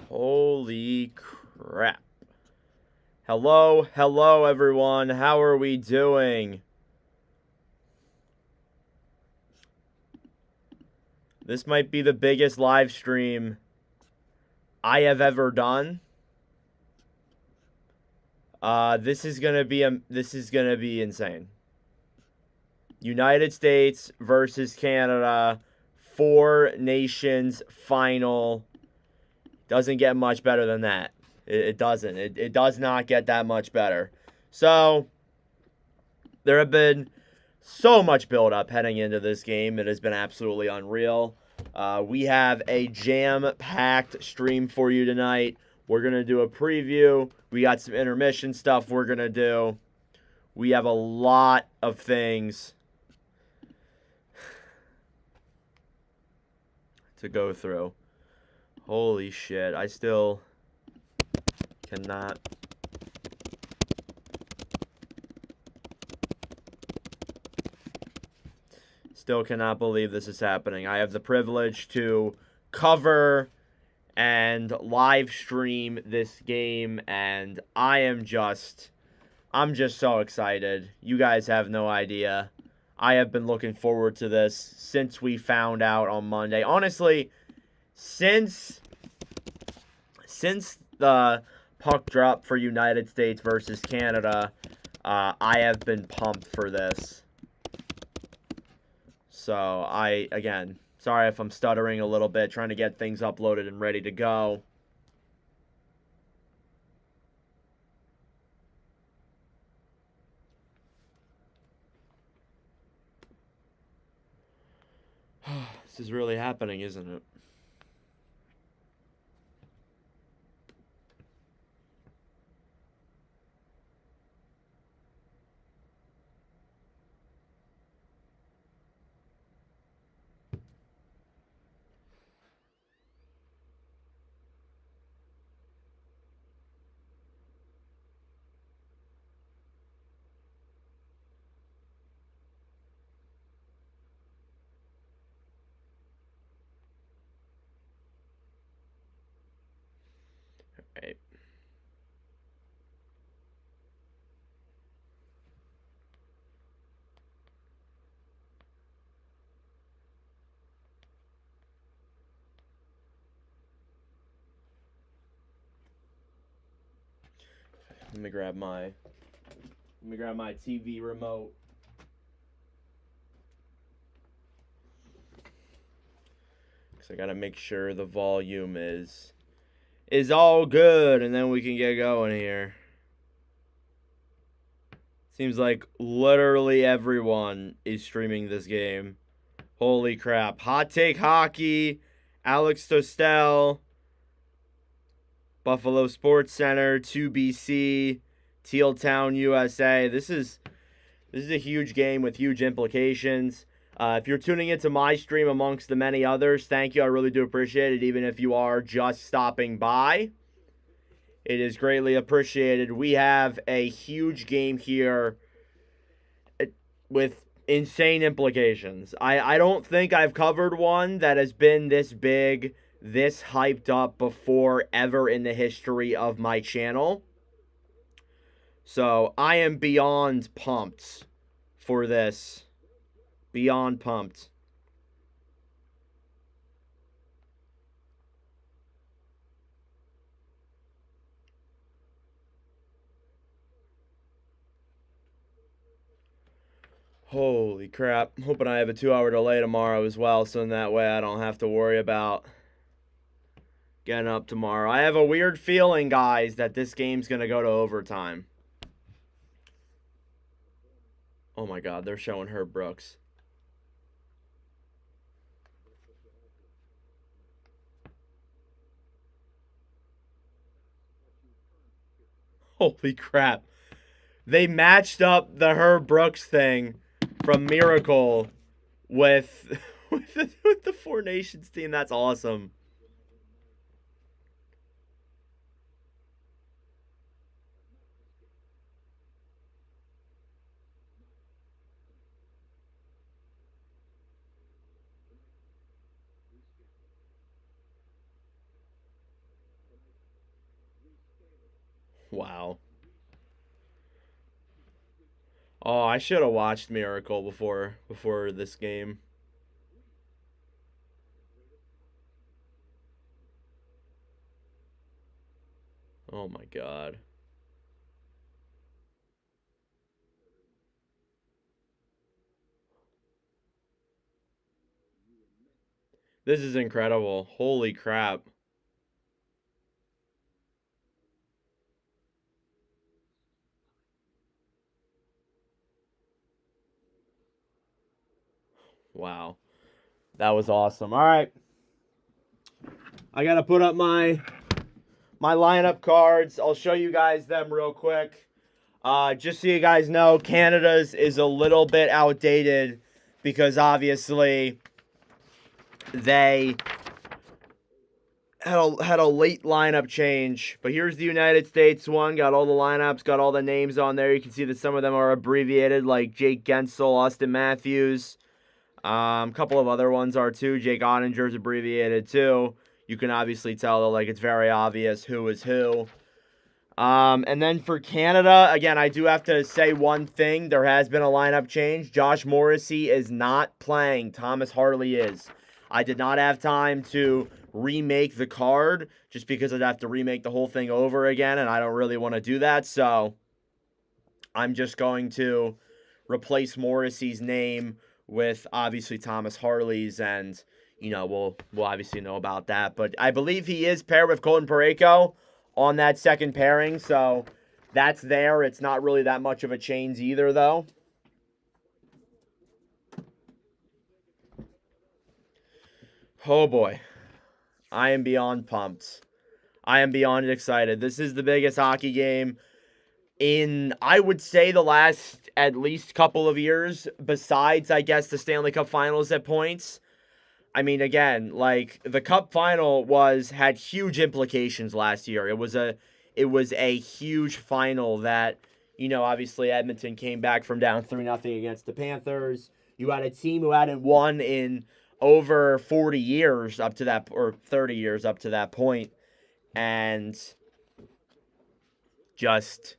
Holy crap. Hello everyone. How are we doing? This might be the biggest live stream I have ever done. This is gonna be insane. United States versus Canada, 4 nations final. Doesn't get much better than that. It doesn't. It does not get that much better. So, there have been so much build-up heading into this game. It has been absolutely unreal. We have a jam-packed stream for you tonight. We're going to do a preview. We got some intermission stuff we're going to do. We have a lot of things to go through. Holy shit. I still cannot... Still cannot believe this is happening. I have the privilege to cover and live stream this game, and I'm just so excited. You guys have no idea. I have been looking forward to this since we found out on Monday. Honestly, since the puck drop for United States versus Canada, I have been pumped for this. So, again, sorry if I'm stuttering a little bit, trying to get things uploaded and ready to go. This is really happening, isn't it? Right. Let me grab my TV remote. Cause I gotta make sure the volume is all good, and then we can get going here. Seems like literally everyone is streaming this game. Holy crap. Hot Take Hockey, Alex Tostel, Buffalo Sports Center, 2BC, Teal Town, USA. This is a huge game with huge implications. If you're tuning into my stream amongst the many others, thank you. I really do appreciate it, even if you are just stopping by. It is greatly appreciated. We have a huge game here with insane implications. I don't think I've covered one that has been this big, this hyped up before ever in the history of my channel. So I am beyond pumped for this. Beyond pumped. Holy crap. I'm hoping I have a 2-hour delay tomorrow as well, so in that way I don't have to worry about getting up tomorrow. I have a weird feeling, guys, that this game's going to go to overtime. Oh my god, they're showing Herb Brooks. Holy crap. They matched up the Herb Brooks thing from Miracle with the Four Nations team. That's awesome. Wow. Oh, I should have watched Miracle before this game. Oh my god. This is incredible. Holy crap. Wow. That was awesome. All right. I got to put up my lineup cards. I'll show you guys them real quick. Just so you guys know, Canada's is a little bit outdated because obviously they had a late lineup change. But here's the United States one. Got all the lineups, got all the names on there. You can see that some of them are abbreviated, like Jake Gensel, Austin Matthews. A couple of other ones are too. Jake Ottinger's abbreviated too. You can obviously tell that, like, it's very obvious who is who. And then for Canada, again, I do have to say one thing. There has been a lineup change. Josh Morrissey is not playing. Thomas Harley is. I did not have time to remake the card just because I'd have to remake the whole thing over again, and I don't really want to do that. So I'm just going to replace Morrissey's name with obviously Thomas Harley's, and we'll obviously know about that. But I believe he is paired with Colton Parayko on that second pairing, so that's there. It's not really that much of a change either, though. Oh boy, I am beyond pumped. I am beyond excited. This is the biggest hockey game in, I would say, the last at least couple of years, besides, I guess, the Stanley Cup Finals at points. I mean, again, like, the Cup Final had huge implications last year. It was a huge final that, obviously Edmonton came back from down 3-0 against the Panthers. You had a team who hadn't won in over 40 years up to that, or 30 years up to that point, and just,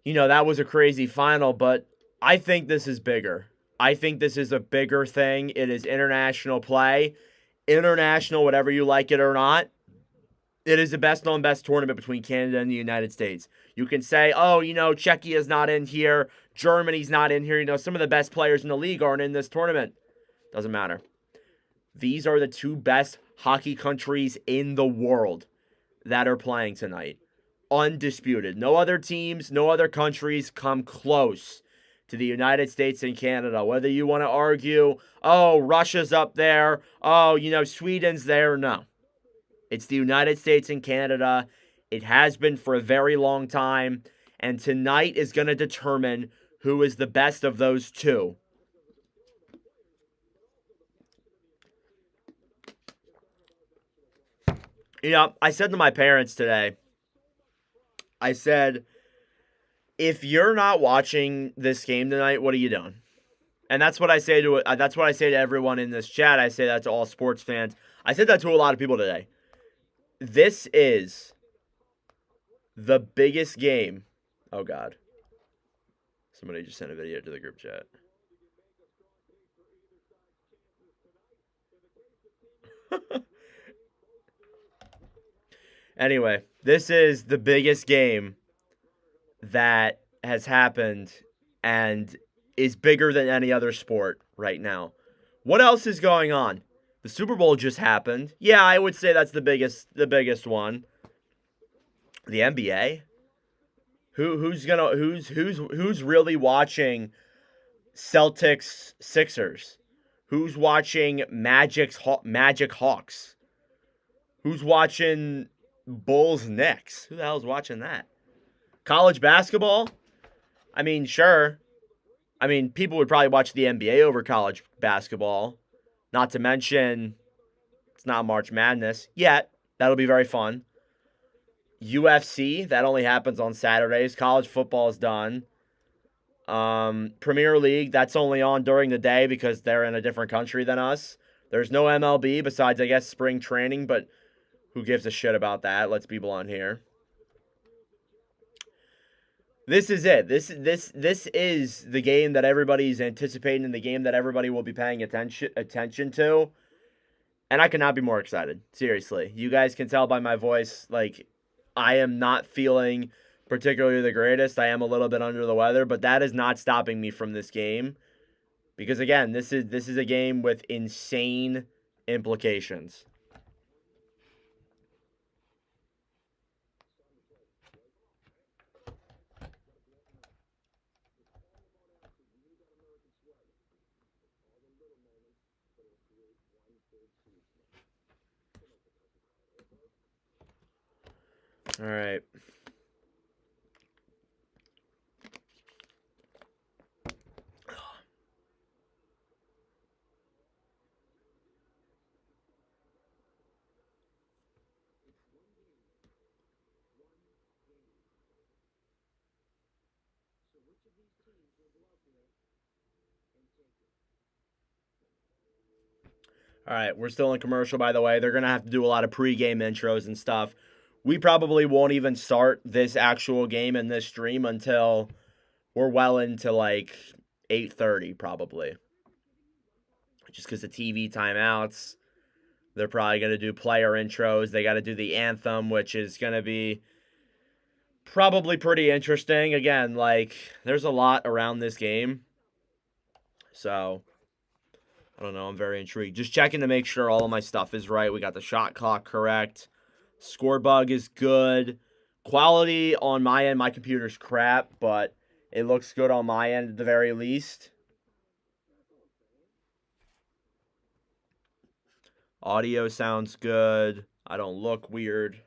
that was a crazy final, but I think this is bigger. I think this is a bigger thing. It is international play. International, whatever you like it or not. It is the best known best tournament between Canada and the United States. You can say, oh, Czechia's not in here. Germany's not in here. Some of the best players in the league aren't in this tournament. Doesn't matter. These are the two best hockey countries in the world that are playing tonight. Undisputed. No other teams, no other countries come close to the United States and Canada. Whether you want to argue, oh, Russia's up there, oh, Sweden's there, no. It's the United States and Canada. It has been for a very long time, and tonight is going to determine who is the best of those two. I said to my parents today, I said, if you're not watching this game tonight, what are you doing? And that's what I say to everyone in this chat. I say that to all sports fans. I said that to a lot of people today. This is the biggest game. Oh God. Somebody just sent a video to the group chat. Anyway, this is the biggest game that has happened and is bigger than any other sport right now. What else is going on? The Super Bowl just happened. Yeah, I would say that's the biggest one. The NBA? Who's really watching Celtics Sixers? Who's watching Magic Hawks? Who's watching Bulls Knicks? Who the hell's watching that? College basketball? I mean, sure. I mean, people would probably watch the NBA over college basketball. Not to mention, it's not March Madness yet. That'll be very fun. UFC, that only happens on Saturdays. College football is done. Premier League, that's only on during the day because they're in a different country than us. There's no MLB besides, I guess, spring training, but who gives a shit about that? Let's be blunt here. This is it. This is the game that everybody's anticipating, the game that everybody will be paying attention to. And I could not be more excited. Seriously. You guys can tell by my voice, like, I am not feeling particularly the greatest. I am a little bit under the weather, but that is not stopping me from this game. Because again, this is a game with insane implications. All right. All right, we're still in commercial, by the way. They're going to have to do a lot of pregame intros and stuff. We probably won't even start this actual game in this stream until we're well into like 8:30 probably. Just because the TV timeouts. They're probably going to do player intros. They got to do the anthem, which is going to be probably pretty interesting. Again, like, there's a lot around this game. So, I don't know. I'm very intrigued. Just checking to make sure all of my stuff is right. We got the shot clock correct. Score bug is good. Quality on my end, my computer's crap, but it looks good on my end at the very least. Audio sounds good. I don't look weird.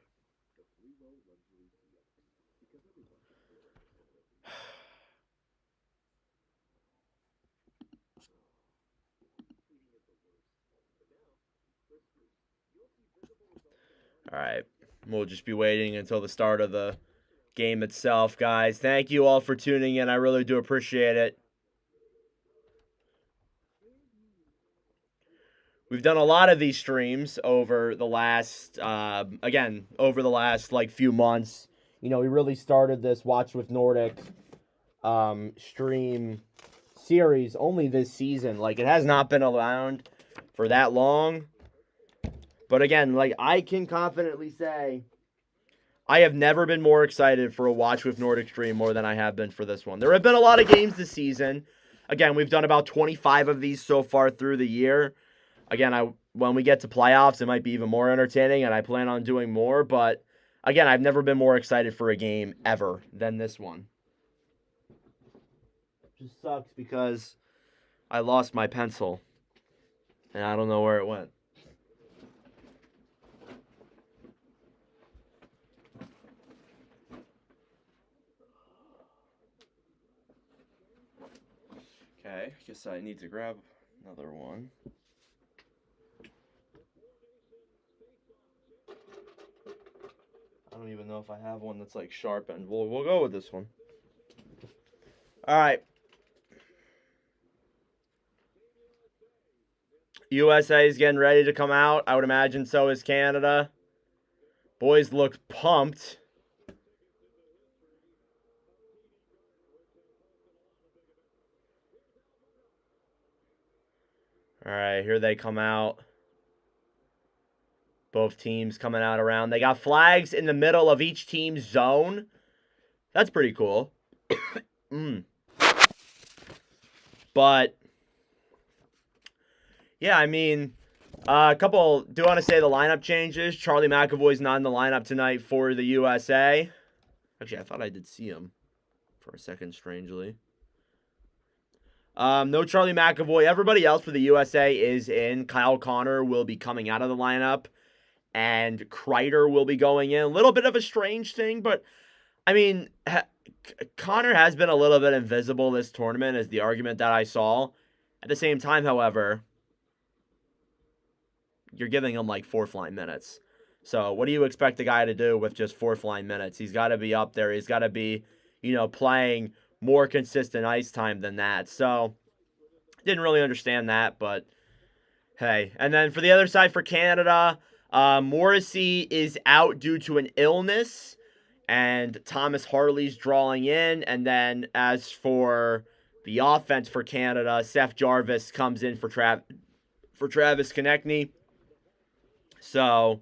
All right. We'll just be waiting until the start of the game itself, guys. Thank you all for tuning in. I really do appreciate it. We've done a lot of these streams over the last, like few months. You know, we really started this Watch with Nordic stream series only this season. Like, it has not been around for that long. But again, like, I can confidently say I have never been more excited for a Watch with Nordic stream more than I have been for this one. There have been a lot of games this season. Again, we've done about 25 of these so far through the year. Again, when we get to playoffs, it might be even more entertaining, and I plan on doing more. But again, I've never been more excited for a game ever than this one. It just sucks because I lost my pencil, and I don't know where it went. Okay, I guess I need to grab another one. I don't even know if I have one that's like sharpened. We'll go with this one. All right. USA is getting ready to come out. I would imagine so is Canada. Boys look pumped. All right, here they come out. Both teams coming out around. They got flags in the middle of each team's zone. That's pretty cool. But, yeah, I mean, a couple, do want to say the lineup changes. Charlie McAvoy's not in the lineup tonight for the USA. Actually, I thought I did see him for a second, strangely. No Charlie McAvoy. Everybody else for the USA is in. Kyle Connor will be coming out of the lineup, and Kreider will be going in. A little bit of a strange thing, but, I mean, Connor has been a little bit invisible this tournament, is the argument that I saw. At the same time, however, you're giving him like fourth line minutes. So what do you expect the guy to do with just fourth line minutes? He's got to be up there. He's got to be, playing more consistent ice time than that. So didn't really understand that, but hey. And then for the other side for Canada, Morrissey is out due to an illness. and Thomas Harley's drawing in. And then as for the offense for Canada, Seth Jarvis comes in for Travis Konechny. So,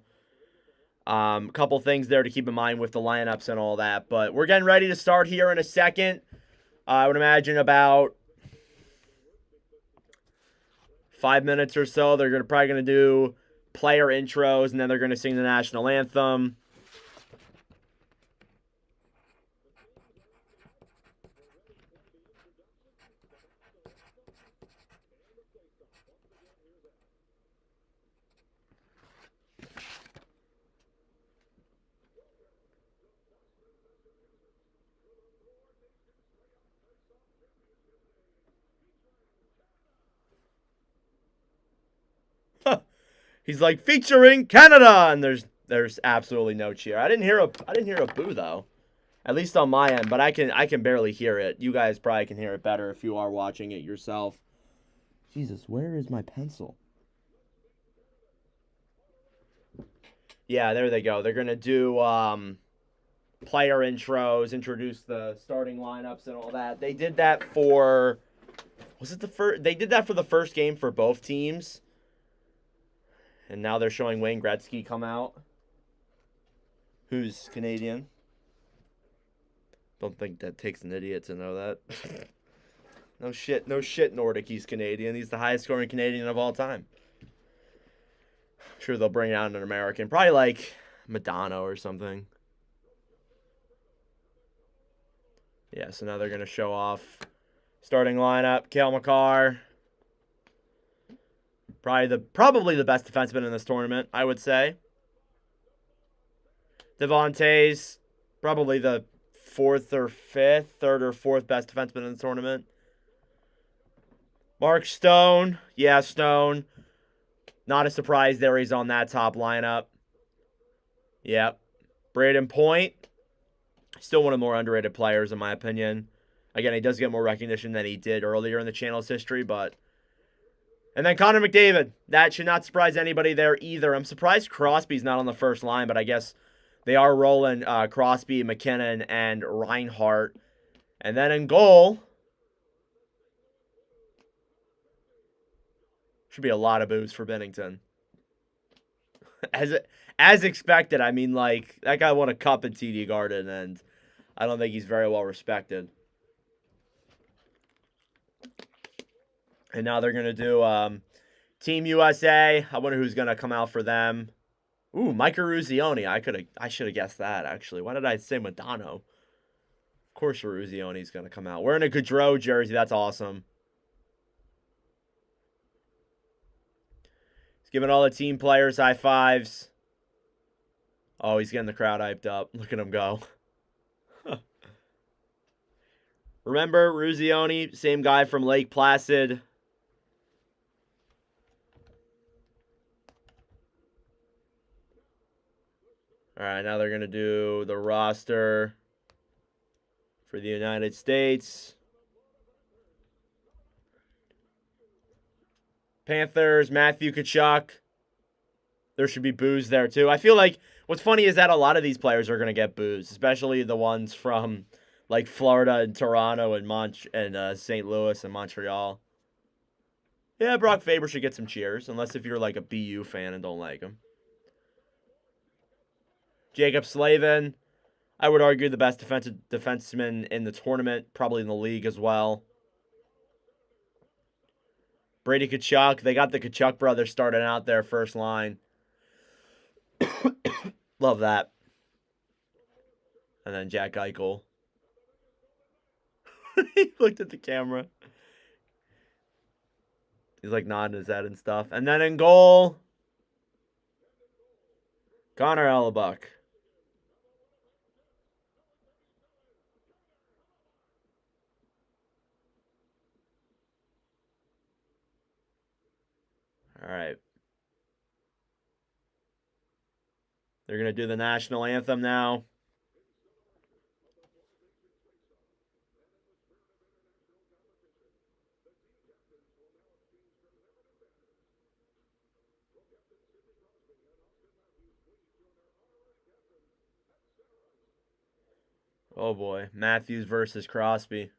a couple things there to keep in mind with the lineups and all that. But we're getting ready to start here in a second. I would imagine about 5 minutes or so. They're probably going to do player intros, and then they're going to sing the national anthem. He's like, featuring Canada, and there's absolutely no cheer. I didn't hear a boo though, at least on my end, but I can barely hear it. You guys probably can hear it better if you are watching it yourself. Jesus, where is my pencil? Yeah, there they go. They're gonna do player intros, introduce the starting lineups and all that. They did that for They did that for the first game for both teams. And now they're showing Wayne Gretzky come out, who's Canadian. Don't think that takes an idiot to know that. No shit, Nordic, he's Canadian. He's the highest scoring Canadian of all time. I'm sure they'll bring out an American. Probably like Madonna or something. Yeah, so now they're going to show off starting lineup. Cale Makar. Probably the best defenseman in this tournament, I would say. Devontae's probably the third or fourth best defenseman in the tournament. Mark Stone. Yeah, Stone. Not a surprise there. He's on that top lineup. Yep. Braden Point. Still one of the more underrated players, in my opinion. Again, he does get more recognition than he did earlier in the channel's history, but... And then Connor McDavid. That should not surprise anybody there either. I'm surprised Crosby's not on the first line, but I guess they are rolling Crosby, McKinnon, and Reinhart. And then in goal... Should be a lot of boos for Bennington. As expected, I mean, like, that guy won a cup in TD Garden, and I don't think he's very well respected. And now they're going to do Team USA. I wonder who's going to come out for them. Ooh, Micah Ruzioni. I should have guessed that, actually. Why did I say Madonna? Of course Ruzioni's going to come out. Wearing a Gaudreau jersey. That's awesome. He's giving all the team players high fives. Oh, he's getting the crowd hyped up. Look at him go. Remember, Ruzioni, same guy from Lake Placid. All right, now they're going to do the roster for the United States. Panthers, Matthew Tkachuk. There should be boos there, too. I feel like what's funny is that a lot of these players are going to get boos, especially the ones from, like, Florida and Toronto and St. Louis and Montreal. Yeah, Brock Faber should get some cheers, unless if you're, like, a BU fan and don't like him. Jacob Slavin, I would argue the best defenseman in the tournament, probably in the league as well. Brady Tkachuk, they got the Tkachuk brothers starting out there first line. Love that. And then Jack Eichel. He looked at the camera. He's like nodding his head and stuff. And then in goal, Connor Hellebuck. All right. They're going to do the national anthem now. Oh boy, Matthews versus Crosby.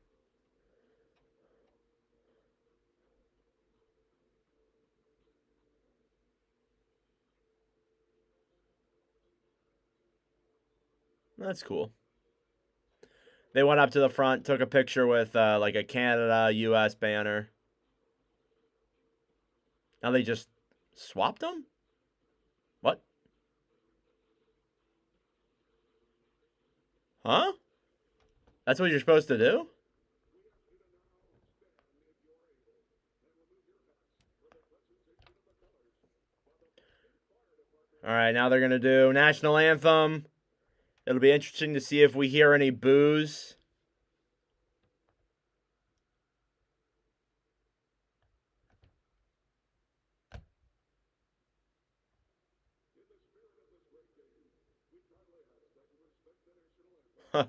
That's cool. They went up to the front, took a picture with like a Canada-U.S. banner. Now they just swapped them? What? Huh? That's what you're supposed to do? All right, now they're going to do National Anthem. It'll be interesting to see if we hear any boos. Huh.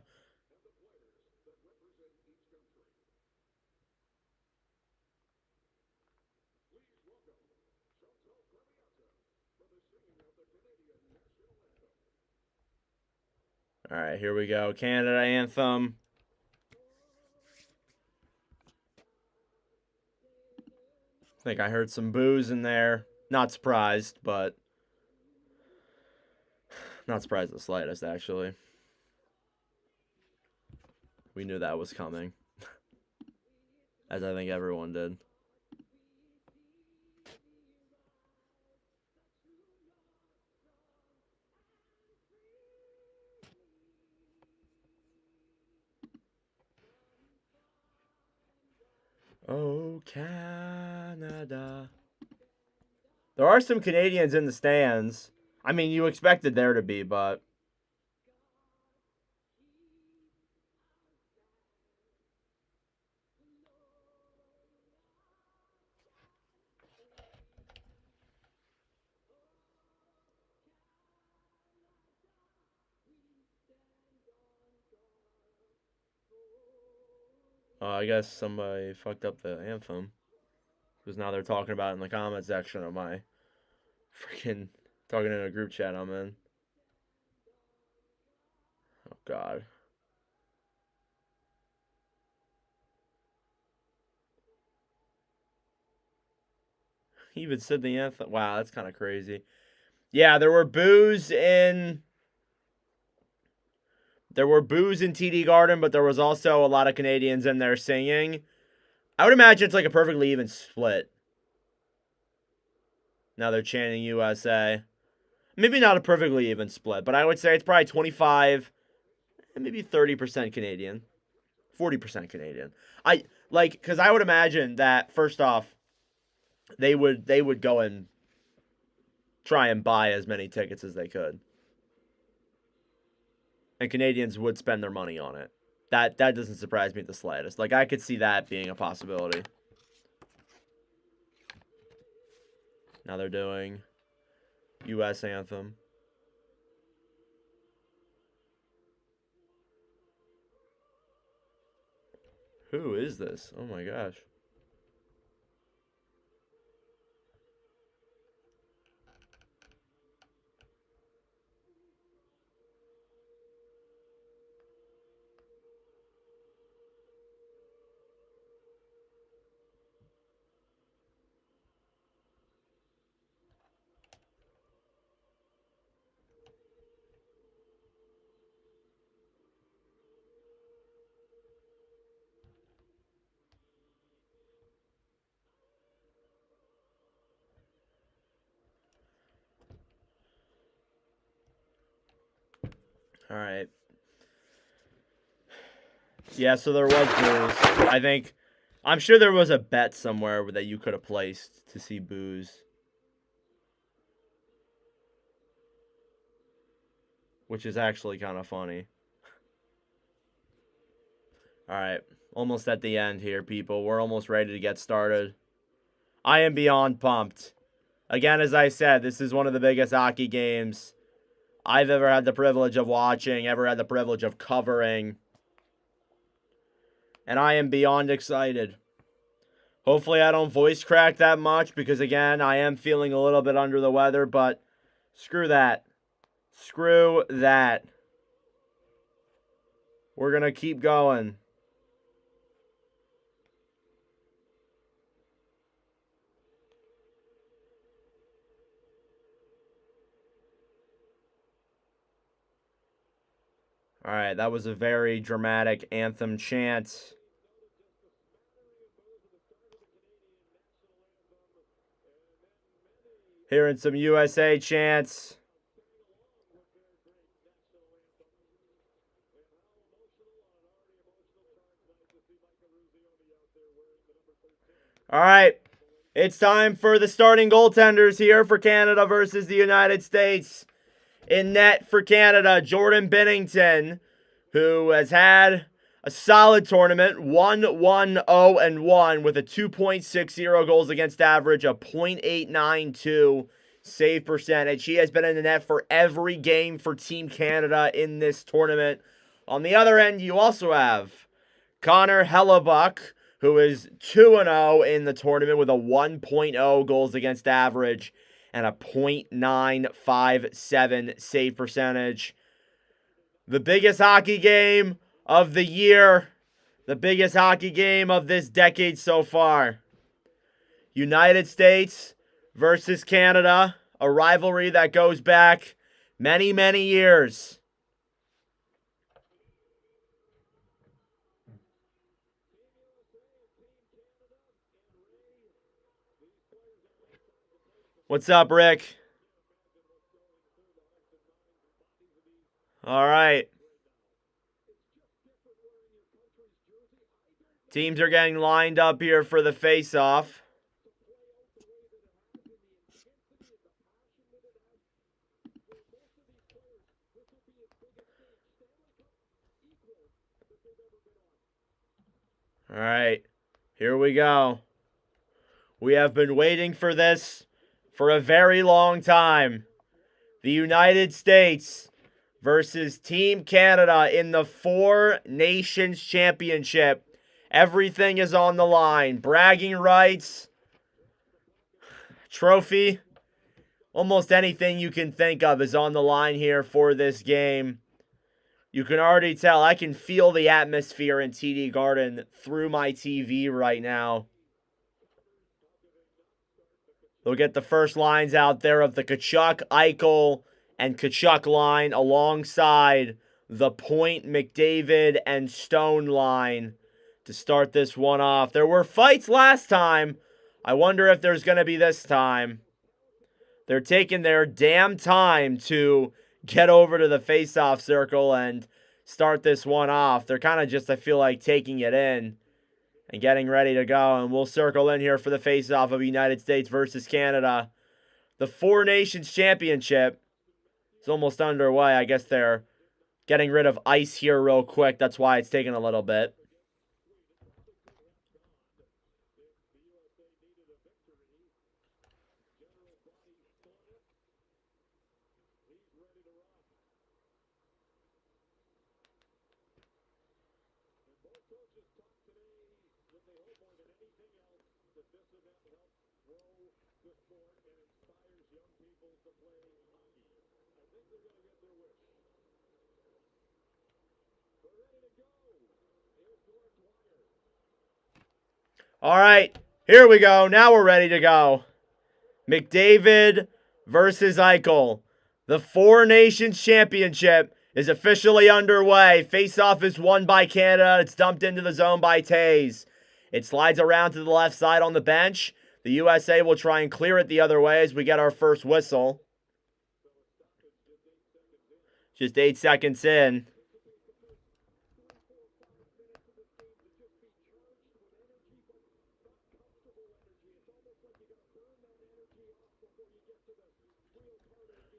All right, here we go. Canada Anthem. I think I heard some boos in there. Not surprised, but not surprised the slightest, actually. We knew that was coming. As I think everyone did. Oh, Canada. There are some Canadians in the stands. I mean, you expected there to be, but... I guess somebody fucked up the anthem. Because now they're talking about it in the comment section of my freaking talking in a group chat I'm in. Oh, God. He even said the anthem. Wow, that's kind of crazy. Yeah, there were boos in TD Garden, but there was also a lot of Canadians in there singing. I would imagine it's like a perfectly even split. Now they're chanting USA. Maybe not a perfectly even split, but I would say it's probably 25 and maybe 30% Canadian. 40% Canadian. Because I would imagine that first off, they would go and try and buy as many tickets as they could. And Canadians would spend their money on it. That doesn't surprise me the slightest. Like, I could see that being a possibility. Now they're doing U.S. anthem. Who is this? Oh my gosh. All right. Yeah, so there was booze. I'm sure there was a bet somewhere that you could have placed to see booze. Which is actually kind of funny. All right. Almost at the end here, people. We're almost ready to get started. I am beyond pumped. Again, as I said, this is one of the biggest hockey games I've ever had the privilege of watching, ever had the privilege of covering. And I am beyond excited. Hopefully I don't voice crack that much because, again, I am feeling a little bit under the weather, but screw that. Screw that. We're going to keep going. All right, that was a very dramatic anthem chant. Hearing some USA chants. All right, it's time for the starting goaltenders here for Canada versus the United States. In net for Canada, Jordan Binnington, who has had a solid tournament, 1-1-0-1 with a 2.60 goals against average, a .892 save percentage. He has been in the net for every game for Team Canada in this tournament. On the other end, you also have Connor Hellebuck, who is 2-0 in the tournament with a 1.0 goals against average and a .957 save percentage. The biggest hockey game of the year, the biggest hockey game of this decade so far. United States versus Canada, a rivalry that goes back many, many years. What's up, Rick? All right. Teams are getting lined up here for the face-off. All right, here we go. We have been waiting for this for a very long time. The United States versus Team Canada in the Four Nations Championship. Everything is on the line. Bragging rights, trophy, almost anything you can think of is on the line here for this game. You can already tell. I can feel the atmosphere in TD Garden through my TV right now. We'll get the first lines out there of the Tkachuk, Eichel, and Tkachuk line alongside the Point, McDavid, and Stone line to start this one off. There were fights last time. I wonder if there's going to be this time. They're taking their damn time to get over to the face-off circle and start this one off. They're kind of just, I feel like, taking it in and getting ready to go. And we'll circle in here for the face-off of United States versus Canada. The Four Nations Championship is almost underway. I guess they're getting rid of ice here real quick. That's why it's taking a little bit. All right, here we go. Now we're ready to go. McDavid versus Eichel. The Four Nations Championship is officially underway. Face-off is won by Canada. It's dumped into the zone by Taves. It slides around to the left side on the bench. The USA will try and clear it the other way as we get our first whistle. Just 8 seconds in.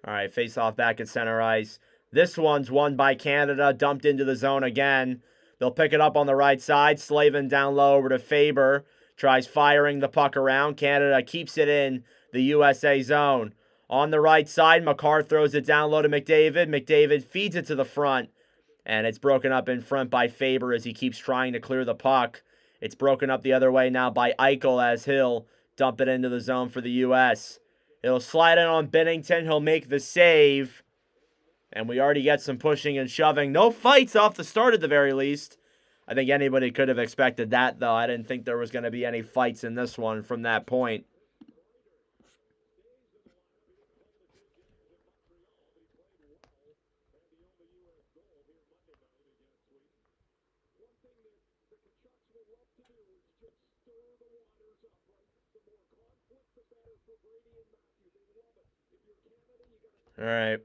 All right, face-off back at center ice. This one's won by Canada, dumped into the zone again. They'll pick it up on the right side. Slavin down low over to Faber. Tries firing the puck around. Canada keeps it in the USA zone. On the right side, Makar throws it down low to McDavid. McDavid feeds it to the front. And it's broken up in front by Faber as he keeps trying to clear the puck. It's broken up the other way now by Eichel as he'll dump it into the zone for the US. He'll slide in on Binnington. He'll make the save. And we already get some pushing and shoving. No fights off the start at the very least. I think anybody could have expected that, though. I didn't think there was going to be any fights in this one from that point. All right.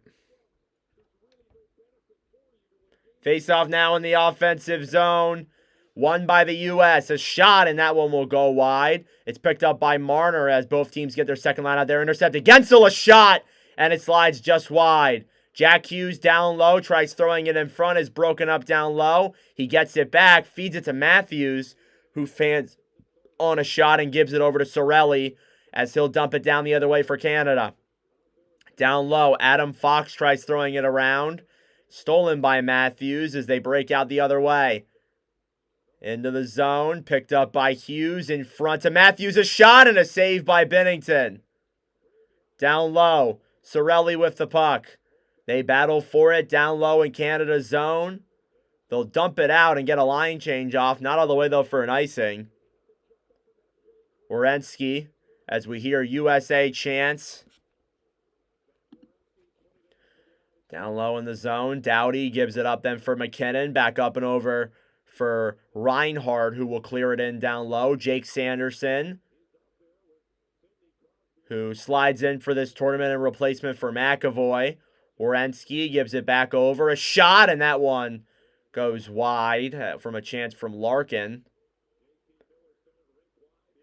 Face-off now in the offensive zone. Won by the U.S. A shot, and that one will go wide. It's picked up by Marner as both teams get their second line out there. Intercepted. Gensel, a shot, and it slides just wide. Jack Hughes down low, tries throwing it in front, is broken up down low. He gets it back, feeds it to Matthews, who fans on a shot and gives it over to Cirelli as he'll dump it down the other way for Canada. Down low, Adam Fox tries throwing it around. Stolen by Matthews as they break out the other way. Into the zone, picked up by Hughes in front of Matthews. A shot and a save by Binnington. Down low, Cirelli with the puck. They battle for it down low in Canada's zone. They'll dump it out and get a line change off. Not all the way, though, for an icing. Werenski, as we hear USA chants. Down low in the zone, Doughty gives it up then for McKinnon. Back up and over for Reinhardt, who will clear it in down low. Jake Sanderson, who slides in for this tournament in replacement for McAvoy. Werenski gives it back over. A shot, and that one goes wide from a chance from Larkin.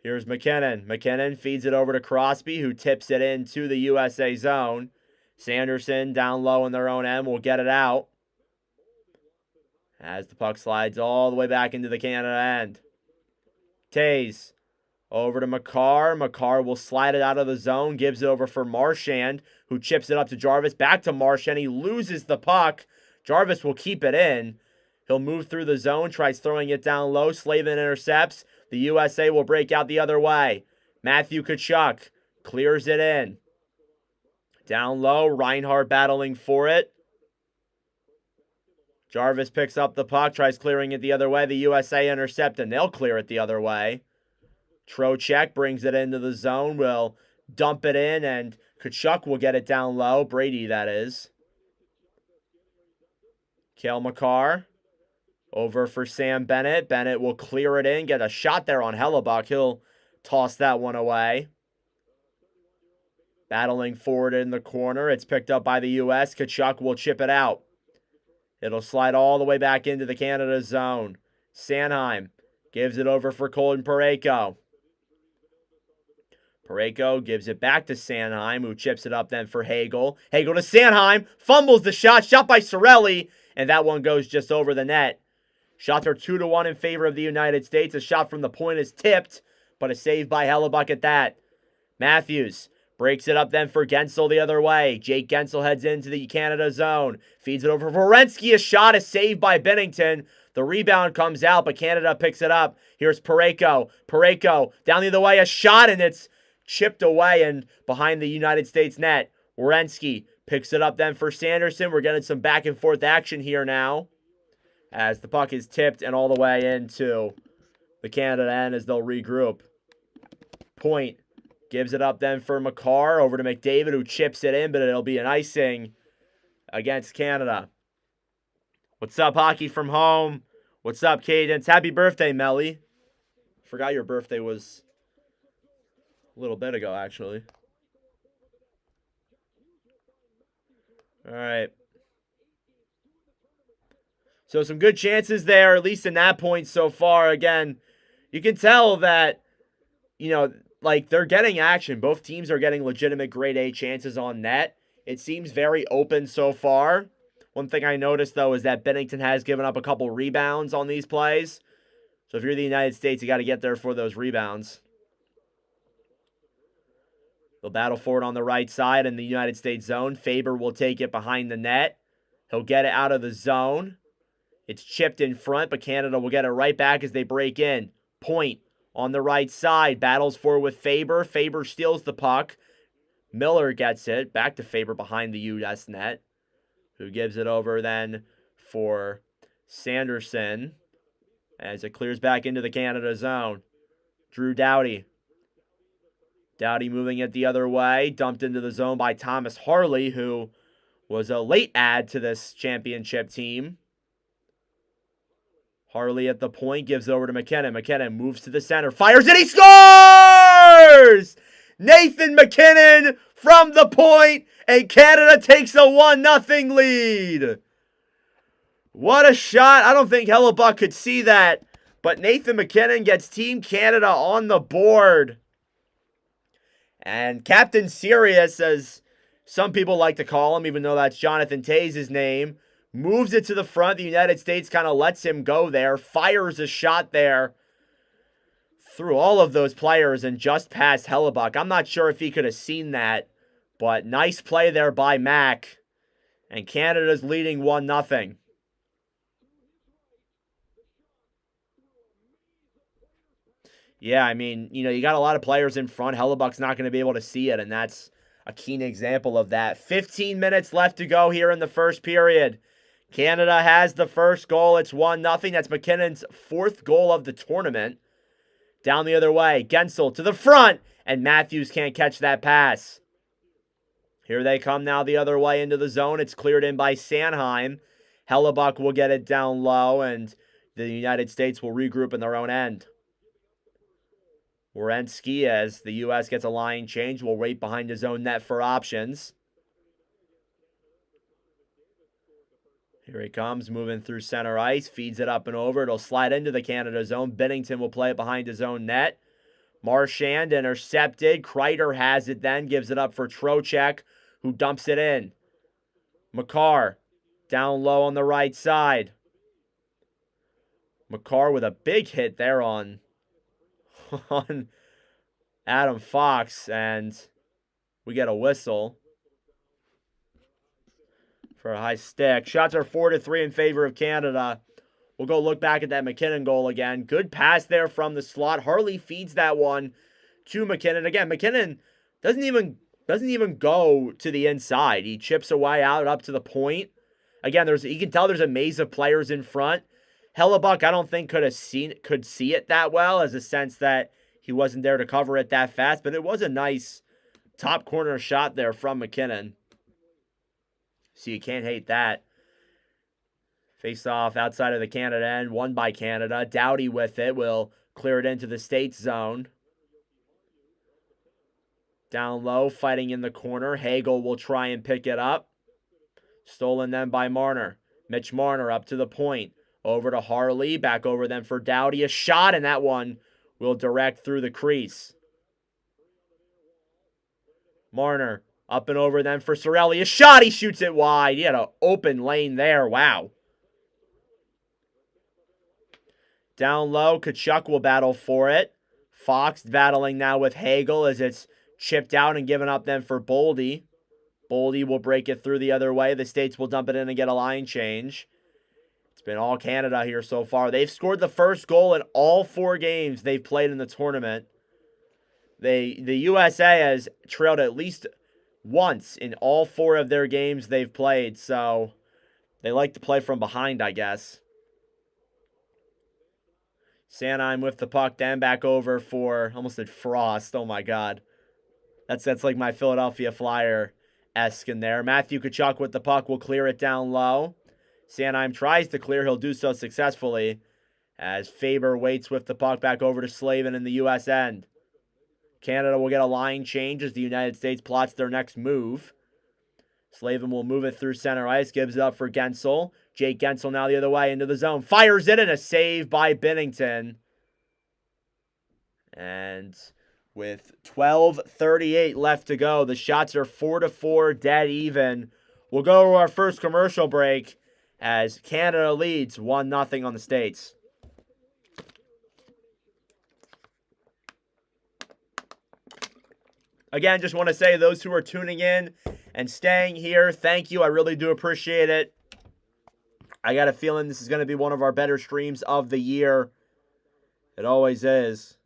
Here's McKinnon. McKinnon feeds it over to Crosby, who tips it into the USA zone. Sanderson down low in their own end will get it out as the puck slides all the way back into the Canada end. Tays over to Makar. Makar will slide it out of the zone, gives it over for Marchand, who chips it up to Jarvis. Back to Marchand. He loses the puck. Jarvis will keep it in. He'll move through the zone, tries throwing it down low. Slavin intercepts. The USA will break out the other way. Matthew Tkachuk clears it in. Down low, Reinhardt battling for it. Jarvis picks up the puck, tries clearing it the other way. The USA intercept, and they'll clear it the other way. Trocheck brings it into the zone, will dump it in, and Tkachuk will get it down low. Brady, that is. Cale Makar over for Sam Bennett. Bennett will clear it in, get a shot there on Hellebuck. He'll toss that one away. Battling forward in the corner. It's picked up by the U.S. Tkachuk will chip it out. It'll slide all the way back into the Canada zone. Sanheim gives it over for Colton Parayko. Parayko gives it back to Sanheim, who chips it up then for Hagel. Hagel to Sanheim. Fumbles the shot. Shot by Cirelli. And that one goes just over the net. Shots are 2-1 in favor of the United States. A shot from the point is tipped, but a save by Hellebuck at that. Matthews breaks it up then for Gensel the other way. Jake Gensel heads into the Canada zone. Feeds it over for Werenski. A shot is saved by Binnington. The rebound comes out, but Canada picks it up. Here's Parayko. Parayko down the other way. A shot, and it's chipped away and behind the United States net. Werenski picks it up then for Sanderson. We're getting some back and forth action here now as the puck is tipped and all the way into the Canada end as they'll regroup. Point gives it up then for Makar over to McDavid, who chips it in, but it'll be an icing against Canada. What's up, Hockey from Home? What's up, Cadence? Happy birthday, Melly. Forgot your birthday was a little bit ago, actually. All right. So some good chances there, at least in that point so far. Again, you can tell that, you know, like they're getting action. Both teams are getting legitimate grade A chances on net. It seems very open so far. One thing I noticed, though, is that Binnington has given up a couple rebounds on these plays. So if you're the United States, you got to get there for those rebounds. They'll battle forward on the right side in the United States zone. Faber will take it behind the net. He'll get it out of the zone. It's chipped in front, but Canada will get it right back as they break in. Point on the right side. Battles forward with Faber. Faber steals the puck. Miller gets it. Back to Faber behind the U.S. net. who gives it over then for Sanderson as it clears back into the Canada zone. Drew Doughty. Doughty moving it the other way, dumped into the zone by Thomas Harley, who was a late add to this championship team. Harley at the point, gives over to McKinnon. McKinnon moves to the center, fires it, he scores! Nathan McKinnon from the point, and Canada takes a 1-0 lead. What a shot. I don't think Hellebuck could see that, but Nathan McKinnon gets Team Canada on the board. And Captain Serious, as some people like to call him, even though that's Jonathan Toews' name, moves it to the front. The United States kind of lets him go there, fires a shot there through all of those players and just past Hellebuck. I'm not sure if he could have seen that, but nice play there by Mac. And Canada's leading 1-0. Yeah, I mean, you got a lot of players in front. Hellebuck's not going to be able to see it, and that's a keen example of that. 15 minutes left to go here in the first period. Canada has the first goal. It's 1-0. That's McKinnon's 4th goal of the tournament. Down the other way, Gensel to the front, and Matthews can't catch that pass. Here they come now the other way into the zone. It's cleared in by Sanheim. Hellebuck will get it down low, and the United States will regroup in their own end. Werenski, as the U.S. gets a line change, will wait behind his own net for options. Here he comes, moving through center ice, feeds it up and over. It'll slide into the Canada zone. Bennington will play it behind his own net. Marchand intercepted. Kreider has it then, gives it up for Trocheck, who dumps it in. Makar, down low on the right side. Makar with a big hit there on Adam Fox, and we get a whistle for a high stick. Shots are 4-3 in favor of Canada. We'll go look back at that McKinnon goal again. Good pass there from the slot. Harley feeds that one to McKinnon. Again, McKinnon doesn't even go to the inside. He chips away out up to the point. Again, you can tell there's a maze of players in front. Hellebuck, I don't think could see it that well, as a sense that he wasn't there to cover it that fast, but it was a nice top corner shot there from McKinnon. So you can't hate that. Faceoff outside of the Canada end, won by Canada. Doughty with it will clear it into the States zone. Down low, fighting in the corner. Hagel will try and pick it up. Stolen then by Marner. Mitch Marner up to the point. Over to Harley, back over them for Doughty. A shot, and that one will direct through the crease. Marner up and over them for Cirelli. A shot, he shoots it wide. He had an open lane there. Wow. Down low, Tkachuk will battle for it. Fox battling now with Hagel as it's chipped out and given up then for Boldy. Boldy will break it through the other way. The States will dump it in and get a line change. It's been all Canada here so far. They've scored the first goal in all 4 games they've played in the tournament. The USA has trailed at least once in all 4 of their games they've played, so they like to play from behind, I guess. Sanheim with the puck, then back over for, almost said Frost, oh my god. That's like my Philadelphia Flyer-esque in there. Matthew Tkachuk with the puck will clear it down low. Sanheim tries to clear. He'll do so successfully as Faber waits with the puck back over to Slavin in the U.S. end. Canada will get a line change as the United States plots their next move. Slavin will move it through center ice, gives it up for Gensel. Jake Gensel now the other way into the zone. Fires it, and a save by Bennington. And with 12:38 left to go, the shots are 4-4, dead even. We'll go to our first commercial break as Canada leads 1-0 on the States. Again, just want to say, those who are tuning in and staying here, thank you. I really do appreciate it. I got a feeling this is going to be one of our better streams of the year. It always is.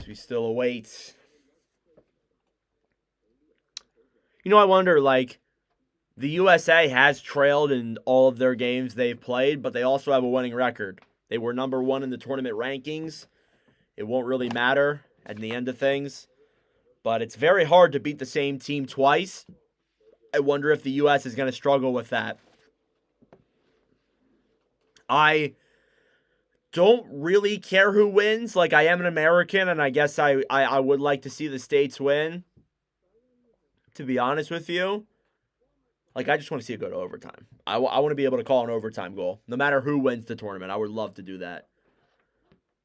We still await. I wonder, like, the USA has trailed in all of their games they've played, but they also have a winning record. They were number one in the tournament rankings. It won't really matter at the end of things, but it's very hard to beat the same team twice. I wonder if the U.S. is going to struggle with that. I don't really care who wins. Like, I am an American, and I guess I would like to see the States win, to be honest with you. Like, I just want to see it go to overtime. I want to be able to call an overtime goal. No matter who wins the tournament, I would love to do that.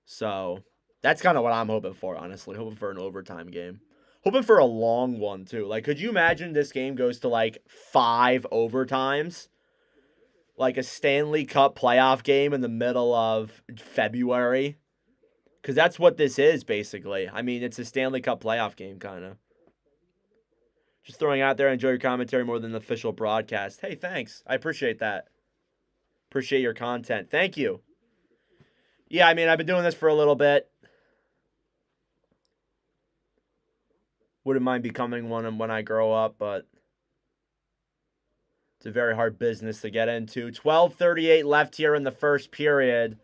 So, that's kind of what I'm hoping for, honestly. Hoping for an overtime game. Hoping for a long one, too. Like, could you imagine this game goes to, like, 5 overtimes? Like a Stanley Cup playoff game in the middle of February? Because that's what this is, basically. I mean, it's a Stanley Cup playoff game, kind of. Just throwing out there, enjoy your commentary more than the official broadcast. Hey, thanks. I appreciate that. Appreciate your content. Thank you. Yeah, I mean, I've been doing this for a little bit. Wouldn't mind becoming one when I grow up, but it's a very hard business to get into. 12:38 left here in the first period.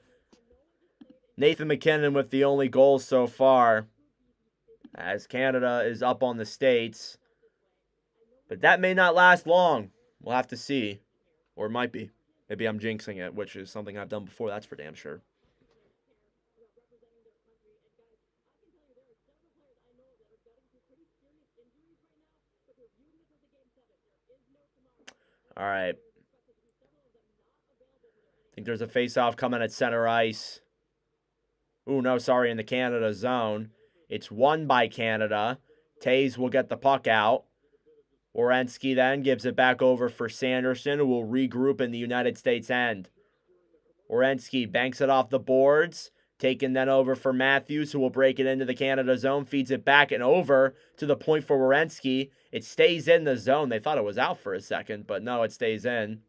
Nathan MacKinnon with the only goal so far, as Canada is up on the States. But that may not last long. We'll have to see. Or it might be. Maybe I'm jinxing it, which is something I've done before. That's for damn sure. All right. I think there's a face-off coming at center ice. Ooh, no, sorry, in the Canada zone. It's won by Canada. Taves will get the puck out. Werenski then gives it back over for Sanderson, who will regroup in the United States end. Werenski banks it off the boards, taken then over for Matthews, who will break it into the Canada zone, feeds it back and over to the point for Werenski. It stays in the zone. They thought it was out for a second, but no, it stays in.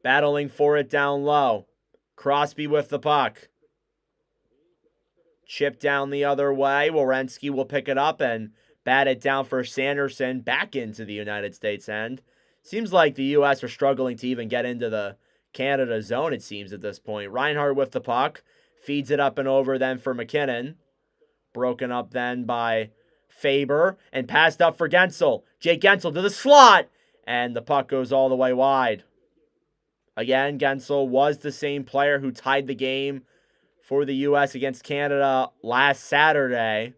Battling for it down low. Crosby with the puck. Chip down the other way. Werenski will pick it up and bat it down for Sanderson back into the United States end. Seems like the U.S. are struggling to even get into the Canada zone, it seems, at this point. Reinhart with the puck. Feeds it up and over then for MacKinnon. Broken up then by Faber. And passed up for Gensel. Jake Gensel to the slot. And the puck goes all the way wide. Again, Gensel was the same player who tied the game for the U.S. against Canada last Saturday.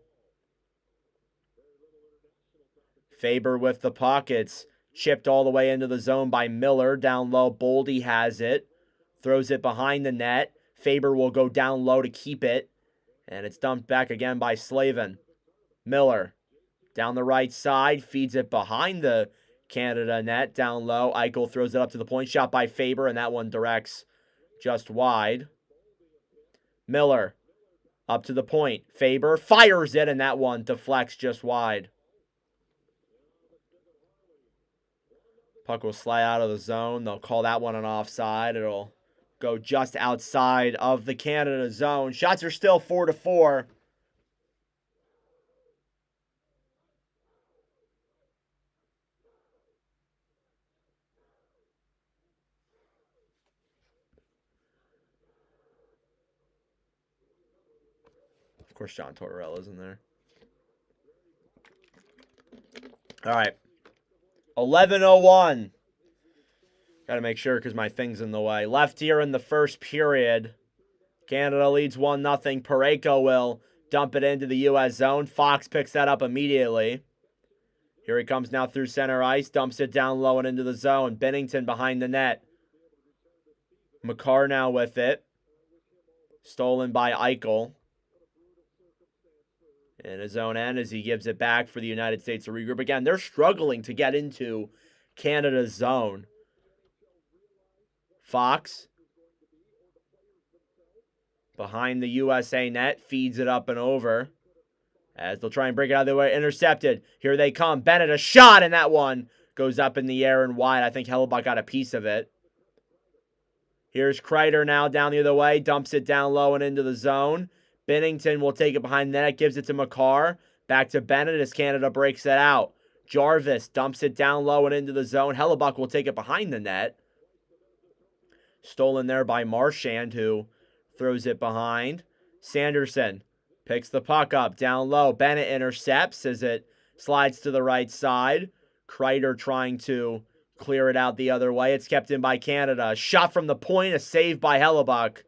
Faber with the puck. It's chipped all the way into the zone by Miller. Down low, Boldy has it. Throws it behind the net. Faber will go down low to keep it. And it's dumped back again by Slavin. Miller down the right side. Feeds it behind the Canada net. Down low. Eichel throws it up to the point. Shot by Faber, and that one directs just wide. Miller up to the point. Faber fires it, and that one deflects just wide. Puck will slide out of the zone. They'll call that one an offside. It'll go just outside of the Canada zone. Shots are still 4-4. Of course, John Tortorella's in there. All right. 11:01. Got to make sure because my thing's in the way. Left here in the first period. Canada leads 1-0. Parayko will dump it into the U.S. zone. Fox picks that up immediately. Here he comes now through center ice. Dumps it down low and into the zone. Bennington behind the net. McCarr now with it. Stolen by Eichel. In his own end as he gives it back for the United States to regroup. Again, they're struggling to get into Canada's zone. Fox behind the USA net. Feeds it up and over. As they'll try and break it out of the way. Intercepted. Here they come. Bennett, a shot, and that one Goes up in the air and wide. I think Hellebuck got a piece of it. Here's Kreider now down the other way. Dumps it down low and into the zone. Binnington will take it behind the net. Gives it to Makar. Back to Bennett as Canada breaks it out. Jarvis dumps it down low and into the zone. Hellebuck will take it behind the net. Stolen there by Marchand, who throws it behind. Sanderson picks the puck up down low. Bennett intercepts as it slides to the right side. Kreider trying to clear it out the other way. It's kept in by Canada. A shot from the point, a save by Hellebuck.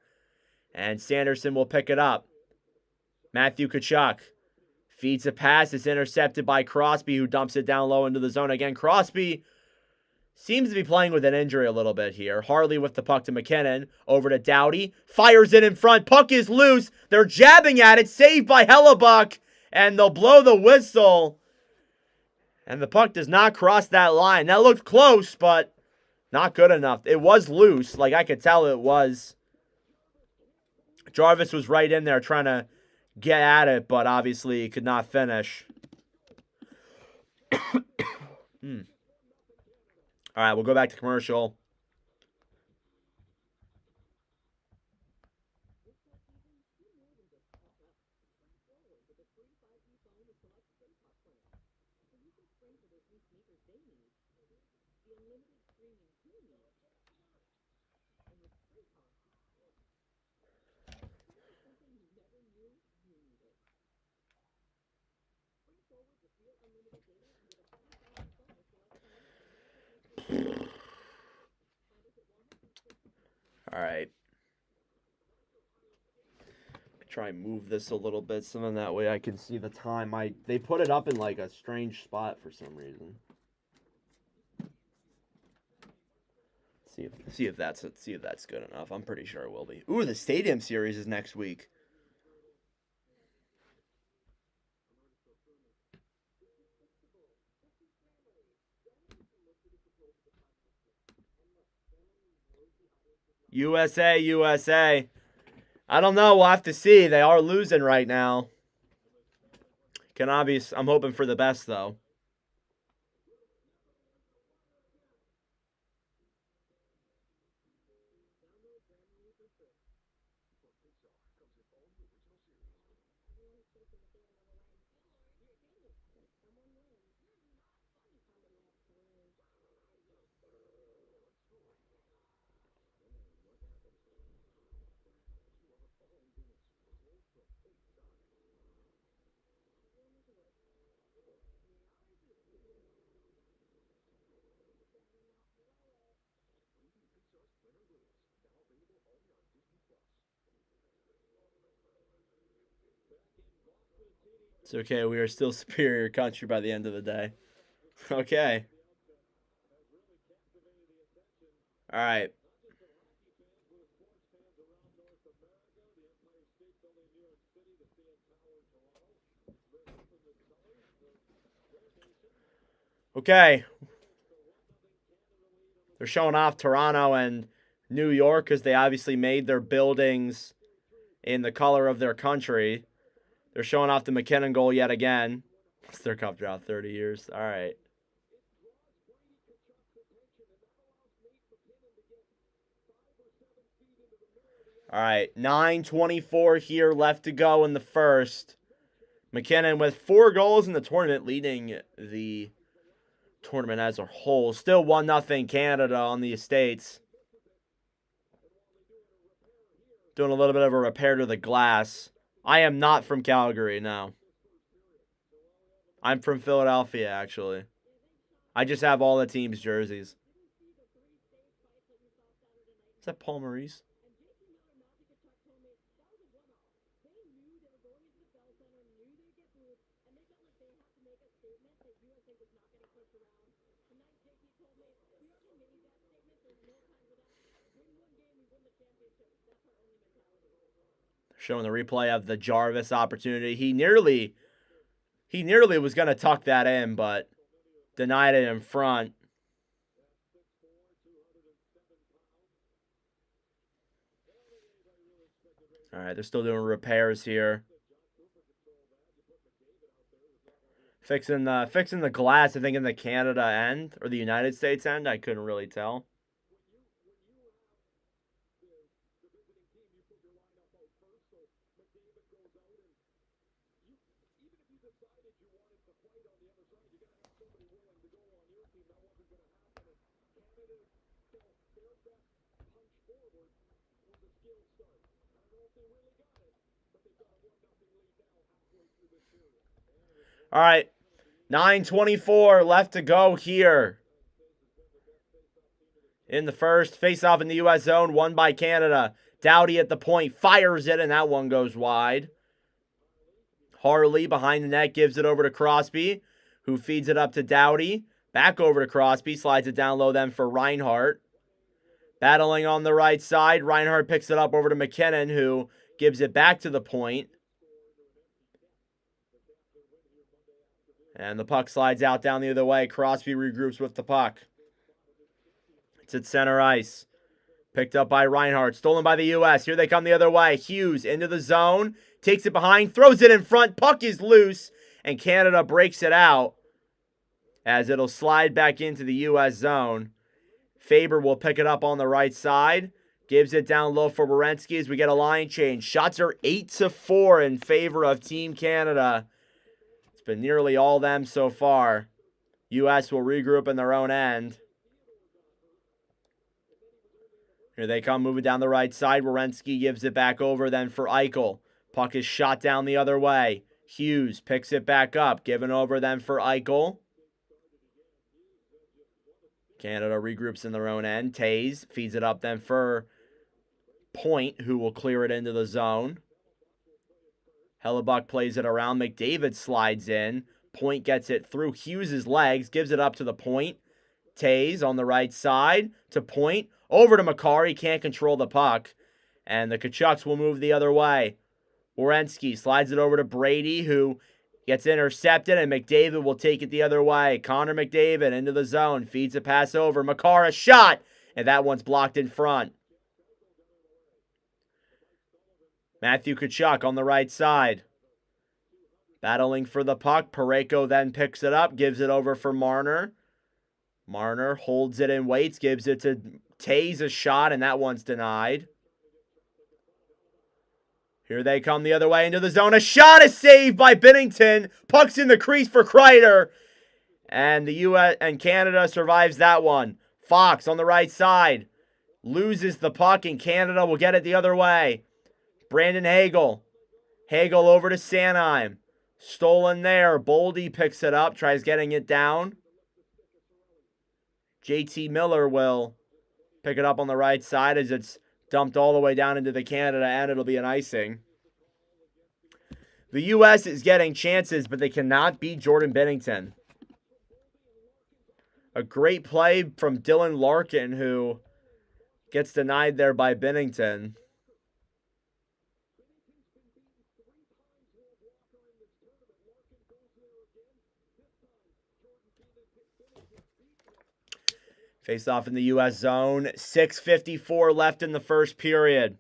And Sanderson will pick it up. Matthew Tkachuk feeds a pass. It's intercepted by Crosby, who dumps it down low into the zone again. Crosby seems to be playing with an injury a little bit here. Harley with the puck to McKinnon. Over to Doughty. Fires it in front. Puck is loose. They're jabbing at it. Saved by Hellebuck. And they'll blow the whistle. And the puck does not cross that line. That looked close, but not good enough. It was loose. Like, I could tell it was. Jarvis was right in there trying to get at it, but obviously he could not finish. All right, we'll go back to commercial. All right. Try and move this a little bit, so then that way I can see the time. They put it up in like a strange spot for some reason. See if that's good enough. I'm pretty sure it will be. Ooh, the Stadium Series is next week. USA, USA. I don't know. We'll have to see. They are losing right now. I'm hoping for the best, though. It's okay. We are still superior country by the end of the day. Okay. All right. Okay. They're showing off Toronto and New York because they obviously made their buildings in the color of their country. They're showing off the McKinnon goal yet again. It's their cup drought, 30 years. All right. All right, 9:24 here left to go in the first. McKinnon with 4 goals in the tournament, leading the tournament as a whole. Still 1-0 Canada on the Estates. Doing a little bit of a repair to the glass. I am not from Calgary, no. I'm from Philadelphia, actually. I just have all the team's jerseys. Is that Paul Maurice? Showing the replay of the Jarvis opportunity. He nearly was going to tuck that in, but denied it in front. All right, they're still doing repairs here. Fixing the glass, I think, in the Canada end or the United States end. I couldn't really tell. All right, 9:24 left to go here. In the first, face-off in the U.S. zone, won by Canada. Doughty at the point, fires it, and that one goes wide. Harley behind the net gives it over to Crosby, who feeds it up to Doughty. Back over to Crosby, slides it down low then for Reinhart. Battling on the right side, Reinhart picks it up over to McKinnon, who gives it back to the point. And the puck slides out down the other way. Crosby regroups with the puck. It's at center ice. Picked up by Reinhart. Stolen by the U.S. Here they come the other way. Hughes into the zone. Takes it behind. Throws it in front. Puck is loose. And Canada breaks it out as it'll slide back into the U.S. zone. Faber will pick it up on the right side. Gives it down low for Werenski as we get a line change. Shots are 8-4 in favor of Team Canada. It's been nearly all them so far. U.S. will regroup in their own end. Here they come, moving down the right side. Werenski gives it back over then for Eichel. Puck is shot down the other way. Hughes picks it back up, given over then for Eichel. Canada regroups in their own end. Taze feeds it up then for Point, who will clear it into the zone. Hellebuck plays it around. McDavid slides in. Point gets it through Hughes' legs, gives it up to the Point. Taze on the right side to Point. Over to Makar. He can't control the puck. And the Kachucks will move the other way. Werenski slides it over to Brady, who gets intercepted, and McDavid will take it the other way. Connor McDavid into the zone. Feeds a pass over. Makar, a shot! And that one's blocked in front. Matthew Tkachuk on the right side. Battling for the puck. Parayko then picks it up. Gives it over for Marner. Marner holds it and waits. Gives it to Taze, a shot, and that one's denied. Here they come the other way into the zone. A shot is saved by Binnington. Puck's in the crease for Kreider. And the U.S. and Canada survives that one. Fox on the right side. Loses the puck, and Canada will get it the other way. Brandon Hagel. Hagel over to Sanheim. Stolen there. Boldy picks it up. Tries getting it down. JT Miller will pick it up on the right side as it's dumped all the way down into the Canada end. It'll be an icing. The U.S. is getting chances, but they cannot beat Jordan Binnington. A great play from Dylan Larkin, who gets denied there by Binnington. Face off in the U.S. zone. 6:54 left in the first period.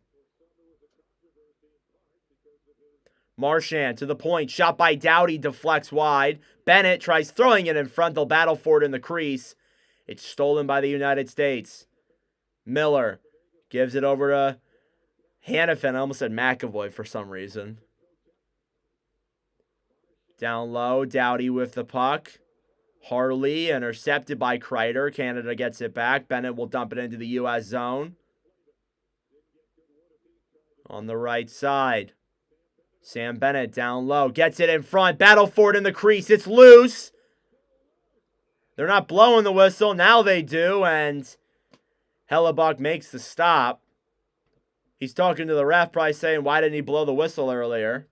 Marchand to the point. Shot by Doughty. Deflects wide. Bennett tries throwing it in front. They'll battle for it in the crease. It's stolen by the United States. Miller gives it over to Hannafin. I almost said McAvoy for some reason. Down low. Doughty with the puck. Harley intercepted by Kreider. Canada gets it back. Bennett will dump it into the U.S. zone. On the right side. Sam Bennett down low. Gets it in front. Battle for it in the crease. It's loose. They're not blowing the whistle. Now they do. And Hellebuck makes the stop. He's talking to the ref, probably saying, why didn't he blow the whistle earlier?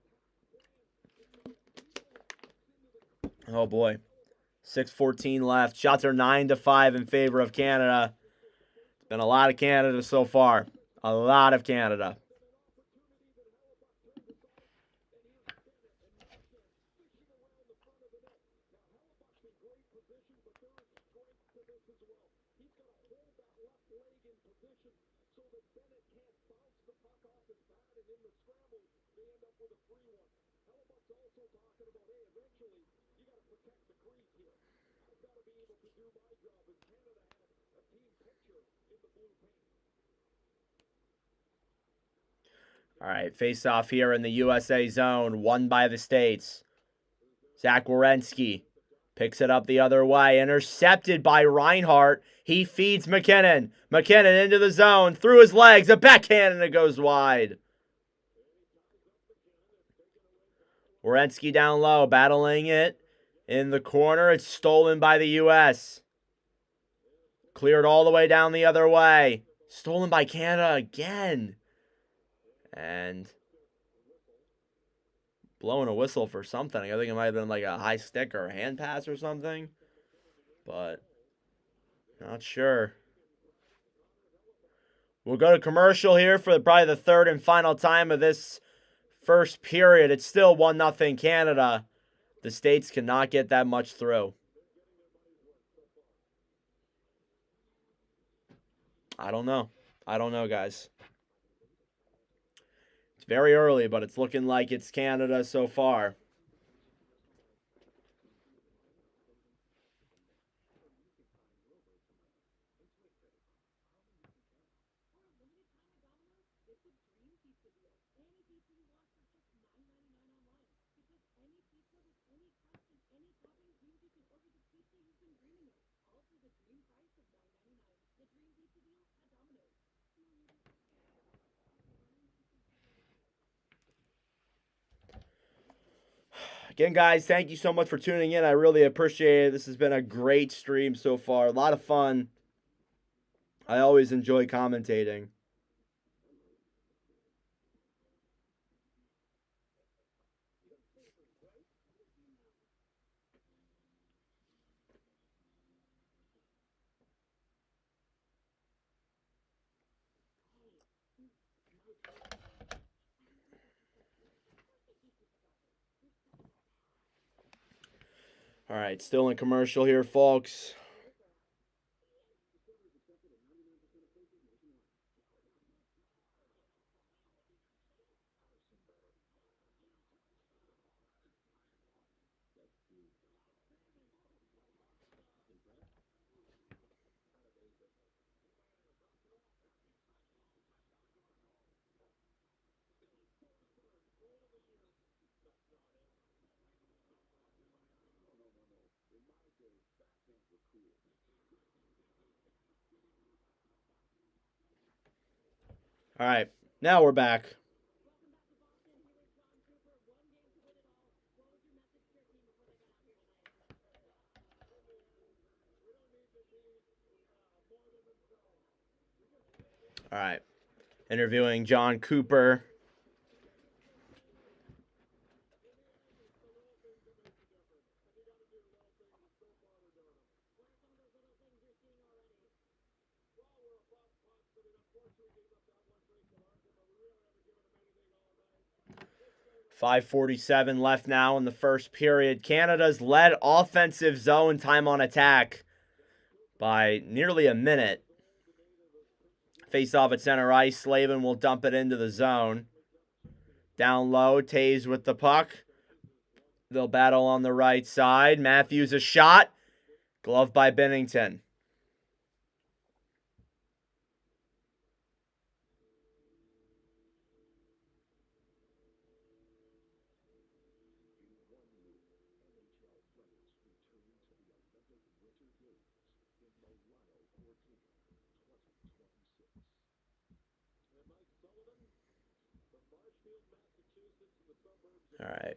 Oh, boy. 6:14 left. Shots are 9-5 in favor of Canada. It's been a lot of Canada so far. A lot of Canada. All right, face off here in the USA zone, won by the States. Zach Werenski picks it up the other way, intercepted by Reinhart. He feeds McKinnon. McKinnon into the zone, through his legs, a backhand, and it goes wide. Werenski down low, battling it in the corner. It's stolen by the U.S. Cleared all the way down the other way. Stolen by Canada again. And blowing a whistle for something. I think it might have been like a high stick or a hand pass or something. But not sure. We'll go to commercial here for probably the third and final time of this first period. It's still 1-0 Canada. The States cannot get that much through. I don't know. I don't know, guys. It's very early, but it's looking like it's Canada so far. Again, guys, thank you so much for tuning in. I really appreciate it. This has been a great stream so far. A lot of fun. I always enjoy commentating. All right, still in commercial here, folks. All right, now we're back. All right, interviewing John Cooper. .547 left now in the first period. Canada's led offensive zone time on attack by nearly a minute. Face off at center ice. Slavin will dump it into the zone. Down low, Taves with the puck. They'll battle on the right side. Matthews a shot. Glove by Binnington. All right.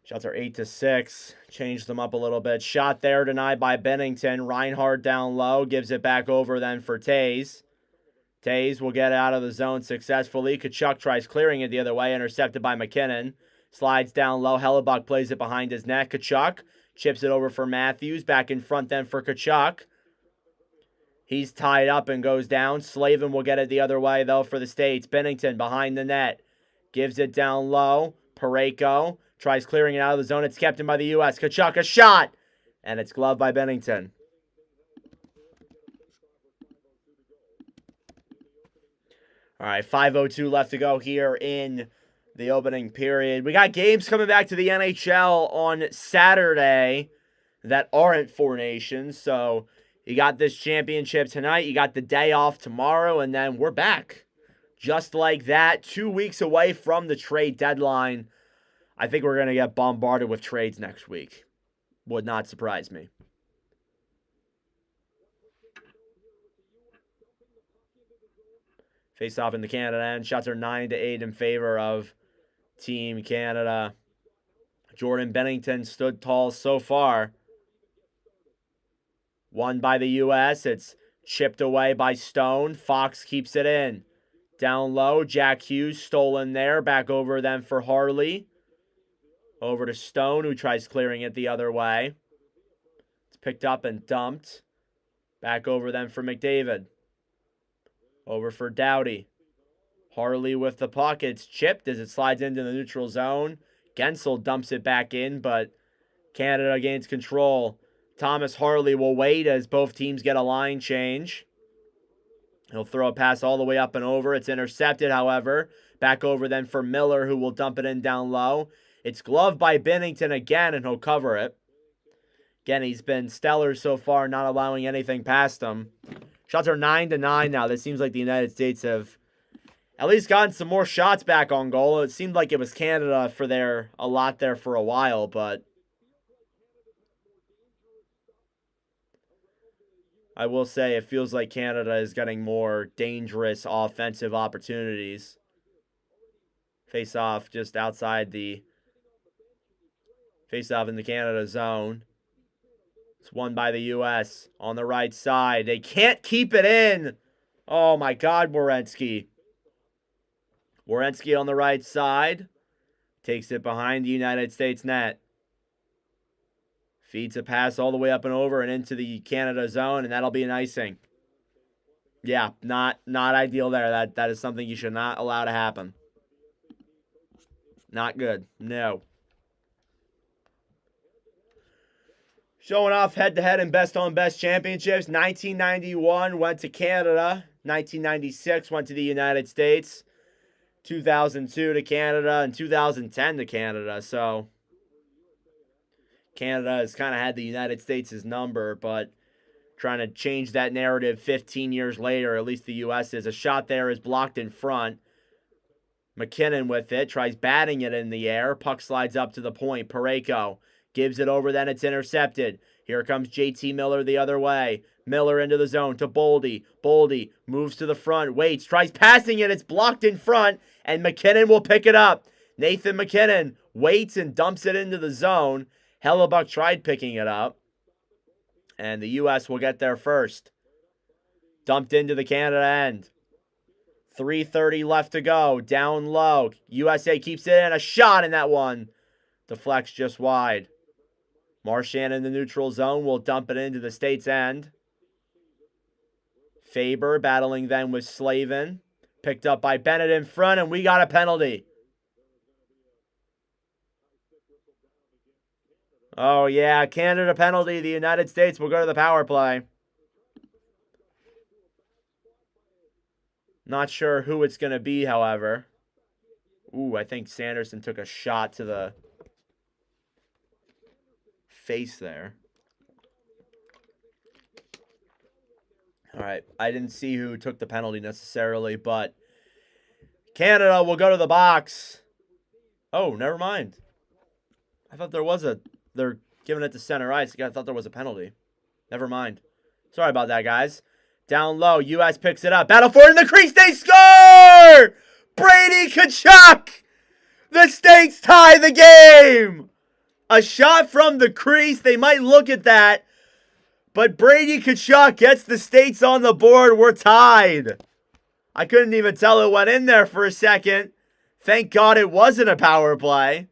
Shots are 8-6. Changed them up a little bit. Shot there denied by Binnington. Reinhart down low. Gives it back over then for Taves. Taves will get out of the zone successfully. Tkachuk tries clearing it the other way. Intercepted by McKinnon. Slides down low. Hellebuck plays it behind his net. Tkachuk chips it over for Matthews. Back in front then for Tkachuk. He's tied up and goes down. Slavin will get it the other way, though, for the States. Binnington behind the net. Gives it down low. Parayko tries clearing it out of the zone. It's kept in by the U.S. Tkachuk, a shot! And it's gloved by Binnington. All right, 5:02 left to go here in the opening period. We got games coming back to the NHL on Saturday that aren't Four Nations. So you got this championship tonight. You got the day off tomorrow, and then we're back. Just like that, 2 weeks away from the trade deadline. I think we're going to get bombarded with trades next week. Would not surprise me. Faceoff in the Canada end. Shots are 9-8 in favor of Team Canada. Jordan Bennington stood tall so far. Won by the U.S. It's chipped away by Stone. Fox keeps it in. Down low, Jack Hughes stolen there. Back over then for Harley. Over to Stone, who tries clearing it the other way. It's picked up and dumped. Back over then for McDavid. Over for Doughty. Harley with the puck. It's chipped as it slides into the neutral zone. Gensel dumps it back in, but Canada gains control. Thomas Harley will wait as both teams get a line change. He'll throw a pass all the way up and over. It's intercepted, however. Back over then for Miller, who will dump it in down low. It's gloved by Bennington again, and he'll cover it. Again, he's been stellar so far, not allowing anything past him. Shots are 9-9 now. This seems like the United States have at least gotten some more shots back on goal. It seemed like it was Canada for a lot there for a while, but I will say it feels like Canada is getting more dangerous offensive opportunities. Face off just outside the face off in the Canada zone. It's won by the U.S. on the right side. They can't keep it in. Oh, my God, Werenski. Werenski on the right side. Takes it behind the United States net. Feeds a pass all the way up and over and into the Canada zone, and that'll be an icing. Yeah, not ideal there. That is something you should not allow to happen. Not good. No. Showing off head-to-head in best-on-best championships. 1991 went to Canada. 1996 went to the United States. 2002 to Canada. And 2010 to Canada. So Canada has kind of had the United States' number, but trying to change that narrative 15 years later, at least the U.S. is. A shot there is blocked in front. McKinnon with it. Tries batting it in the air. Puck slides up to the point. Parayko gives it over, then it's intercepted. Here comes JT Miller the other way. Miller into the zone to Boldy. Boldy moves to the front, waits, tries passing it. It's blocked in front, and McKinnon will pick it up. Nathan McKinnon waits and dumps it into the zone. Hellebuck tried picking it up, and the U.S. will get there first. Dumped into the Canada end. 3:30 left to go. Down low. USA keeps it in. A shot in that one. Deflects just wide. Marchand in the neutral zone will dump it into the States end. Faber battling then with Slavin. Picked up by Bennett in front, and we got a penalty. Oh, yeah, Canada penalty. The United States will go to the power play. Not sure who it's going to be, however. Ooh, I think Sanderson took a shot to the face there. All right, I didn't see who took the penalty necessarily, but Canada will go to the box. Oh, never mind. I thought there was they're giving it to center ice. I thought there was a penalty. Never mind. Sorry about that, guys. Down low, U.S. picks it up. Battle for it in the crease. They score! Brady Tkachuk! The States tie the game! A shot from the crease. They might look at that. But Brady Tkachuk gets the States on the board. We're tied. I couldn't even tell it went in there for a second. Thank God it wasn't a power play.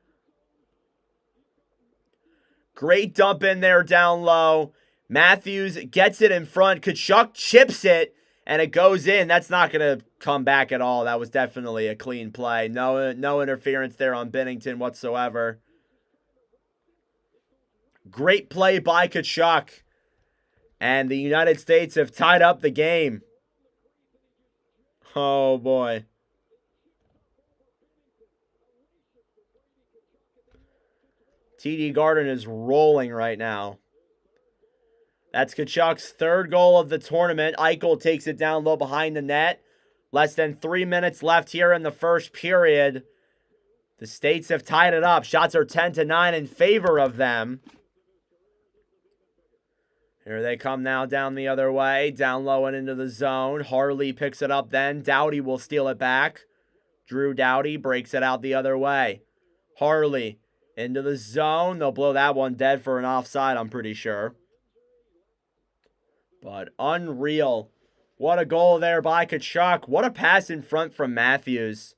Great dump in there down low. Matthews gets it in front. Tkachuk chips it, and it goes in. That's not going to come back at all. That was definitely a clean play. No interference there on Bennington whatsoever. Great play by Tkachuk. And the United States have tied up the game. Oh, boy. TD Garden is rolling right now. That's Tkachuk's third goal of the tournament. Eichel takes it down low behind the net. Less than 3 minutes left here in the first period. The States have tied it up. Shots are 10-9 in favor of them. Here they come now down the other way. Down low and into the zone. Harley picks it up then. Doughty will steal it back. Drew Doughty breaks it out the other way. Harley into the zone. They'll blow that one dead for an offside, I'm pretty sure. But unreal. What a goal there by Tkachuk. What a pass in front from Matthews.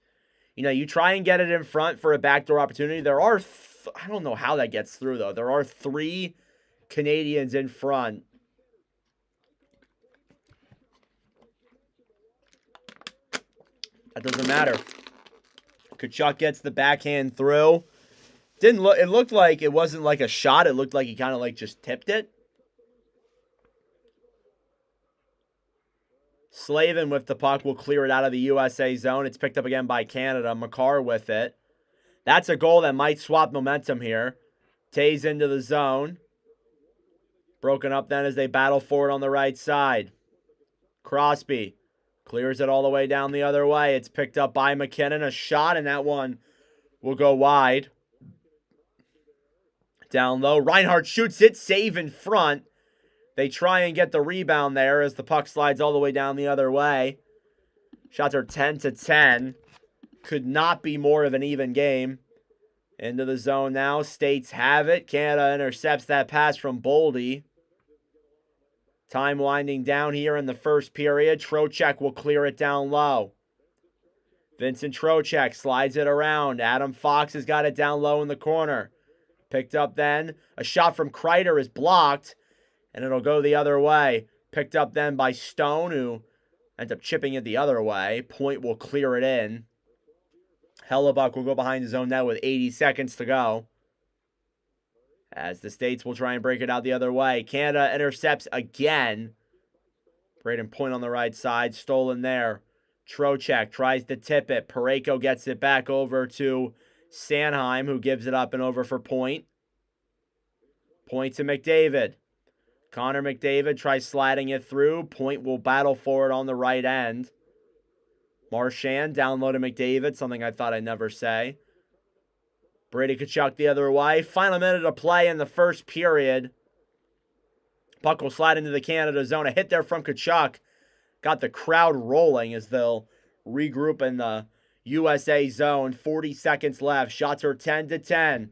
You know, you try and get it in front for a backdoor opportunity. There are, I don't know how that gets through, though. There are 3 Canadians in front. That doesn't matter. Tkachuk gets the backhand through. It looked like it wasn't like a shot. It looked like he kind of like just tipped it. Slavin with the puck will clear it out of the USA zone. It's picked up again by Canada. Makar with it. That's a goal that might swap momentum here. Tays into the zone. Broken up then as they battle forward on the right side. Crosby clears it all the way down the other way. It's picked up by McKinnon. A shot, and that one will go wide. Down low. Reinhart shoots it. Save in front. They try and get the rebound there as the puck slides all the way down the other way. Shots are 10-10. Could not be more of an even game. Into the zone now. States have it. Canada intercepts that pass from Boldy. Time winding down here in the first period. Trocheck will clear it down low. Vincent Trocheck slides it around. Adam Fox has got it down low in the corner. Picked up then. A shot from Kreider is blocked. And it'll go the other way. Picked up then by Stone, who ends up chipping it the other way. Point will clear it in. Hellebuck will go behind his own net with 80 seconds to go. As the States will try and break it out the other way. Canada intercepts again. Braden Point on the right side. Stolen there. Trocheck tries to tip it. Parayko gets it back over to Sanheim, who gives it up and over for Point. Point to McDavid. Connor McDavid tries sliding it through. Point will battle for it on the right end. Marchand down low to McDavid, something I thought I'd never say. Brady Tkachuk the other way. Final minute of play in the first period. Puck will slide into the Canada zone. A hit there from Tkachuk. Got the crowd rolling as they'll regroup in the USA zone. 40 seconds left. Shots are 10-10.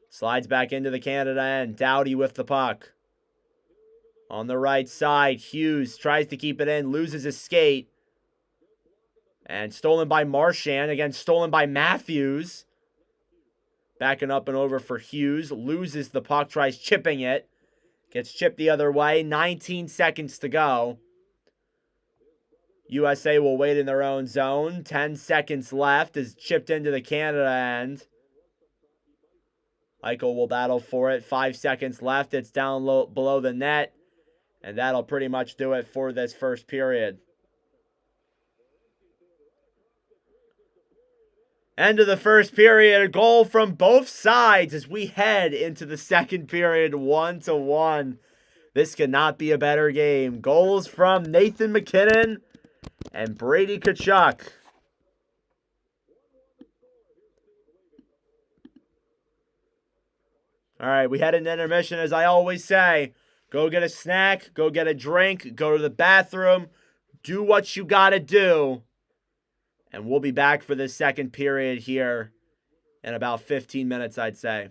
Slides back into the Canada end. Doughty with the puck. On the right side, Hughes tries to keep it in, loses his skate. And stolen by Marchand. Again, stolen by Matthews. Backing up and over for Hughes. Loses the puck, tries chipping it. Gets chipped the other way. 19 seconds to go. USA will wait in their own zone. 10 seconds left. Is chipped into the Canada end. Eichel will battle for it. 5 seconds left. It's down low below the net. And that'll pretty much do it for this first period. End of the first period. A goal from both sides as we head into the second period 1-1. This cannot be a better game. Goals from Nathan McKinnon and Brady Tkachuk. All right, we head into intermission as I always say. Go get a snack, go get a drink, go to the bathroom, do what you gotta do. And we'll be back for this second period here in about 15 minutes, I'd say.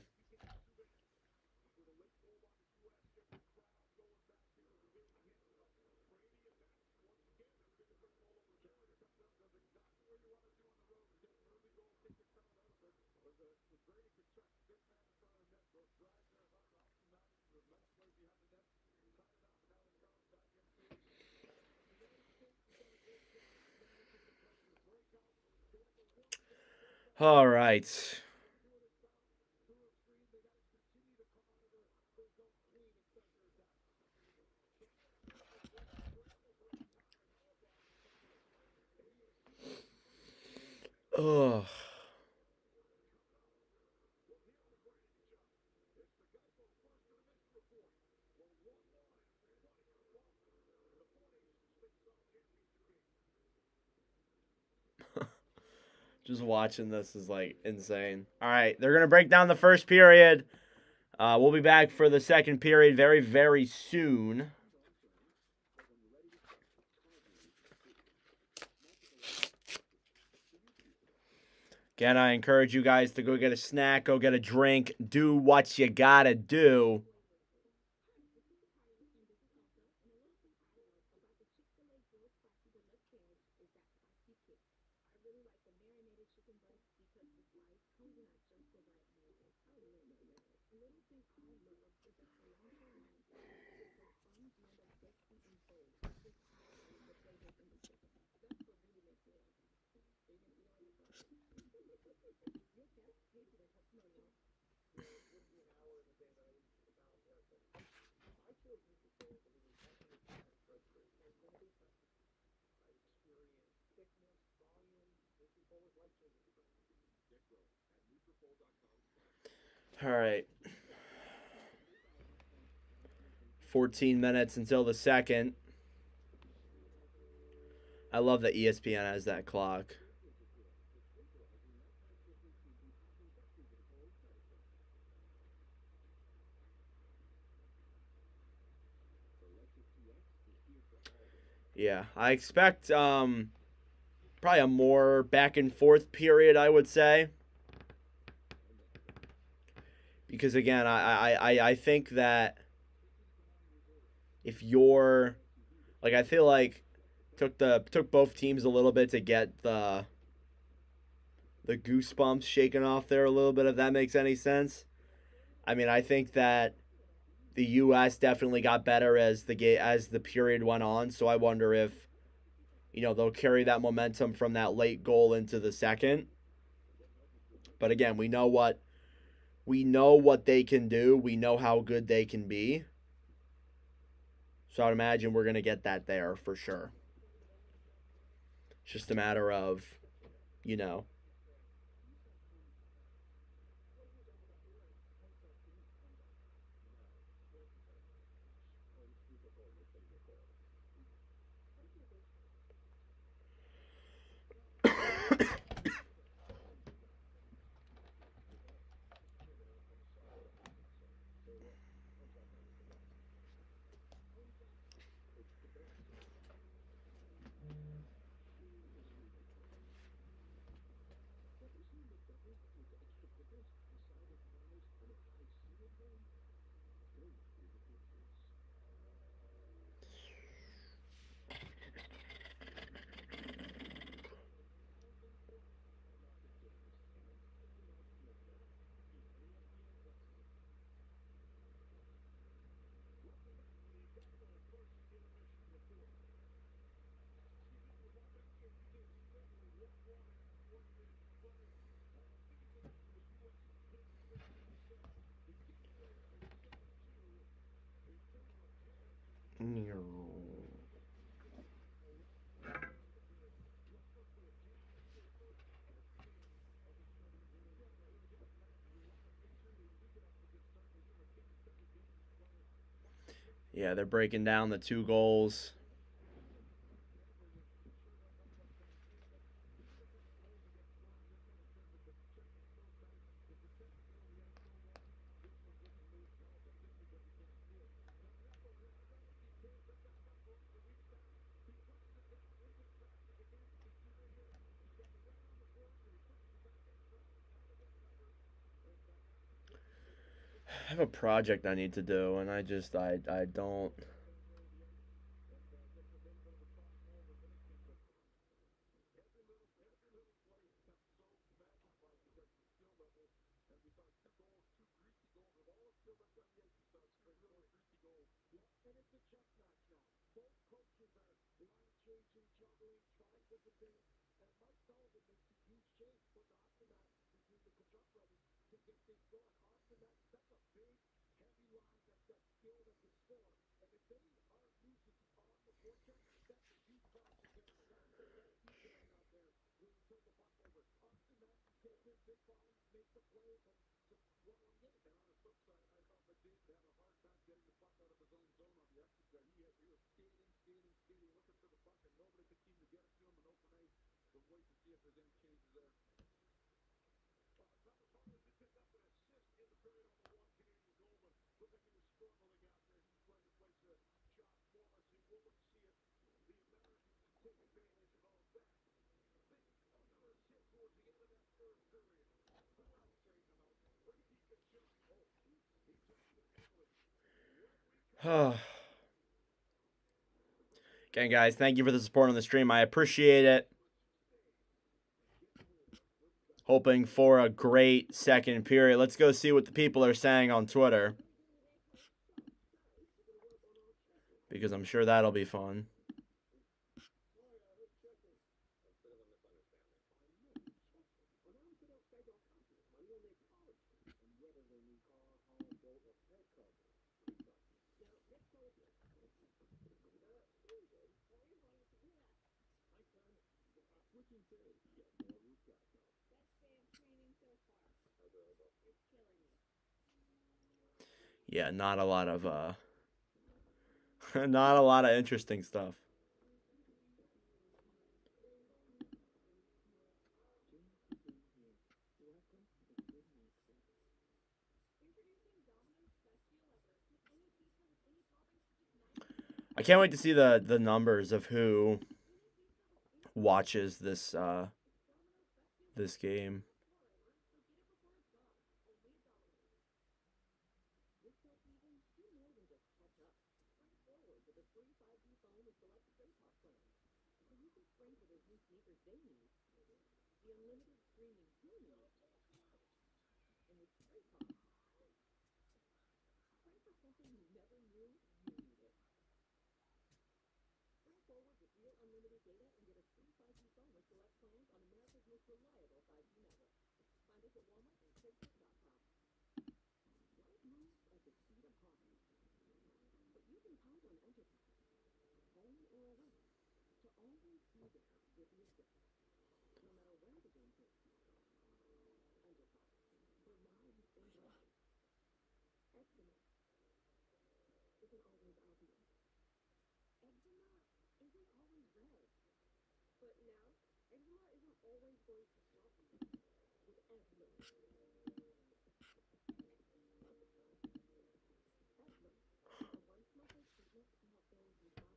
All right. Ugh. Just watching this is like insane. All right, they're gonna break down the first period. We'll be back for the second period very, very soon. Again, I encourage you guys to go get a snack, go get a drink, do what you gotta do. All right. 14 minutes until the second. I love that ESPN has that clock. Yeah, I expect probably a more back and forth period, I would say. Because again, I think that if you're like, I feel like took both teams a little bit to get the goosebumps shaken off there a little bit, if that makes any sense. I mean, I think that the U.S. definitely got better as the period went on. So I wonder if they'll carry that momentum from that late goal into the second. But again, we know what they can do. We know how good they can be. So I'd imagine we're gonna get that there for sure. It's just a matter of, you know. Yeah, they're breaking down the 2 goals. I have a project I need to do, and I don't. Again, guys, thank you for the support on the stream. I appreciate it. Hoping for a great second period. Let's go see what the people are saying on Twitter, because I'm sure that'll be fun. Yeah, not a lot of not a lot of interesting stuff. I can't wait to see the numbers of who watches this this game.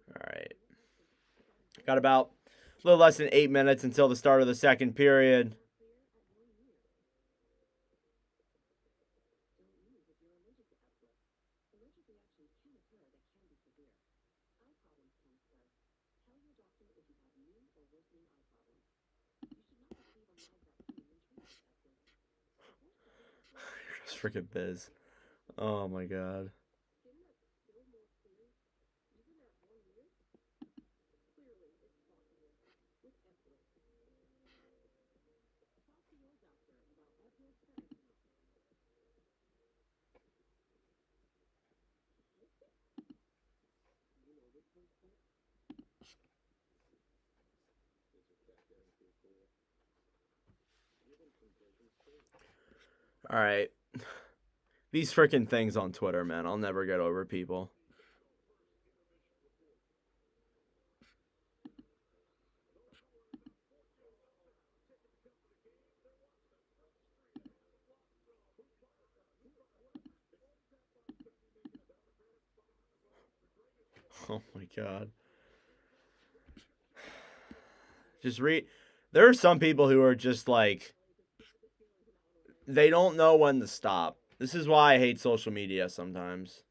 All right. Got about a little less than 8 minutes until the start of the second period. Just freaking Biz. Oh my god. All right. These freaking things on Twitter, man. I'll never get over people. Oh my god. Just read. There are some people who are just like, they don't know when to stop. This is why I hate social media sometimes.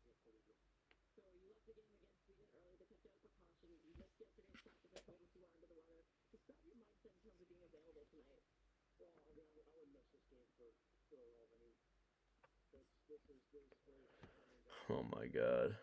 Oh my god.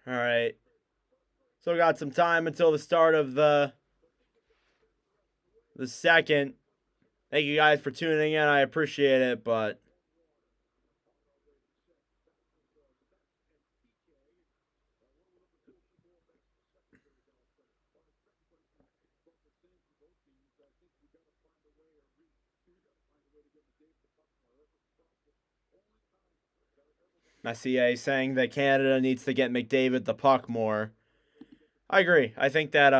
All right. So we got some time until the start of the second. Thank you guys for tuning in. I appreciate it, but Messier saying that Canada needs to get McDavid the puck more. I agree. I think that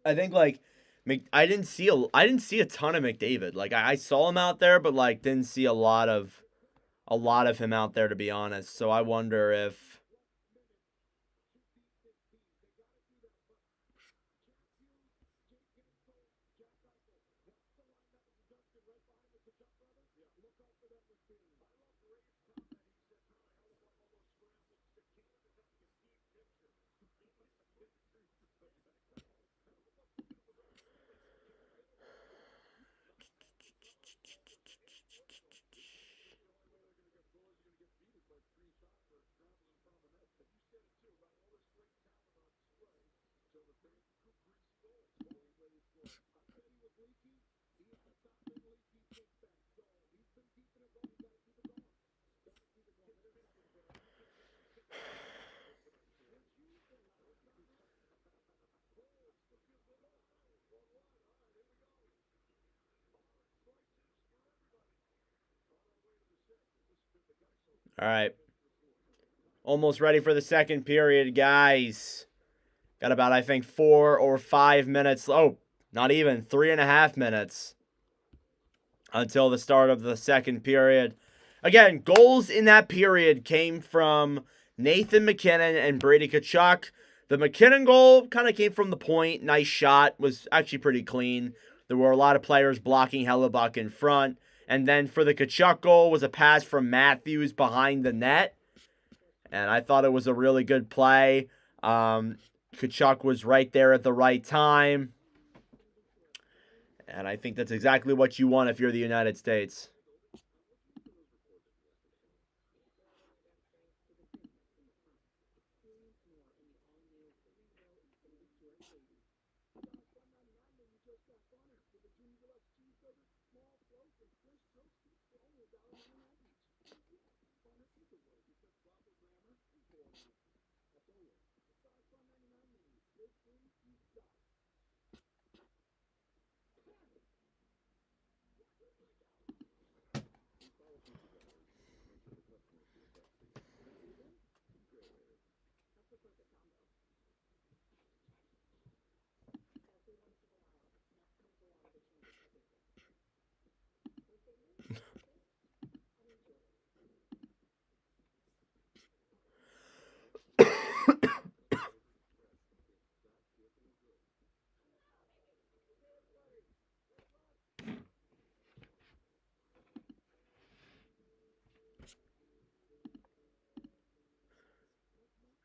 I think like I didn't see a ton of McDavid. Like I saw him out there, but like didn't see a lot of him out there, to be honest. So I wonder if. All right. Almost ready for the second period, guys. Got about, I think, 4 or 5 minutes. Oh, not even 3.5 minutes until the start of the second period. Again, goals in that period came from Nathan MacKinnon and Brady Tkachuk. The MacKinnon goal kind of came from the point. Nice shot. Was actually pretty clean. There were a lot of players blocking Hellebuck in front. And then for the Tkachuk goal was a pass from Matthews behind the net. And I thought it was a really good play. Tkachuk was right there at the right time. And I think that's exactly what you want if you're the United States.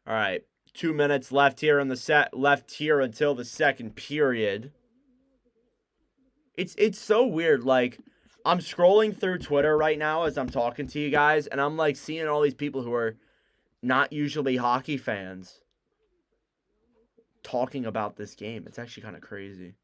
All right, 2 minutes left here in the left here until the second period. It's so weird. Like I'm scrolling through Twitter right now as I'm talking to you guys, and I'm like seeing all these people who are not usually hockey fans talking about this game. It's actually kind of crazy.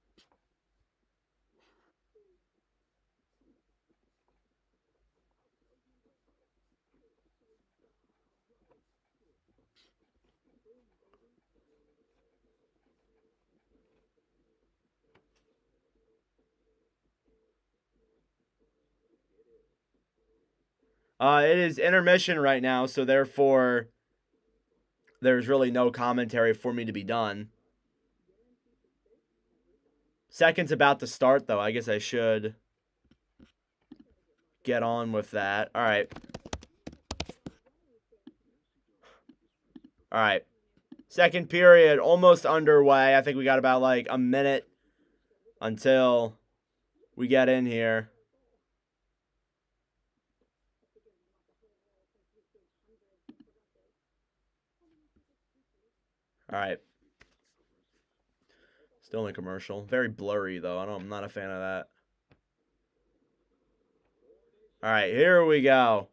It is intermission right now, so therefore there's really no commentary for me to be done. Second's about to start, though. I guess I should get on with that. All right. All right. Second period almost underway. I think we got about like a minute until we get in here. All right. Still in a commercial. Very blurry, though. I'm not a fan of that. All right, here we go.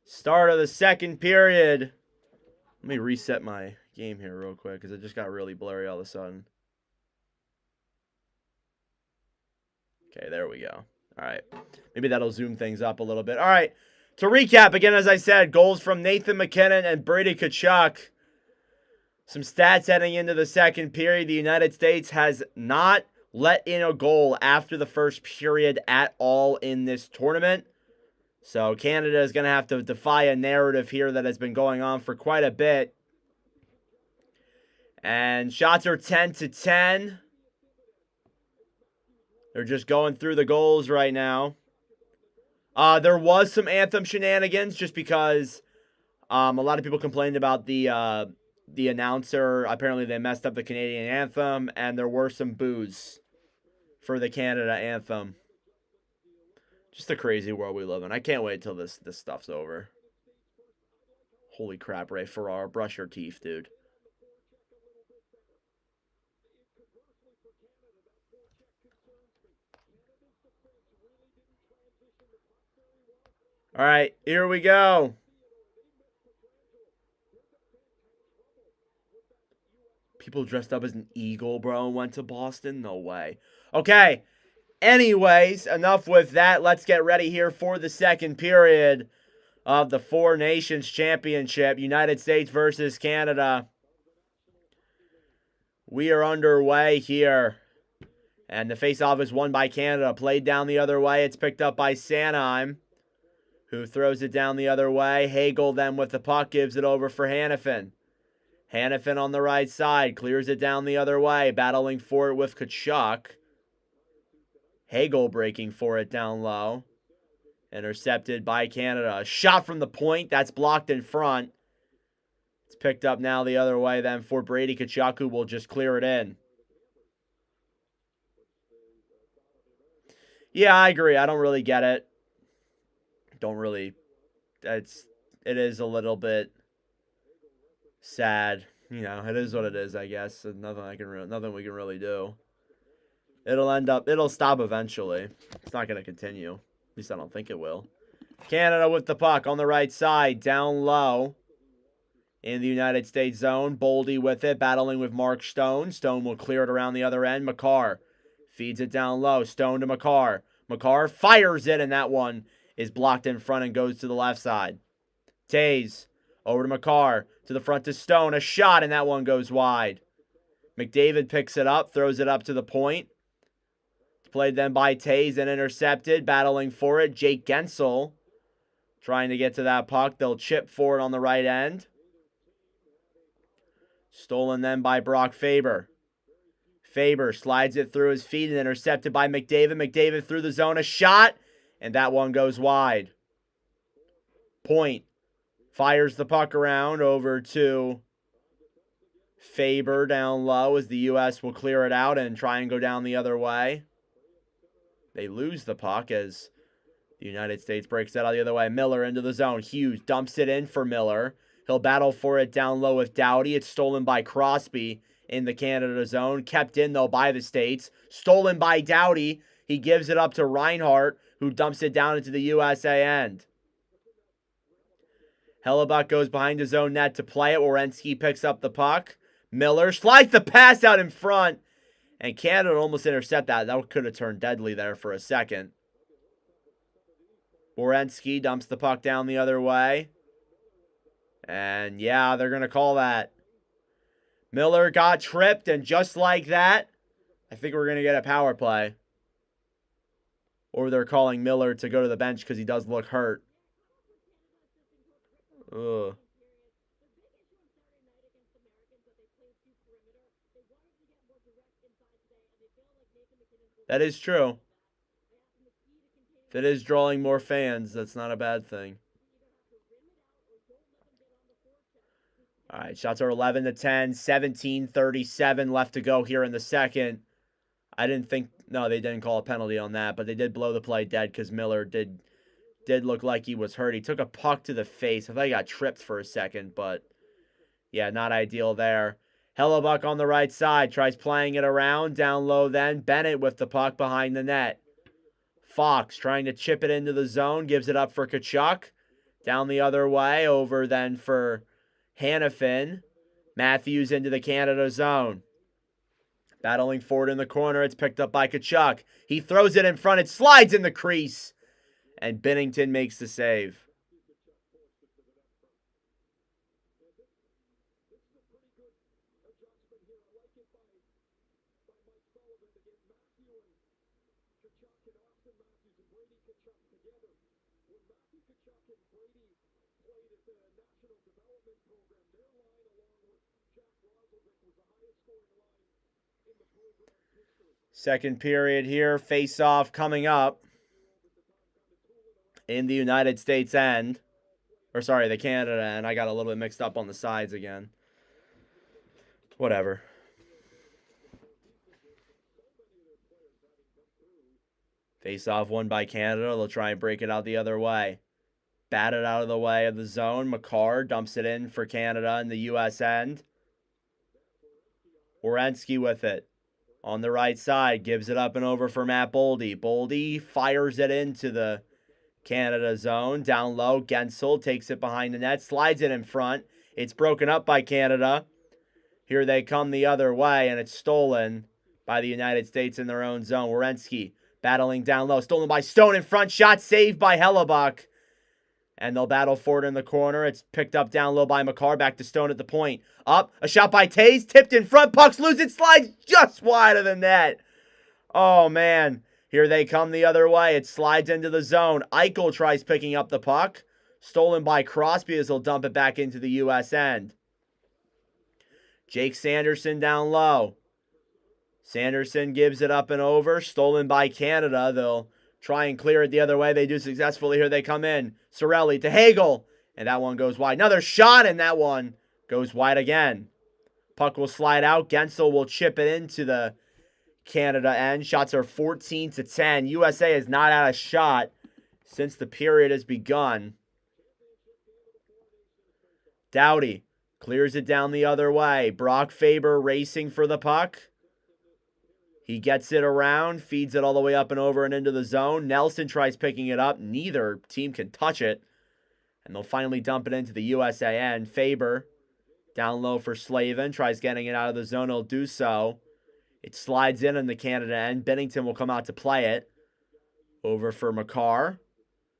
Start of the second period. Let me reset my game here real quick because it just got really blurry all of a sudden. Okay, there we go. All right. Maybe that'll zoom things up a little bit. All right. To recap, again, as I said, goals from Nathan MacKinnon and Brady Tkachuk. Some stats heading into the second period. The United States has not let in a goal after the first period at all in this tournament. So Canada is going to have to defy a narrative here that has been going on for quite a bit. And shots are 10-10. They're just going through the goals right now. There was some anthem shenanigans just because a lot of people complained about the announcer. Apparently they messed up the Canadian anthem, and there were some boos for the Canada anthem. Just a crazy world we live in. I can't wait till this stuff's over. Holy crap, Ray Ferraro. Brush your teeth, dude. All right, here we go. People dressed up as an eagle, bro, and went to Boston? No way. Okay. Anyways, enough with that. Let's get ready here for the second period of the Four Nations Championship. United States versus Canada. We are underway here. And the faceoff is won by Canada. Played down the other way. It's picked up by Sanheim, who throws it down the other way. Hagel then with the puck gives it over for Hanifin. Hanifin on the right side. Clears it down the other way. Battling for it with Tkachuk. Hagel breaking for it down low. Intercepted by Canada. A shot from the point. That's blocked in front. It's picked up now the other way then for Brady Tkachuk, who will just clear it in. Yeah, I agree. I don't really get it. Don't really. It is a little bit sad. You know, it is what it is, I guess. Nothing we can really do. It'll stop eventually. It's not going to continue. At least I don't think it will. Canada with the puck on the right side, down low in the United States zone. Boldy with it, battling with Mark Stone. Stone will clear it around the other end. McCarr feeds it down low. Stone to McCarr. McCarr fires it, and that one is blocked in front and goes to the left side. Tays over to McCarr. To the front to Stone. A shot, and that one goes wide. McDavid picks it up, throws it up to the point. Played then by Tays and intercepted. Battling for it. Jake Gensel trying to get to that puck. They'll chip for it on the right end. Stolen then by Brock Faber. Faber slides it through his feet and intercepted by McDavid. McDavid through the zone. A shot. And that one goes wide. Point fires the puck around over to Faber down low as the U.S. will clear it out and try and go down the other way. They lose the puck as the United States breaks it out the other way. Miller into the zone. Hughes dumps it in for Miller. He'll battle for it down low with Doughty. It's stolen by Crosby in the Canada zone. Kept in, though, by the States. Stolen by Doughty. He gives it up to Reinhart, who dumps it down into the USA end. Hellebuck goes behind his own net to play it. Werenski picks up the puck. Miller slides the pass out in front. And Canada almost intercept that. That could have turned deadly there for a second. Werenski dumps the puck down the other way. And yeah, they're going to call that. Miller got tripped, and just like that, I think we're going to get a power play. Or they're calling Miller to go to the bench because he does look hurt. Ugh. That is true. If it is drawing more fans, that's not a bad thing. All right, shots are 11-10, 17:37 left to go here in the second. I didn't think, no, they didn't call a penalty on that, but they did blow the play dead because Miller did look like he was hurt. He took a puck to the face. I thought he got tripped for a second, but yeah, not ideal there. Hellebuck on the right side, tries playing it around, down low then. Bennett with the puck behind the net. Fox trying to chip it into the zone, gives it up for Tkachuk. Down the other way, over then for Hanifin. Matthews into the Canada zone. Battling forward in the corner, it's picked up by Tkachuk. He throws it in front, it slides in the crease. And Binnington makes the save. Second period here. Face-off coming up in the United States end. Or sorry, the Canada end. I got a little bit mixed up on the sides again. Whatever. Face-off won by Canada. They'll try and break it out the other way. Bat it out of the way of the zone. Makar dumps it in for Canada in the U.S. end. Werenski with it. On the right side, gives it up and over for Matt Boldy. Boldy fires it into the Canada zone. Down low, Gensel takes it behind the net, slides it in front. It's broken up by Canada. Here they come the other way, and it's stolen by the United States in their own zone. Werenski battling down low, stolen by Stone in front, shot saved by Hellebuck. And they'll battle for it in the corner. It's picked up down low by Makar. Back to Stone at the point. Up. A shot by Taze. Tipped in front. Pucks loose. It slides just wide of the net. Oh, man. Here they come the other way. It slides into the zone. Eichel tries picking up the puck. Stolen by Crosby as he'll dump it back into the U.S. end. Jake Sanderson down low. Sanderson gives it up and over. Stolen by Canada. They'll try and clear it the other way. They do successfully. Here they come in. Cirelli to Hagel. And that one goes wide. Another shot, and that one goes wide again. Puck will slide out. Gensel will chip it into the Canada end. Shots are 14-10. USA has not had a shot since the period has begun. Doughty clears it down the other way. Brock Faber racing for the puck. He gets it around, feeds it all the way up and over and into the zone. Nelson tries picking it up. Neither team can touch it. And they'll finally dump it into the USA end. Faber down low for Slavin. Tries getting it out of the zone. He'll do so. It slides in the Canada end. Bennington will come out to play it. Over for Makar.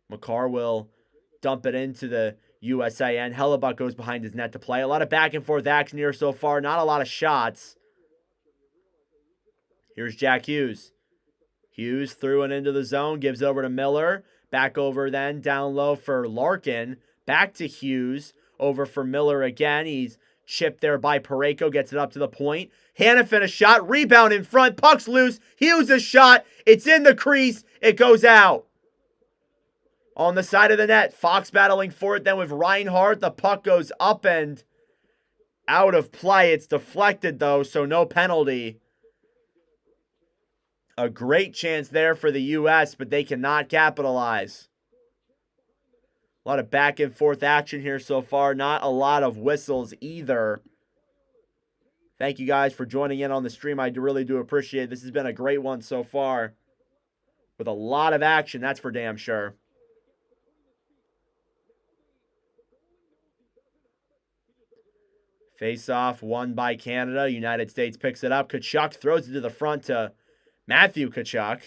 Makar will dump it into the USA end. Hellebuck goes behind his net to play. A lot of back and forth action here so far. Not a lot of shots. Here's Jack Hughes. Hughes threw it into the zone. Gives it over to Miller. Back over then. Down low for Larkin. Back to Hughes. Over for Miller again. He's chipped there by Parayko. Gets it up to the point. Hanifin a shot. Rebound in front. Puck's loose. Hughes a shot. It's in the crease. It goes out. On the side of the net. Fox battling for it then with Reinhardt. The puck goes up and out of play. It's deflected though, so no penalty. A great chance there for the U.S., but they cannot capitalize. A lot of back and forth action here so far. Not a lot of whistles either. Thank you guys for joining in on the stream. I really do appreciate it. This has been a great one so far. With a lot of action, that's for damn sure. Face-off won by Canada. United States picks it up. Tkachuk throws it to the front to Matthew Tkachuk.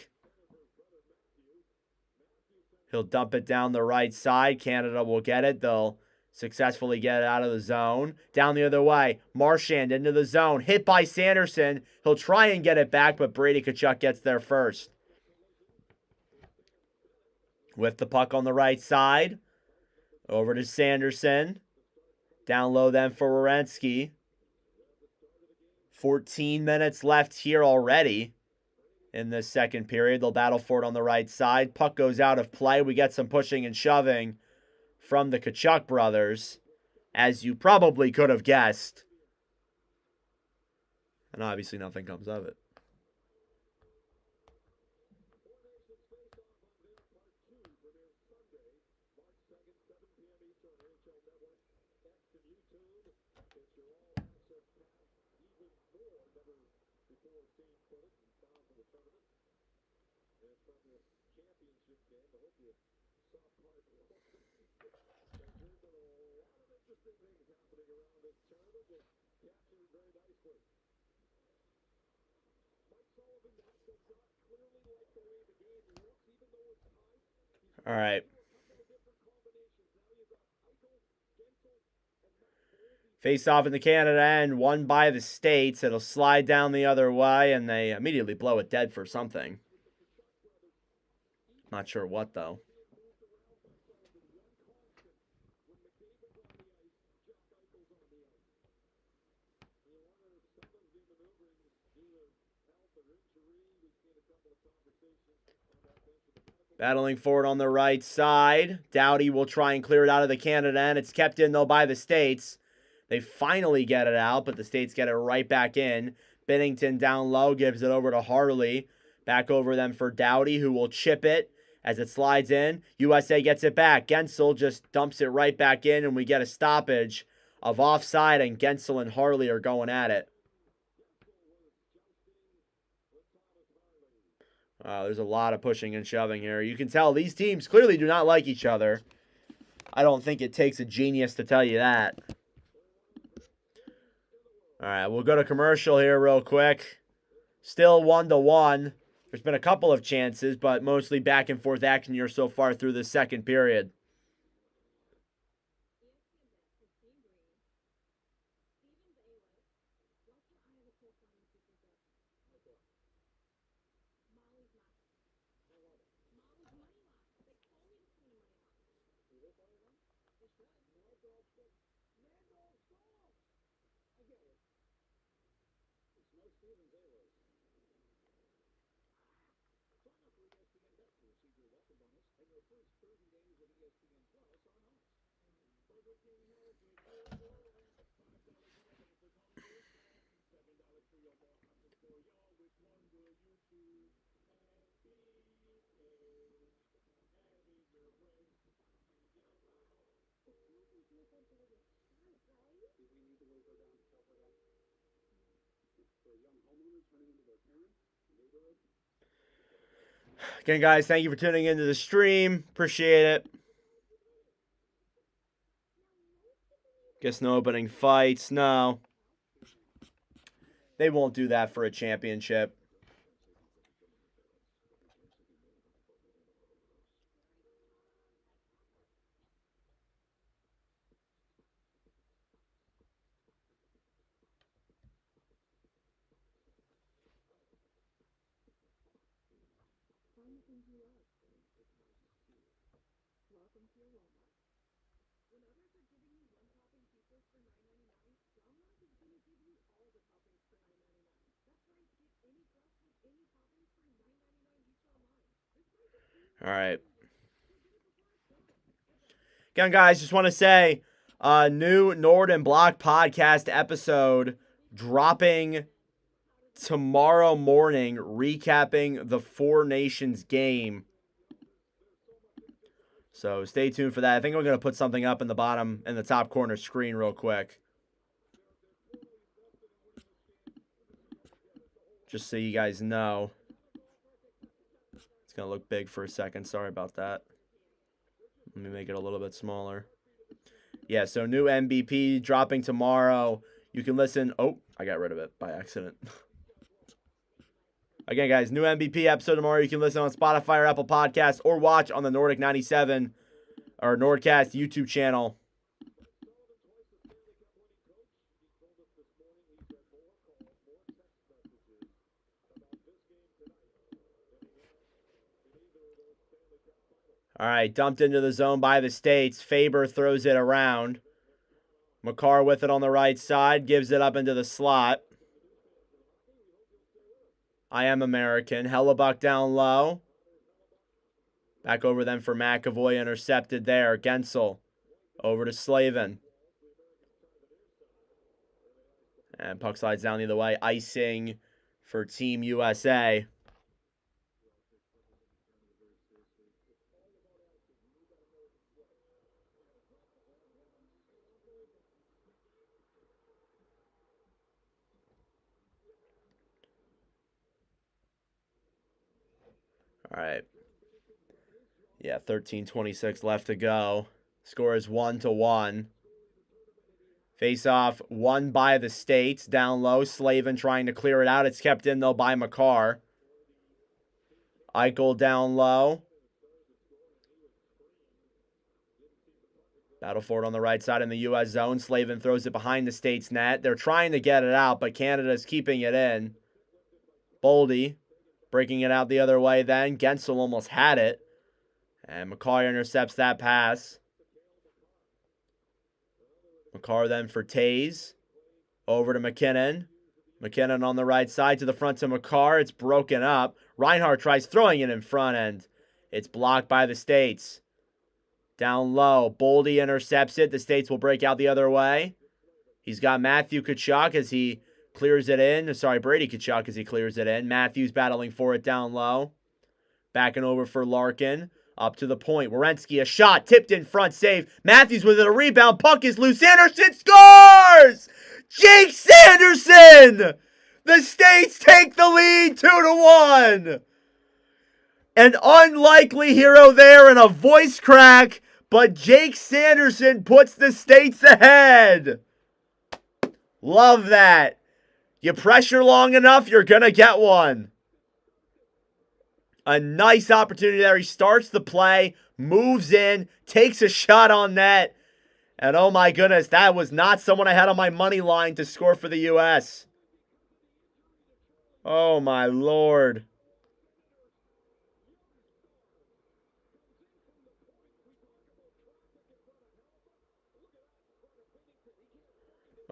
He'll dump it down the right side. Canada will get it. They'll successfully get it out of the zone. Down the other way. Marchand into the zone. Hit by Sanderson. He'll try and get it back, but Brady Tkachuk gets there first. With the puck on the right side. Over to Sanderson. Down low then for Werenski. 14 minutes left here already. In this second period, they'll battle for it on the right side. Puck goes out of play. We get some pushing and shoving from the Tkachuk brothers, as you probably could have guessed. And obviously nothing comes of it. All right. Face off in the Canada end, won by the States. It'll slide down the other way, and they immediately blow it dead for something. Not sure what, though. Battling forward on the right side. Doughty will try and clear it out of the Canada end. It's kept in, though, by the States. They finally get it out, but the States get it right back in. Bennington down low gives it over to Harley. Back over them for Doughty, who will chip it as it slides in. USA gets it back. Gensel just dumps it right back in, and we get a stoppage of offside, and Gensel and Harley are going at it. There's a lot of pushing and shoving here. You can tell these teams clearly do not like each other. I don't think it takes a genius to tell you that. All right, we'll go to commercial here real quick. Still 1-1. There's been a couple of chances, but mostly back and forth action here so far through the second period. Again, guys, thank you for tuning into the stream. Appreciate it. Guess no opening fights. No. They won't do that for a championship. All right. Again, guys, just want to say, new Nord and Block podcast episode dropping tomorrow morning, recapping the Four Nations game. So stay tuned for that. I think I'm going to put something up in the top corner screen real quick. Just so you guys know. It's going to look big for a second. Sorry about that. Let me make it a little bit smaller. Yeah, so new MVP dropping tomorrow. You can listen. Oh, I got rid of it by accident. Again, guys, new MVP episode tomorrow. You can listen on Spotify or Apple Podcasts or watch on the Nordic 97 or Nordcast YouTube channel. All right, dumped into the zone by the States. Faber throws it around. McCarr with it on the right side. Gives it up into the slot. I am American. Hellebuck down low. Back over them for McAvoy. Intercepted there. Gensel. Over to Slavin. And puck slides down the other way. Icing for Team USA. All right. Yeah, 13:26 left to go. Score is 1-1. Faceoff won by the States. Down low, Slavin trying to clear it out. It's kept in, though, by McCarr. Eichel down low. Battle for it on the right side in the U.S. zone. Slavin throws it behind the States net. They're trying to get it out, but Canada's keeping it in. Boldy breaking it out the other way then. Gensel almost had it. And McCarr intercepts that pass. McCarr then for Taze. Over to McKinnon. McKinnon on the right side to the front to McCarr. It's broken up. Reinhart tries throwing it in front, and it's blocked by the States. Down low. Boldy intercepts it. The States will break out the other way. He's got Matthew Tkachuk as he clears it in. Sorry, Brady Tkachuk as he clears it in. Matthews battling for it down low. Backing over for Larkin. Up to the point. Werenski, a shot. Tipped in front. Save. Matthews with a rebound. Puck is loose. Sanderson scores! Jake Sanderson! The States take the lead 2-1. An unlikely hero there and a voice crack, but Jake Sanderson puts the States ahead. Love that. You pressure long enough, you're going to get one. A nice opportunity there. He starts the play, moves in, takes a shot on net. And oh my goodness, that was not someone I had on my money line to score for the U.S. Oh my Lord.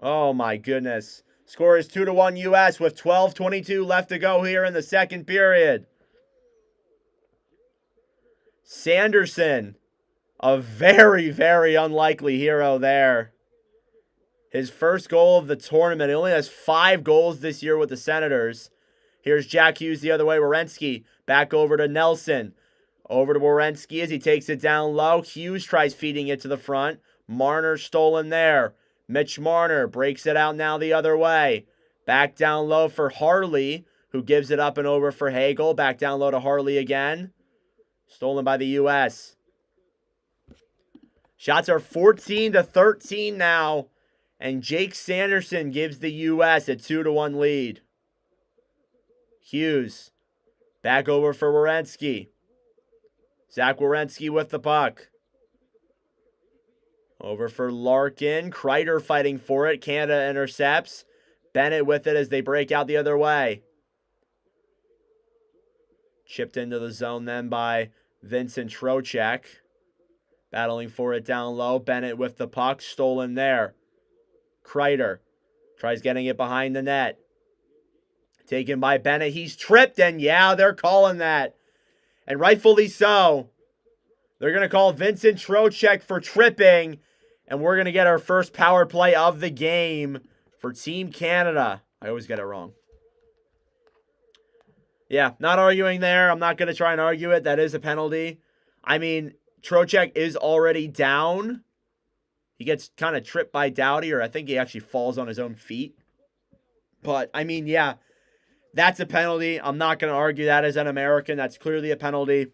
Oh my goodness. Score is 2-1 U.S. with 12:22 left to go here in the second period. Sanderson, a very, very unlikely hero there. His first goal of the tournament. He only has 5 goals this year with the Senators. Here's Jack Hughes the other way. Werenski back over to Nelson. Over to Werenski as he takes it down low. Hughes tries feeding it to the front. Marner stolen there. Mitch Marner breaks it out now the other way. Back down low for Harley, who gives it up and over for Hagel. Back down low to Harley again. Stolen by the U.S. Shots are 14-13 now. And Jake Sanderson gives the U.S. a 2-1 lead. Hughes. Back over for Werenski. Zach Werenski with the puck. Over for Larkin. Kreider fighting for it. Canada intercepts. Bennett with it as they break out the other way. Chipped into the zone then by Vincent Trocheck. Battling for it down low. Bennett with the puck. Stolen there. Kreider tries getting it behind the net. Taken by Bennett. He's tripped, and yeah, they're calling that. And rightfully so. They're going to call Vincent Trocheck for tripping. And we're going to get our first power play of the game for Team Canada. I always get it wrong. Yeah, not arguing there. I'm not going to try and argue it. That is a penalty. I mean, Trocheck is already down. He gets kind of tripped by Doughty, or I think he actually falls on his own feet. But, I mean, yeah, that's a penalty. I'm not going to argue that as an American. That's clearly a penalty.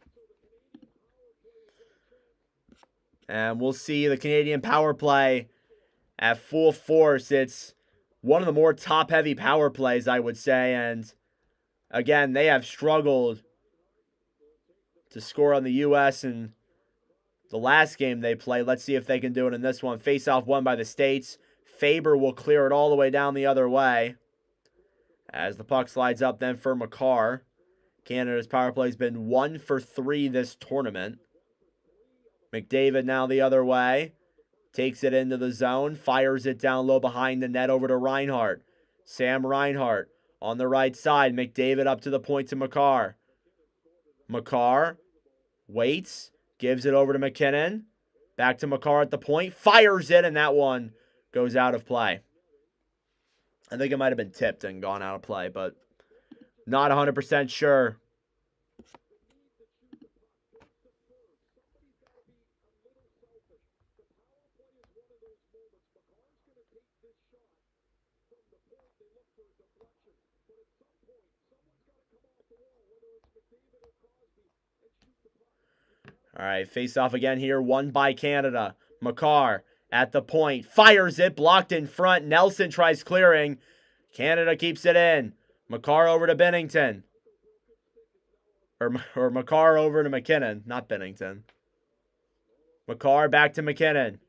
And we'll see the Canadian power play at full force. It's one of the more top-heavy power plays, I would say. And, again, they have struggled to score on the U.S. in the last game they played. Let's see if they can do it in this one. Faceoff won by the States. Faber will clear it all the way down the other way. As the puck slides up then for McCarr. Canada's power play has been 1 for 3 this tournament. McDavid now the other way. Takes it into the zone. Fires it down low behind the net over to Reinhart. Sam Reinhart on the right side. McDavid up to the point to McCarr. McCarr waits. Gives it over to McKinnon. Back to McCarr at the point. Fires it, and that one goes out of play. I think it might have been tipped and gone out of play, but not 100% sure. All right, face off again here. Won by Canada. McCarr at the point. Fires it. Blocked in front. Nelson tries clearing. Canada keeps it in. McCarr over to Binnington. Or McCarr over to McKinnon. Not Binnington. McCarr back to McKinnon.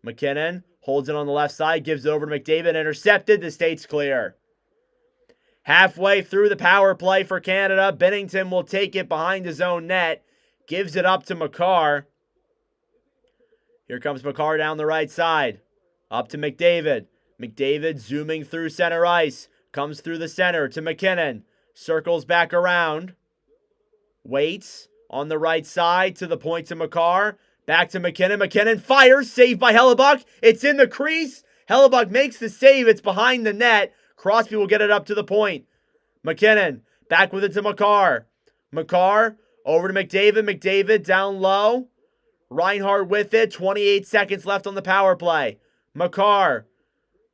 McKinnon holds it on the left side. Gives it over to McDavid. Intercepted. The States clear. Halfway through the power play for Canada. Binnington will take it behind his own net. Gives it up to McCarr. Here comes McCarr down the right side. Up to McDavid. McDavid zooming through center ice. Comes through the center to McKinnon. Circles back around. Waits on the right side to the point to Makar. Back to McKinnon. McKinnon fires. Saved by Hellebuck. It's in the crease. Hellebuck makes the save. It's behind the net. Crosby will get it up to the point. McKinnon back with it to Makar. Makar over to McDavid. McDavid down low. Reinhart with it. 28 seconds left on the power play. Makar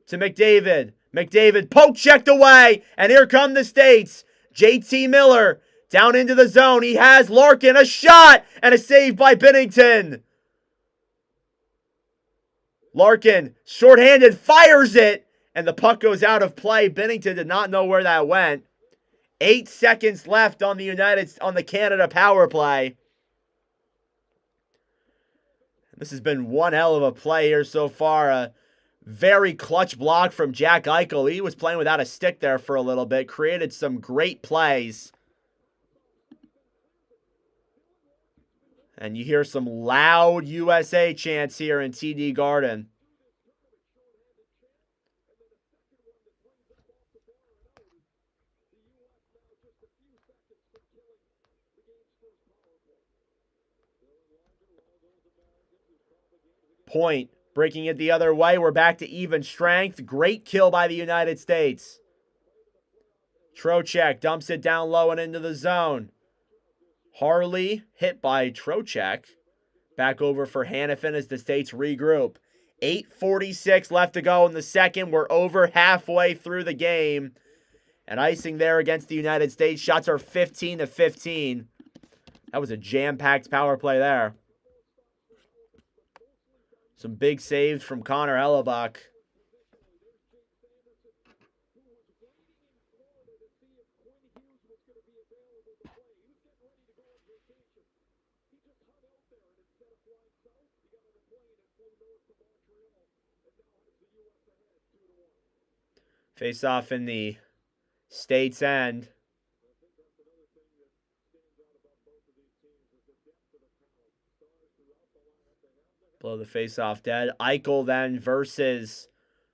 to McDavid. McDavid poke checked away. And here come the States. JT Miller down into the zone. He has Larkin. A shot and a save by Binnington. Larkin, shorthanded, fires it. And the puck goes out of play. Binnington did not know where that went. 8 seconds left on the Canada power play. This has been one hell of a play here so far. A very clutch block from Jack Eichel. He was playing without a stick there for a little bit. Created some great plays. And you hear some loud USA chants here in TD Garden. Point breaking it the other way. We're back to even strength. Great kill by the United States. Trocheck dumps it down low and into the zone. Harley hit by Trocheck. Back over for Hanifin as the States regroup. 8:46 left to go in the second. We're over halfway through the game. And icing there against the United States. Shots are 15-15. That was a jam-packed power play there. Some big saves from Connor Hellebuck. Face-off in the States end. Blow the face-off dead. Eichel then versus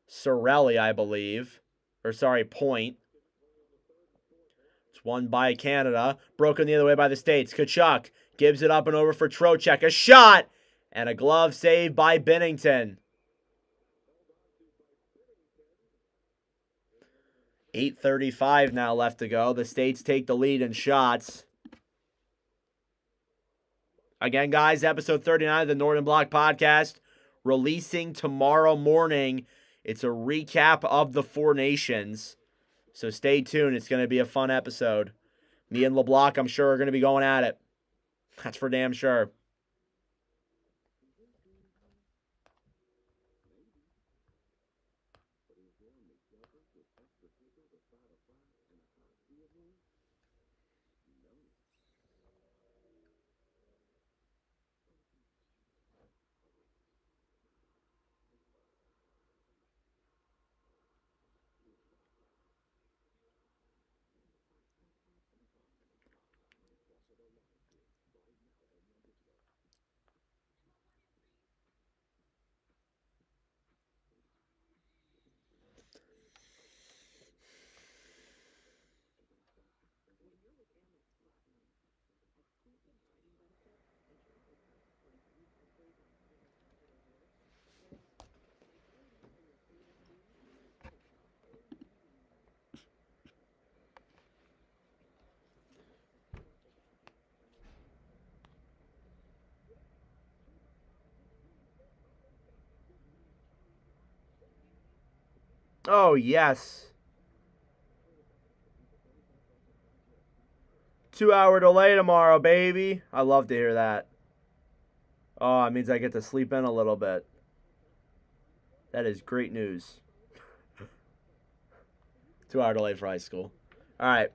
Sorelli, I believe. Or sorry, Point. It's won by Canada. Broken the other way by the States. Tkachuk gives it up and over for Trocheck. A shot! And a glove save by Binnington. 8:35 now left to go. The States take the lead in shots. Again, guys, episode 39 of the Northern Block Podcast, releasing tomorrow morning. It's a recap of the Four Nations. So stay tuned. It's going to be a fun episode. Me and LeBlanc, I'm sure, are going to be going at it. That's for damn sure. Oh, yes. 2-hour delay tomorrow, baby. I love to hear that. Oh, it means I get to sleep in a little bit. That is great news. 2-hour delay for high school. All right.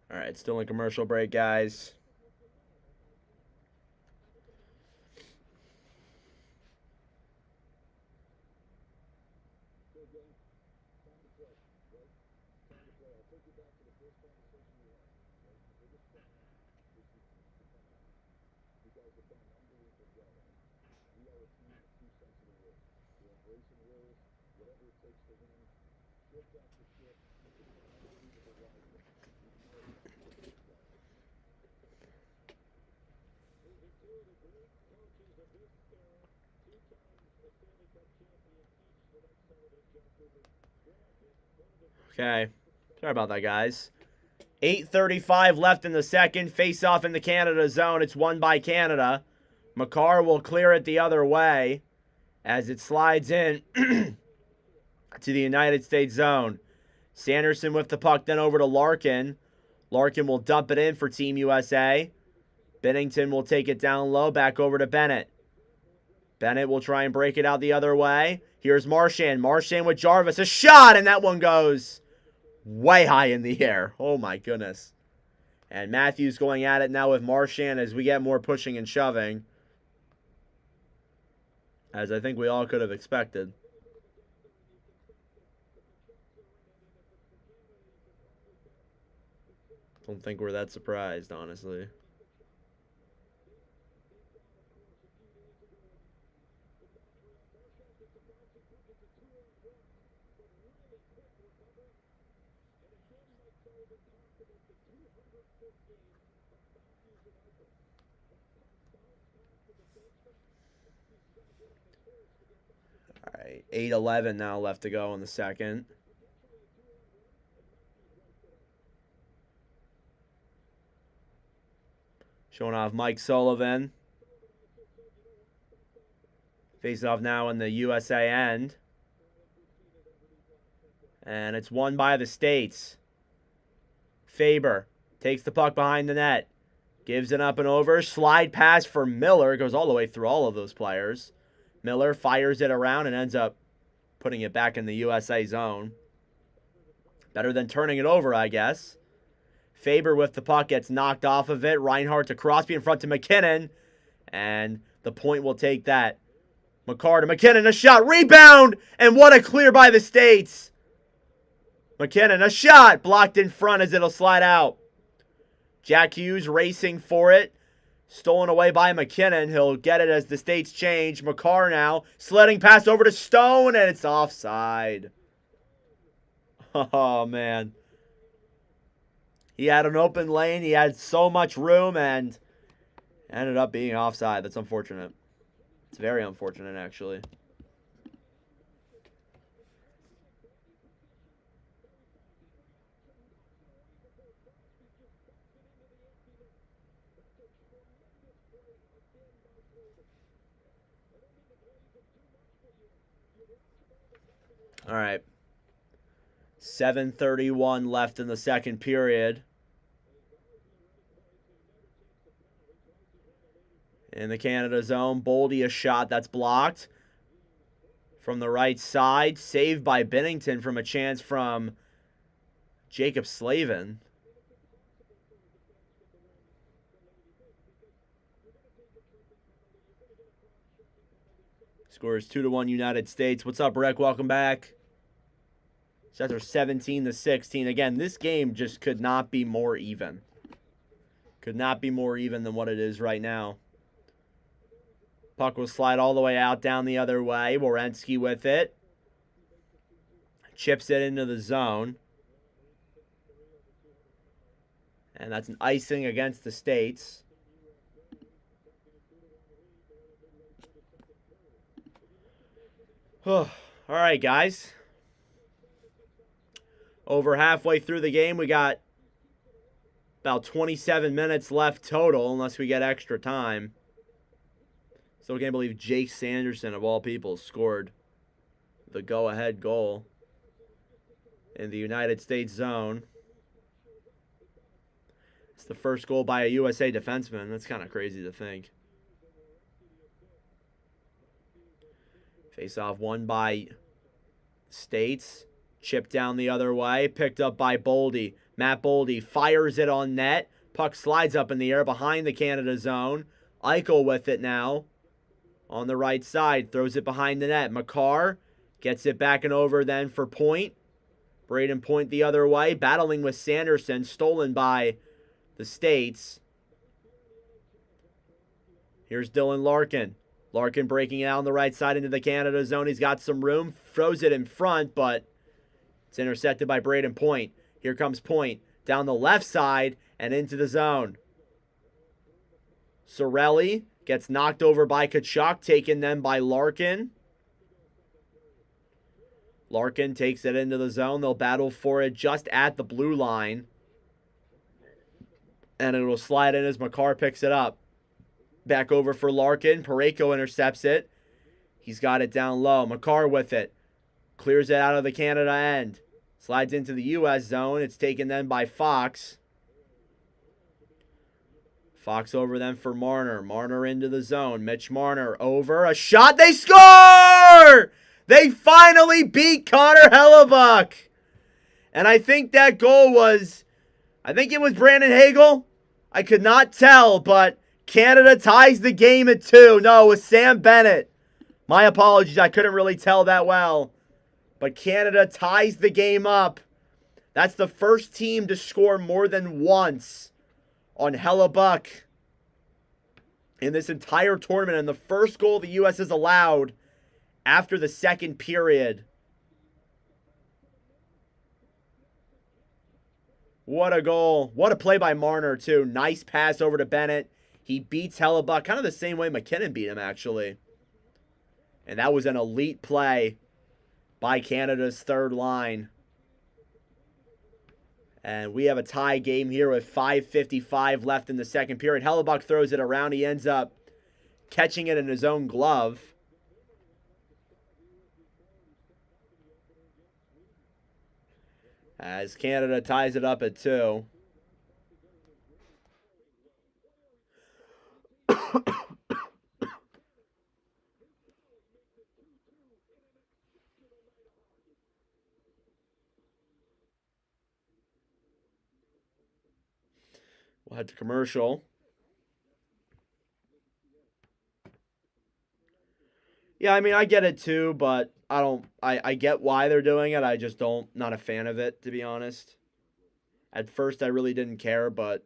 All right, still in commercial break, guys. Okay. Sorry about that, guys. 8:35 left in the second. Face-off in the Canada zone. It's won by Canada. Makar will clear it the other way as it slides in to the United States zone. Sanderson with the puck, then over to Larkin. Larkin will dump it in for Team USA. Bennington will take it down low, back over to Bennett. Bennett will try and break it out the other way. Here's Marchand. Marchand with Jarvis. A shot, and that one goes way high in the air. Oh, my goodness. And Matthews going at it now with Marchand as we get more pushing and shoving, as I think we all could have expected. Don't think we're that surprised, honestly. All right, 8:11 now left to go in the second. Showing off Mike Sullivan. Face-off now in the USA end. And it's won by the States. Faber takes the puck behind the net. Gives it up and over. Slide pass for Miller. Goes all the way through all of those players. Miller fires it around and ends up putting it back in the USA zone. Better than turning it over, I guess. Faber with the puck gets knocked off of it. Reinhardt to Crosby in front to McKinnon. And the point will take that. Makar to McKinnon. A shot. Rebound. And what a clear by the States. McKinnon. A shot. Blocked in front as it'll slide out. Jack Hughes racing for it. Stolen away by McKinnon. He'll get it as the States change. Makar now. Sledding pass over to Stone. And it's offside. Oh, man. He had an open lane. He had so much room and ended up being offside. That's unfortunate. It's very unfortunate, actually. All right. 7:31 left in the second period. In the Canada zone, Boldy a shot that's blocked from the right side. Saved by Bennington from a chance from Jacob Slavin. Scores 2-1 United States. What's up, Rick? Welcome back. Sets are 17-16. Again, this game just could not be more even. Could not be more even than what it is right now. Puck will slide all the way out, down the other way. Werenski with it. Chips it into the zone. And that's an icing against the States. All right, guys. Over halfway through the game, we got about 27 minutes left total, unless we get extra time. Still can't believe Jake Sanderson, of all people, scored the go-ahead goal in the United States zone. It's the first goal by a USA defenseman. That's kind of crazy to think. Face-off won by States. Chipped down the other way. Picked up by Boldy. Matt Boldy fires it on net. Puck slides up in the air behind the Canada zone. Eichel with it now. On the right side. Throws it behind the net. Makar gets it back and over then for Point. Braden Point the other way, battling with Sanderson, stolen by the States. Here's Dylan Larkin. Larkin breaking it out on the right side into the Canada zone. He's got some room, throws it in front, but it's intercepted by Braden Point. Here comes Point down the left side and into the zone. Sorelli gets knocked over by Tkachuk, taken then by Larkin. Larkin takes it into the zone. They'll battle for it just at the blue line. And it will slide in as Makar picks it up. Back over for Larkin. Parayko intercepts it. He's got it down low. Makar with it. Clears it out of the Canada end. Slides into the U.S. zone. It's taken then by Fox. Fox over then for Marner. Marner into the zone. Mitch Marner over. A shot. They score! They finally beat Connor Hellebuck. And I think that goal was, I think it was Brandon Hagel. I could not tell, but Canada ties the game at 2. No, it was Sam Bennett. My apologies, I couldn't really tell that well. But Canada ties the game up. That's the first team to score more than once on Hellebuck in this entire tournament. And the first goal the U.S. has allowed after the second period. What a goal. What a play by Marner, too. Nice pass over to Bennett. He beats Hellebuck kind of the same way McKinnon beat him, actually. And that was an elite play by Canada's third line. And we have a tie game here with 5:55 left in the second period. Hellebuck throws it around. He ends up catching it in his own glove. As Canada ties it up at 2. We'll head to commercial. Yeah, I mean, I get it too, but I get why they're doing it. I just not a fan of it, to be honest. At first, I really didn't care, but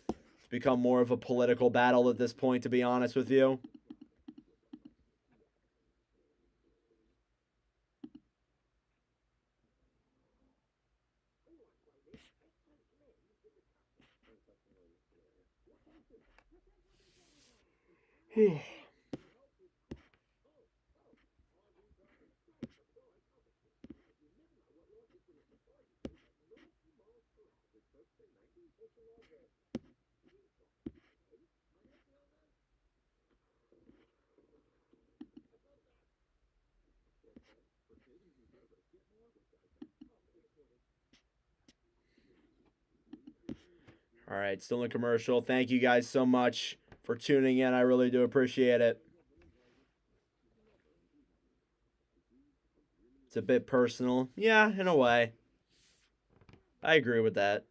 it's become more of a political battle at this point, to be honest with you. All right, still in commercial. Thank you guys so much for tuning in. I really do appreciate it. It's a bit personal. Yeah, in a way. I agree with that.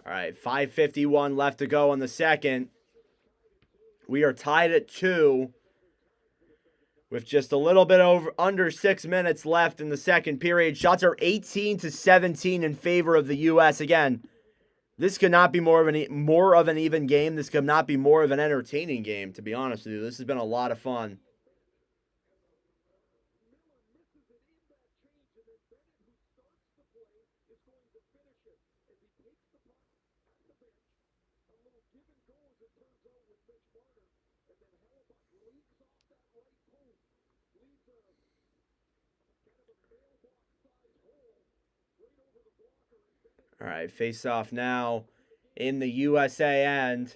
All right, 5:51 left to go in the second. We are tied at 2 with just a little bit under 6 minutes left in the second period. Shots are 18-17 in favor of the U.S. Again, this could not be more of an even game. This could not be more of an entertaining game, to be honest with you. This has been a lot of fun. All right, face-off now in the USA end.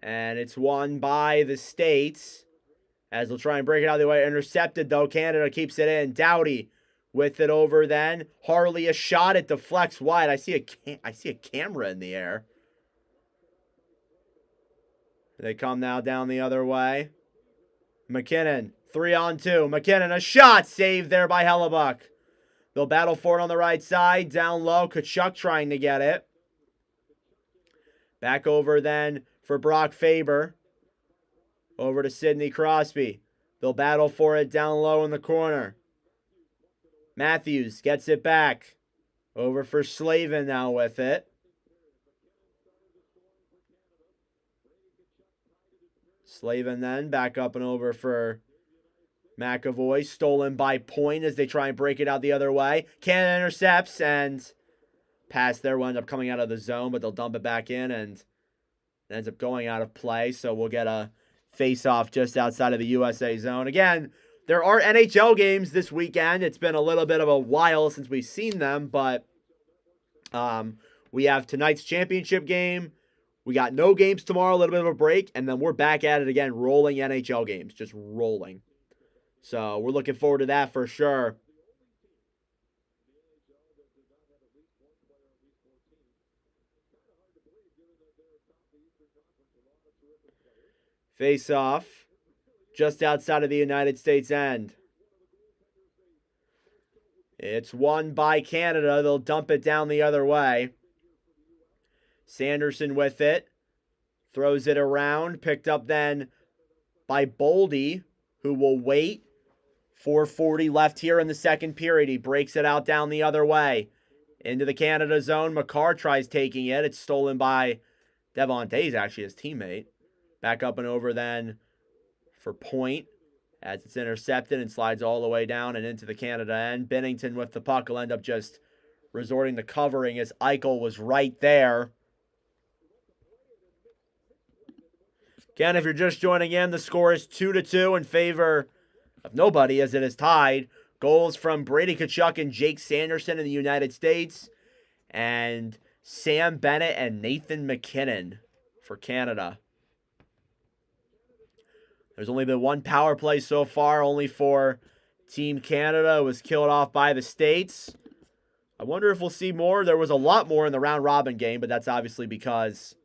And it's won by the States As they'll try and break it out of the way. Intercepted, though. Canada keeps it in. Doughty with it over then. Harley a shot. It deflects wide. I see a camera in the air. They come now down the other way. McKinnon, 3-on-2. McKinnon, a shot. Saved there by Hellebuck. They'll battle for it on the right side. Down low. Tkachuk trying to get it. Back over then for Brock Faber. Over to Sidney Crosby. They'll battle for it down low in the corner. Matthews gets it back. Over for Slavin now with it. Slavin then back up and over for McAvoy. Stolen by Point as they try and break it out the other way. Canada intercepts and pass there will end up coming out of the zone, but they'll dump it back in and it ends up going out of play. So we'll get a face-off just outside of the USA zone. Again, there are NHL games this weekend. It's been a little bit of a while since we've seen them, but we have tonight's championship game. We got no games tomorrow, a little bit of a break, and then we're back at it again, rolling NHL games, just rolling. So we're looking forward to that for sure. Face off just outside of the United States end. It's won by Canada. They'll dump it down the other way. Sanderson with it. Throws it around. Picked up then by Boldy, who will wait. 4:40 left here in the second period. He breaks it out down the other way. Into the Canada zone. Makar tries taking it. It's stolen by Devon Tays, actually his teammate. Back up and over then for Point. As it's intercepted and slides all the way down and into the Canada end. Bennington with the puck will end up just resorting to covering as Eichel was right there. Again, if you're just joining in, the score is 2-2 in favor of nobody as it is tied. Goals from Brady Tkachuk and Jake Sanderson in the United States. And Sam Bennett and Nathan McKinnon for Canada. There's only been one power play so far, only for Team Canada. It was killed off by the States. I wonder if we'll see more. There was a lot more in the round-robin game, but that's obviously because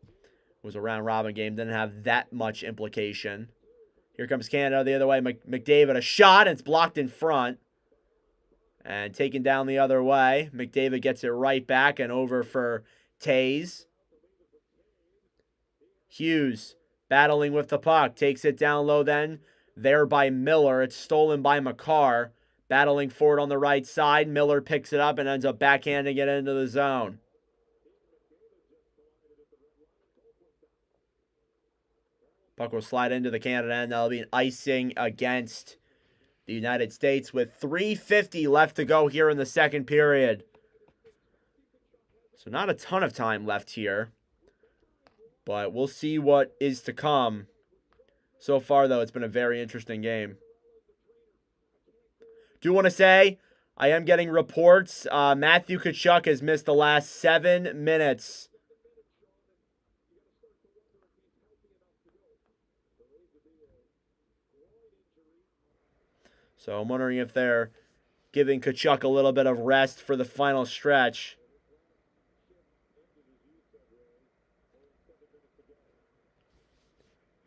it was a round-robin game. Didn't have that much implication. Here comes Canada the other way. McDavid, a shot, and it's blocked in front. And taken down the other way. McDavid gets it right back and over for Tays. Hughes battling with the puck. Takes it down low then. There by Miller. It's stolen by Makar. Battling for it on the right side. Miller picks it up and ends up backhanding it into the zone. Puck will slide into the Canada end. That'll be an icing against the United States with 3:50 left to go here in the second period. So not a ton of time left here. But we'll see what is to come. So far, though, it's been a very interesting game. Do want to say, I am getting reports. Matthew Tkachuk has missed the last 7 minutes. So I'm wondering if they're giving Tkachuk a little bit of rest for the final stretch.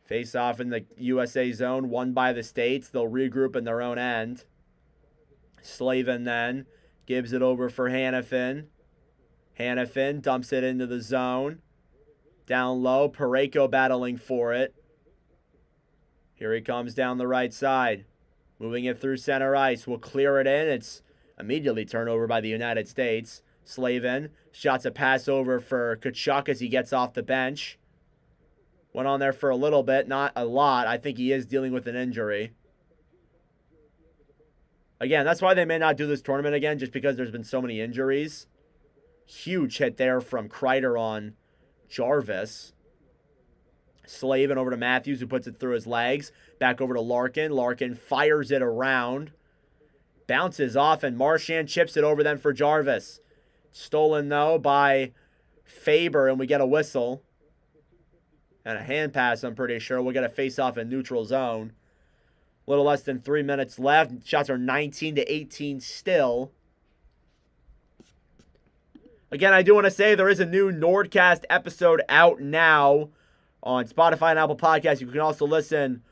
Face off in the USA zone, won by the States. They'll regroup in their own end. Slavin then gives it over for Hannafin. Hannafin dumps it into the zone. Down low, Parayko battling for it. Here he comes down the right side. Moving it through center ice. Will clear it in. It's immediately turned over by the United States. Slavin shots a pass over for Tkachuk as he gets off the bench. Went on there for a little bit, not a lot. I think he is dealing with an injury. Again, that's why they may not do this tournament again, just because there's been so many injuries. Huge hit there from Kreider on Jarvis. Slavin over to Matthews, who puts it through his legs. Back over to Larkin. Larkin fires it around. Bounces off, and Marchand chips it over then for Jarvis. Stolen, though, by Faber, and we get a whistle. And a hand pass, I'm pretty sure. We'll get a face-off in neutral zone. A little less than 3 minutes left. Shots are 19-18 still. Again, I do want to say there is a new Nordcast episode out now on Spotify and Apple Podcasts. You can also listen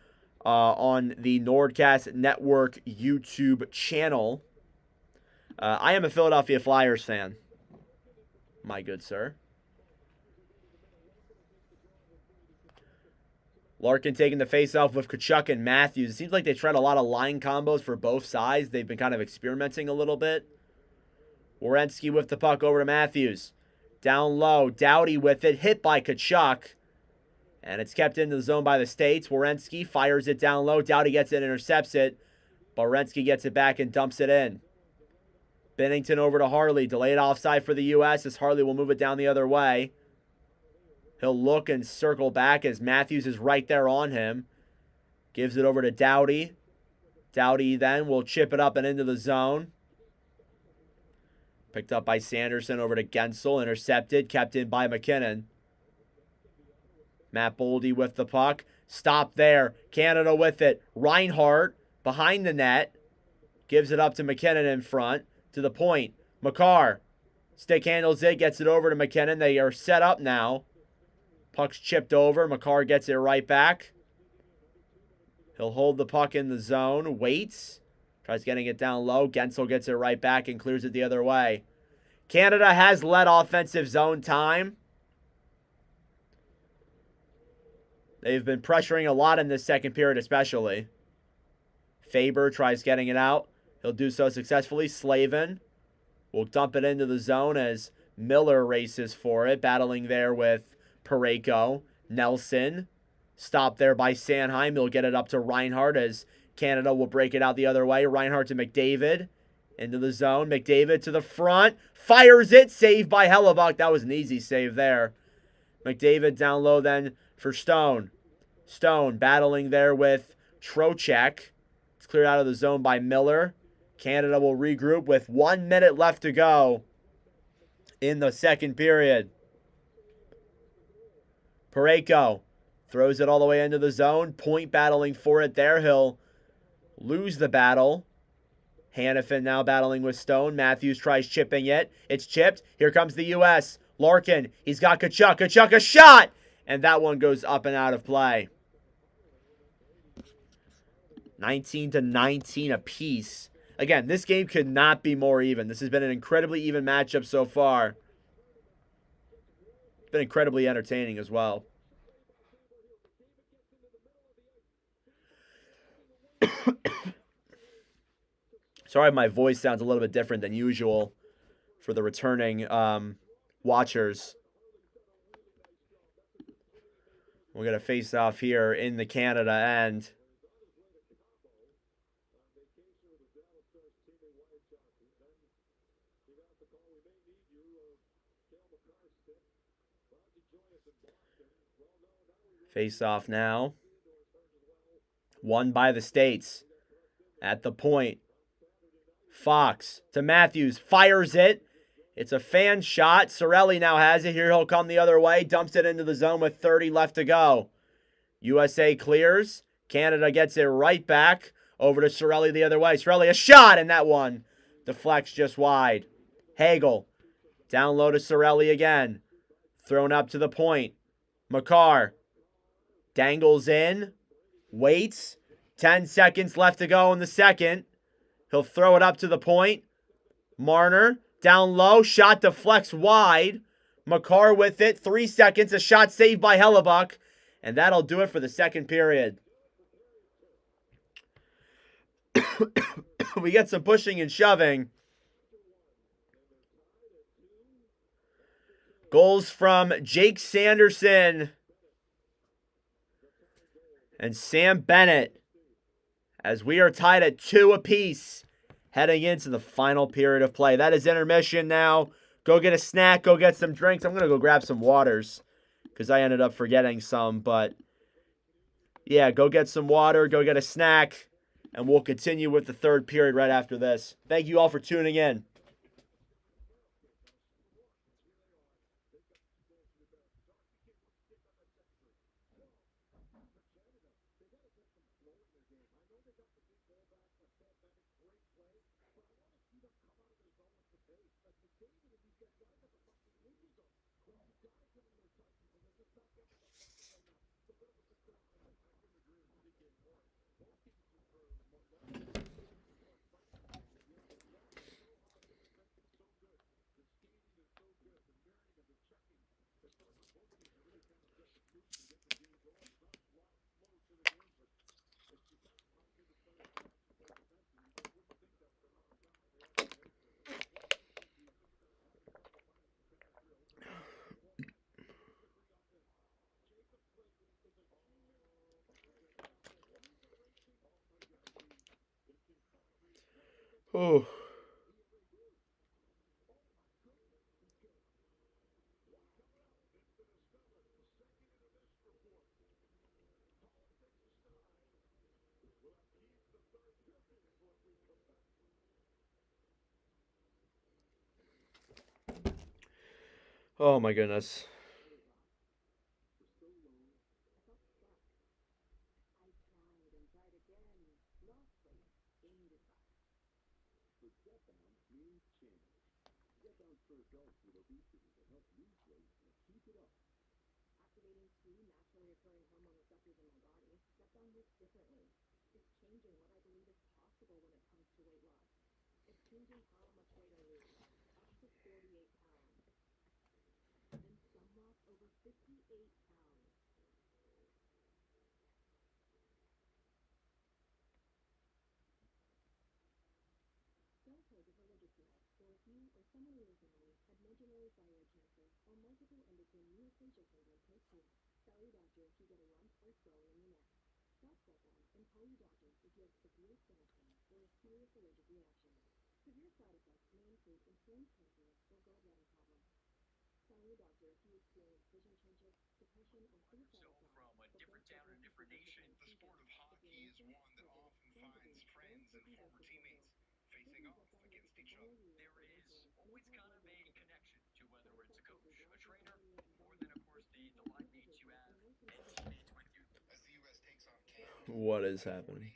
on the Nordcast Network YouTube channel. I am a Philadelphia Flyers fan, my good sir. Larkin taking the face-off with Tkachuk and Matthews. It seems like they tried a lot of line combos for both sides. They've been kind of experimenting a little bit. Werenski with the puck over to Matthews. Down low, Doughty with it, hit by Tkachuk. And it's kept into the zone by the States. Werenski fires it down low. Doughty gets it, intercepts it. Werenski gets it back and dumps it in. Binnington over to Harley. Delayed offside for the U.S. as Harley will move it down the other way. He'll look and circle back as Matthews is right there on him. Gives it over to Doughty. Doughty then will chip it up and into the zone. Picked up by Sanderson over to Gensel. Intercepted. Kept in by McKinnon. Matt Boldy with the puck. Stop there. Canada with it. Reinhart behind the net. Gives it up to McKinnon in front. To the point. Makar. Stick handles it. Gets it over to McKinnon. They are set up now. Puck's chipped over. Makar gets it right back. He'll hold the puck in the zone. Waits. Tries getting it down low. Gensel gets it right back and clears it the other way. Canada has led offensive zone time. They've been pressuring a lot in this second period especially. Faber tries getting it out. He'll do so successfully. Slavin will dump it into the zone as Miller races for it. Battling there with Parayko. Nelson. Stopped there by Sanheim. He'll get it up to Reinhart as Canada will break it out the other way. Reinhart to McDavid. Into the zone. McDavid to the front. Fires it. Saved by Hellebuck. That was an easy save there. McDavid down low then for Stone. Stone battling there with Trocheck. It's cleared out of the zone by Miller. Canada will regroup with 1 minute left to go in the second period. Parayko throws it all the way into the zone. Point battling for it there. He'll lose the battle. Hannafin now battling with Stone. Matthews tries chipping it. It's chipped. Here comes the U.S. Larkin. He's got Tkachuk. Tkachuk, a shot! And that one goes up and out of play. 19-19 apiece. Again, this game could not be more even. This has been an incredibly even matchup so far. It's been incredibly entertaining as well. Sorry if my voice sounds a little bit different than usual for the returning watchers. We're going to face off here in the Canada end. Face off now. Won by the States. At the point. Fox to Matthews. Fires it. It's a fan shot. Cirelli now has it. Here he'll come the other way. Dumps it into the zone with 30 left to go. USA clears. Canada gets it right back. Over to Cirelli the other way. Cirelli, a shot, and that one deflects just wide. Hagel. Down low to Cirelli again. Thrown up to the point. Makar. Dangles in. Waits. 10 seconds left to go in the second. He'll throw it up to the point. Marner. Down low. Shot deflects wide. Makar with it. 3 seconds. A shot saved by Hellebuck. And that'll do it for the second period. We get some pushing and shoving. Goals from Jake Sanderson and Sam Bennett as we are tied at 2 apiece heading into the final period of play. That is intermission now. Go get a snack. Go get some drinks. I'm going to go grab some waters because I ended up forgetting some. But, yeah, go get some water. Go get a snack. And we'll continue with the third period right after this. Thank you all for tuning in. Oh. Oh my goodness. What is happening?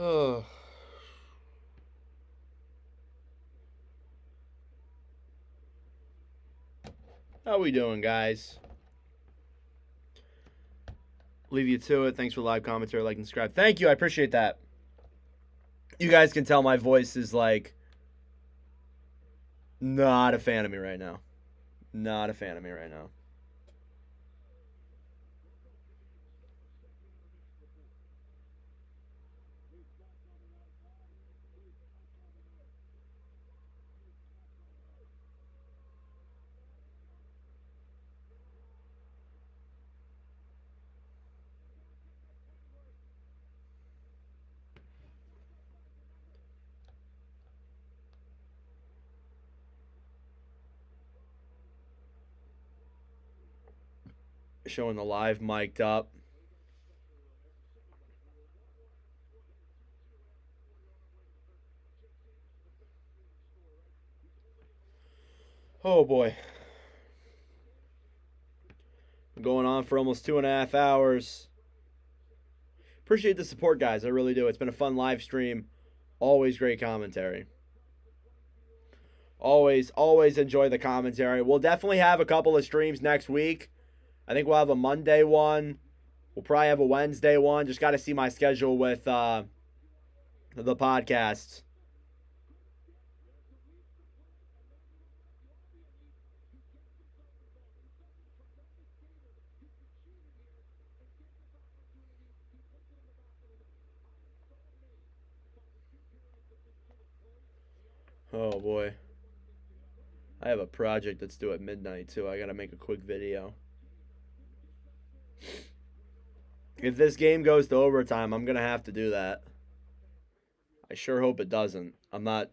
Oh. How we doing, guys? Leave you to it. Thanks for the live commentary, like and subscribe. Thank you. I appreciate that. You guys can tell my voice is like not a fan of me right now. Not a fan of me right now. Showing the live mic'd up. Oh boy. Going on for almost 2.5 hours. Appreciate the support, guys. I really do. It's been a fun live stream. Always great commentary. Always enjoy the commentary. We'll definitely have a couple of streams next week. I think we'll have a Monday one. We'll probably have a Wednesday one. Just got to see my schedule with the podcasts. Oh, boy. I have a project that's due at midnight, too. I got to make a quick video. If this game goes to overtime, I'm going to have to do that. I sure hope it doesn't. I'm not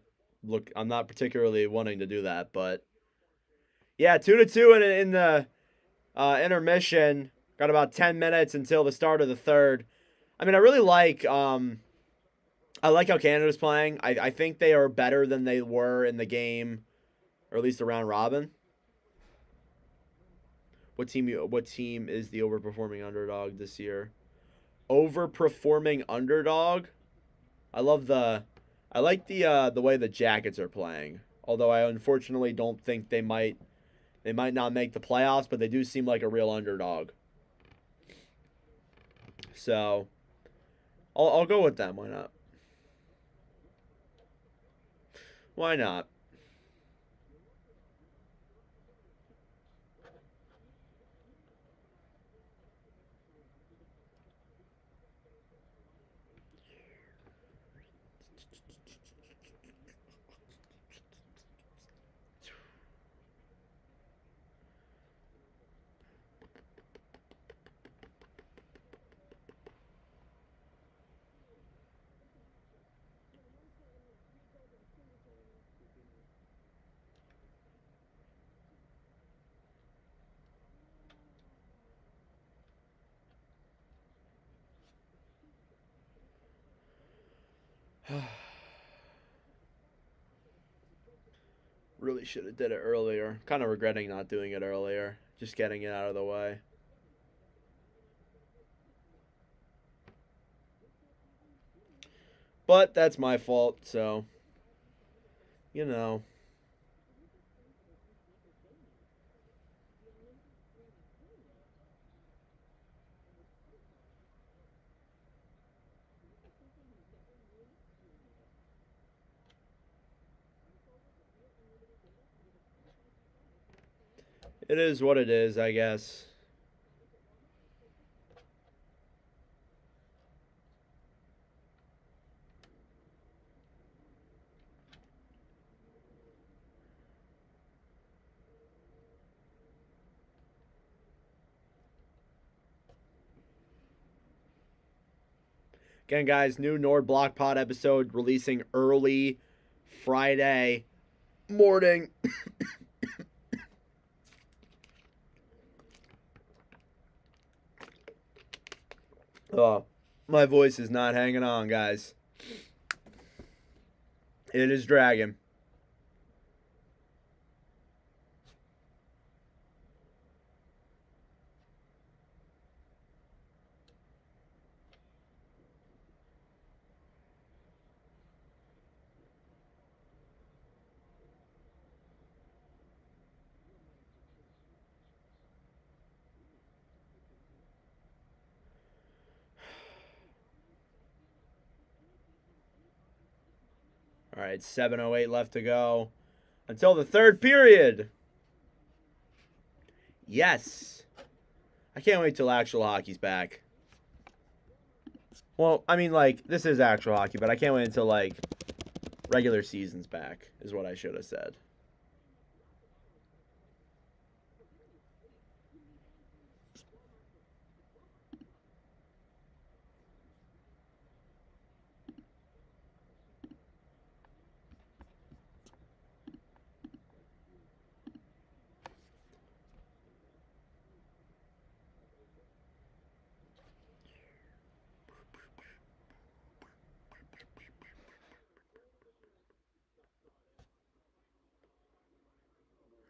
particularly wanting to do that, but yeah, 2-2 in the intermission. Got about 10 minutes until the start of the third. I mean, I really like I like how Canada's playing. I think they are better than they were in the game, or at least the round robin. What team is the overperforming underdog this year? Overperforming underdog? I like the way the Jackets are playing. Although I unfortunately don't think they might not make the playoffs, but they do seem like a real underdog. So I'll go with them. Why not? Why not? Really should have did it earlier. Kind of regretting not doing it earlier. Just getting it out of the way. But that's my fault, so you know. It is what it is, I guess. Again, guys, new Nord Block Pod episode releasing early Friday morning. Oh, my voice is not hanging on, guys. It is dragging. All right, 7:08 left to go until the third period. Yes. I can't wait till actual hockey's back. Well, I mean, like, this is actual hockey, but I can't wait until, like, regular season's back, is what I should have said.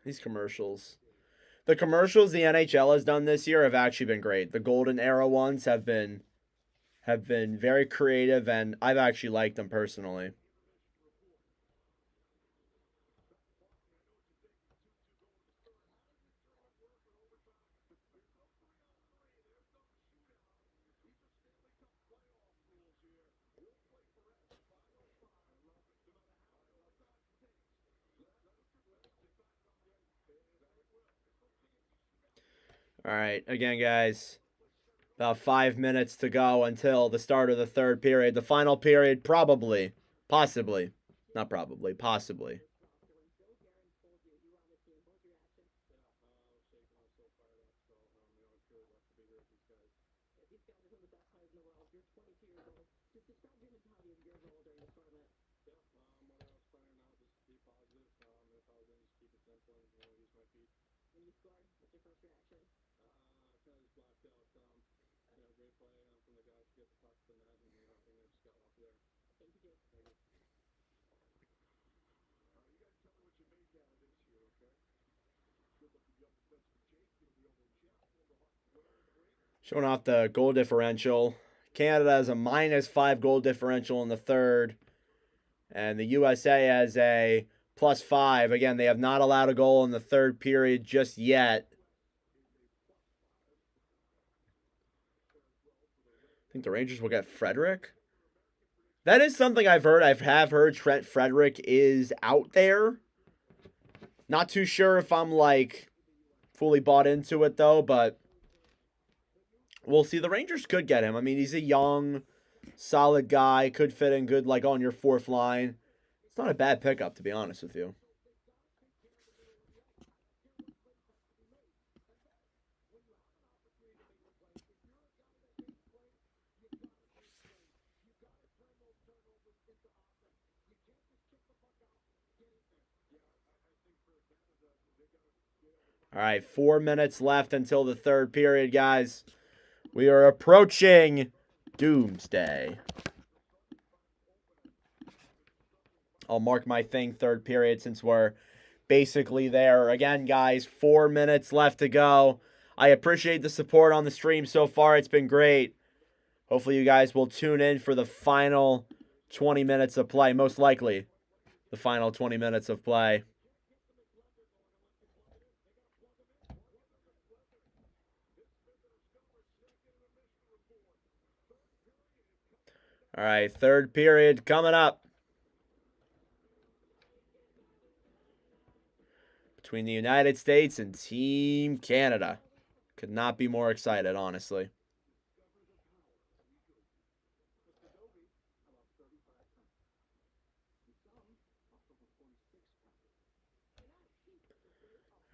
These commercials. The commercials the NHL has done this year have actually been great. The golden era ones have been very creative, and I've actually liked them personally. All right, again, guys, about 5 minutes to go until the start of the third period. The final period, probably, possibly, not probably, possibly. Showing off the goal differential. Canada has a -5 goal differential in the third. And the USA has a +5. Again, they have not allowed a goal in the third period just yet. I think the Rangers will get Frederick. That is something I've heard. I have heard Trent Frederick is out there. Not too sure if I'm like fully bought into it though, but we'll see. The Rangers could get him. I mean, he's a young, solid guy. Could fit in good like on your fourth line. It's not a bad pickup, to be honest with you. All right, 4 minutes left until the third period, guys. We are approaching doomsday. I'll mark my thing third period since we're basically there. Again, guys, 4 minutes left to go. I appreciate the support on the stream so far. It's been great. Hopefully you guys will tune in for the final 20 minutes of play. Most likely the final 20 minutes of play. All right, third period coming up. Between the United States and Team Canada. Could not be more excited, honestly.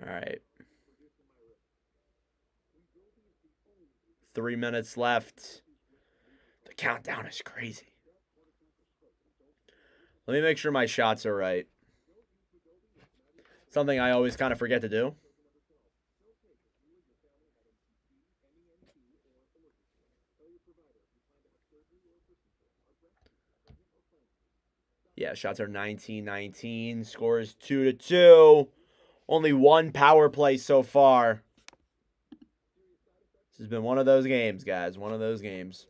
All right. 3 minutes left. The countdown is crazy. Let me make sure my shots are right. Something I always kind of forget to do. Yeah, shots are 19-19. Scores 2-2. Only one power play so far. This has been one of those games, guys. One of those games.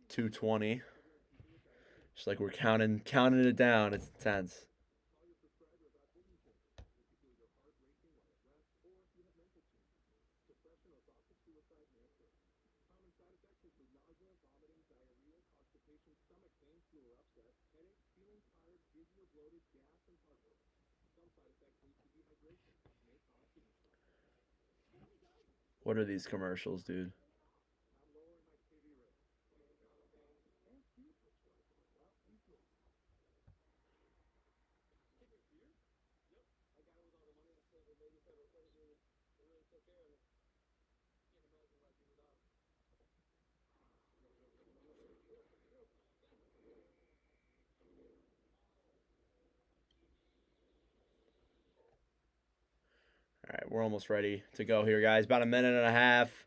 .220. Just like we're counting it down. It's intense. What are these commercials, dude? All right, we're almost ready to go here, guys. About a minute and a half.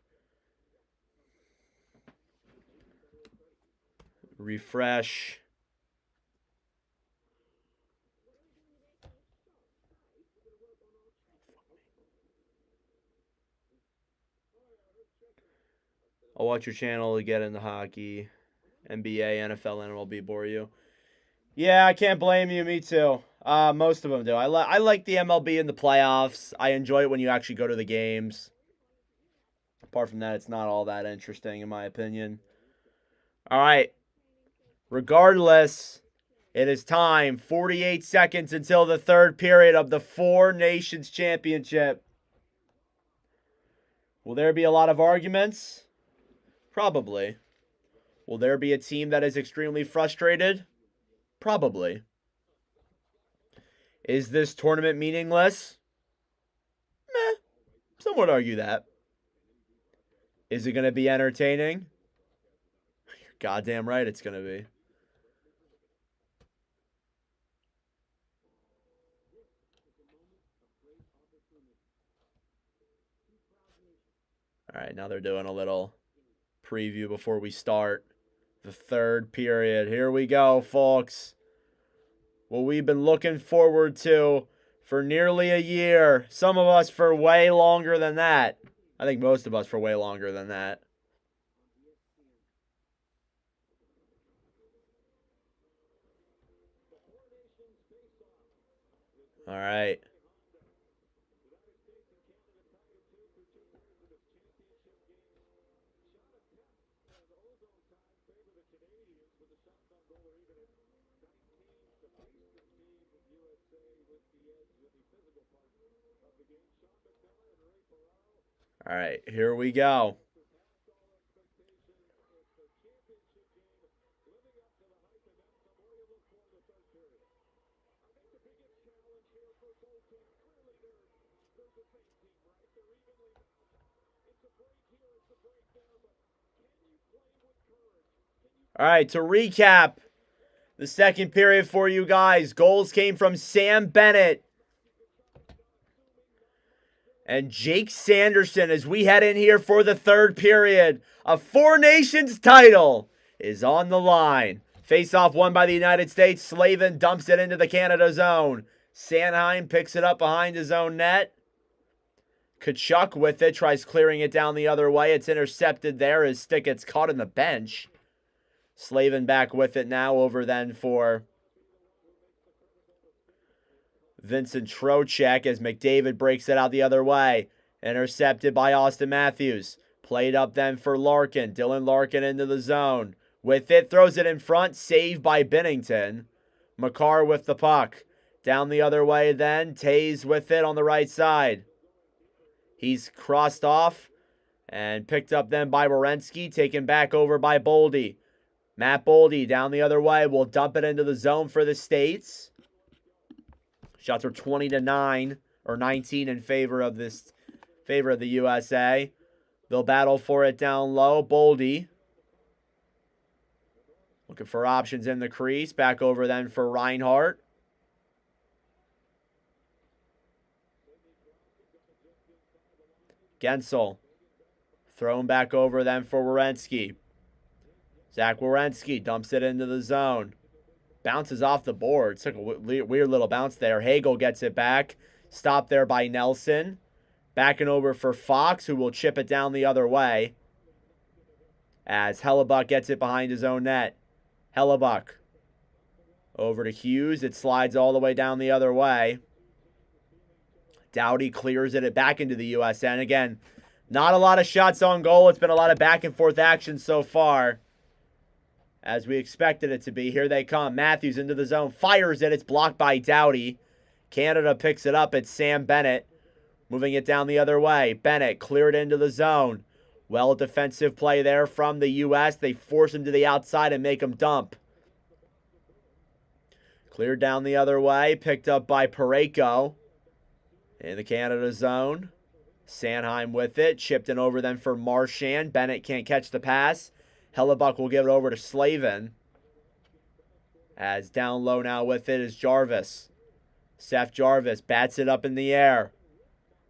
Refresh. I'll watch your channel to get into hockey, NBA, NFL, and MLB bore you. Yeah, I can't blame you. Me too. Most of them do. I like the MLB in the playoffs. I enjoy it when you actually go to the games. Apart from that, it's not all that interesting in my opinion. All right. Regardless, It is time. 48 seconds until the third period of the Four Nations Championship. Will there be a lot of arguments? Probably. Will there be a team that is extremely frustrated? Probably. Is this tournament meaningless? Meh. Some would argue that. Is it going to be entertaining? You're goddamn right it's going to be. All right, now they're doing a little preview before we start the third period. Here we go, folks. What we've been looking forward to for nearly a year. Some of us for way longer than that. I think most of us for way longer than that. All right. All right, here we go. All right, to recap the second period for you guys, goals came from Sam Bennett and Jake Sanderson as we head in here for the third period. A Four Nations title is on the line. Faceoff won by the United States. Slavin dumps it into the Canada zone. Sanheim picks it up behind his own net. Kachuk with it, tries clearing it down the other way. It's intercepted there. His stick gets caught in the bench. Slavin back with it now over then for Vincent Trocheck as McDavid breaks it out the other way. Intercepted by Austin Matthews. Played up then for Larkin. Dylan Larkin into the zone. With it, throws it in front. Saved by Binnington. Makar with the puck. Down the other way then. Tays with it on the right side. He's crossed off and picked up then by Werenski. Taken back over by Boldy. Matt Boldy down the other way will dump it into the zone for the States. Shots are 20-9 or 19 in favor of the USA. They'll battle for it down low. Boldy looking for options in the crease. Back over then for Reinhart. Gensel thrown back over then for Werenski. Zach Werenski dumps it into the zone. Bounces off the board. Took a weird little bounce there. Hagel gets it back. Stopped there by Nelson. Backing over for Fox, who will chip it down the other way. As Hellebuck gets it behind his own net. Hellebuck over to Hughes. It slides all the way down the other way. Doughty clears it back into the U.S. end. Again, not a lot of shots on goal. It's been a lot of back and forth action so far, as we expected it to be. Here they come. Matthews into the zone. Fires it. It's blocked by Doughty. Canada picks it up. It's Sam Bennett. Moving it down the other way. Bennett cleared into the zone. Well defensive play there from the U.S. They force him to the outside and make him dump. Cleared down the other way. Picked up by Parayko in the Canada zone. Sanheim with it. Chipped in over then for Marchand. Bennett can't catch the pass. Hellebuck will give it over to Slavin. As down low now with it is Jarvis. Seth Jarvis bats it up in the air.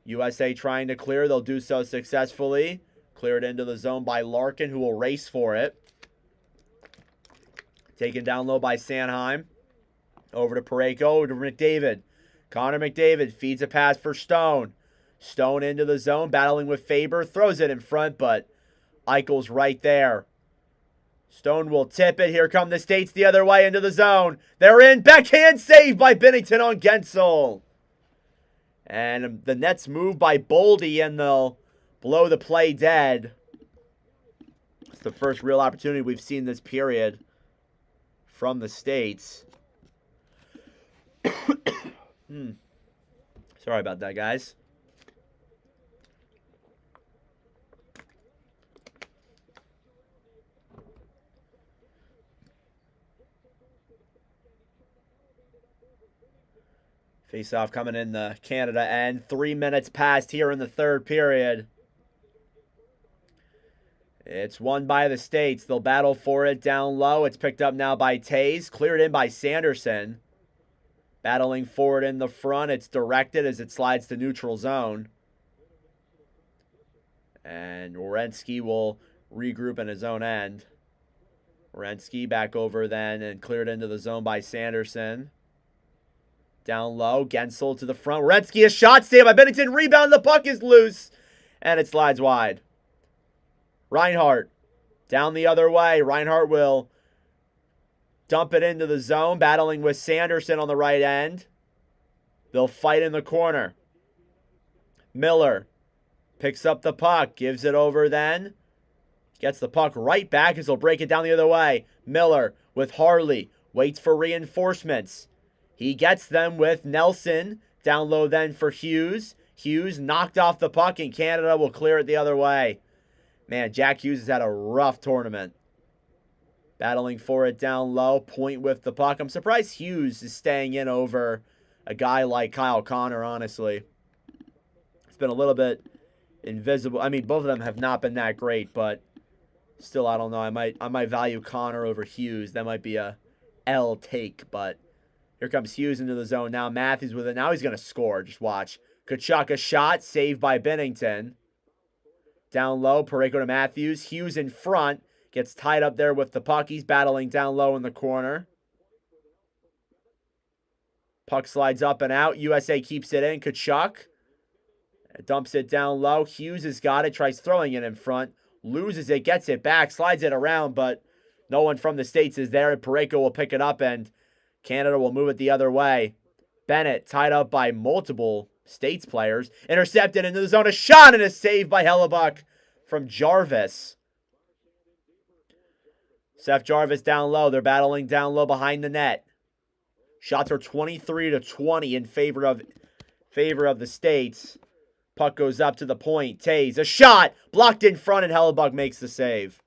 USA trying to clear. They'll do so successfully. Cleared into the zone by Larkin, who will race for it. Taken down low by Sanheim. Over to Parayko, over to McDavid. Connor McDavid feeds a pass for Stone. Stone into the zone, battling with Faber. Throws it in front, but Eichel's right there. Stone will tip it. Here come the States the other way into the zone. They're in. Backhand save by Binnington on Gensel. And the Nets move by Boldy, and they'll blow the play dead. It's the first real opportunity we've seen this period from the States. Sorry about that, guys. Faceoff coming in the Canada end. 3 minutes passed here in the third period. It's won by the States. They'll battle for it down low. It's picked up now by Tays. Cleared in by Sanderson. Battling forward in the front. It's directed as it slides to neutral zone. And Werenski will regroup in his own end. Werenski back over then and cleared into the zone by Sanderson. Down low, Gensel to the front. Werenski, a shot saved by Binnington. Rebound, the puck is loose. And it slides wide. Reinhart down the other way. Reinhart will dump it into the zone, battling with Sanderson on the right end. They'll fight in the corner. Miller picks up the puck, gives it over then. Gets the puck right back as he'll break it down the other way. Miller with Harley, waits for reinforcements. He gets them with Nelson. Down low then for Hughes. Hughes knocked off the puck and Canada will clear it the other way. Man, Jack Hughes has had a rough tournament. Battling for it down low. Point with the puck. I'm surprised Hughes is staying in over a guy like Kyle Connor, honestly. It's been a little bit invisible. I mean, both of them have not been that great, but still, I don't know. I might value Connor over Hughes. That might be a L take, but here comes Hughes into the zone. Now Matthews with it. Now he's going to score. Just watch. Tkachuk, a shot. Saved by Binnington. Down low. Parayko to Matthews. Hughes in front. Gets tied up there with the puck. He's battling down low in the corner. Puck slides up and out. USA keeps it in. Tkachuk dumps it down low. Hughes has got it. Tries throwing it in front. Loses it. Gets it back. Slides it around, but no one from the States is there. And Parayko will pick it up and Canada will move it the other way. Bennett tied up by multiple States players. Intercepted into the zone. A shot and a save by Hellebuck from Jarvis. Seth Jarvis down low. They're battling down low behind the net. Shots are 23-20 in favor of the States. Puck goes up to the point. Tays, a shot blocked in front and Hellebuck makes the save.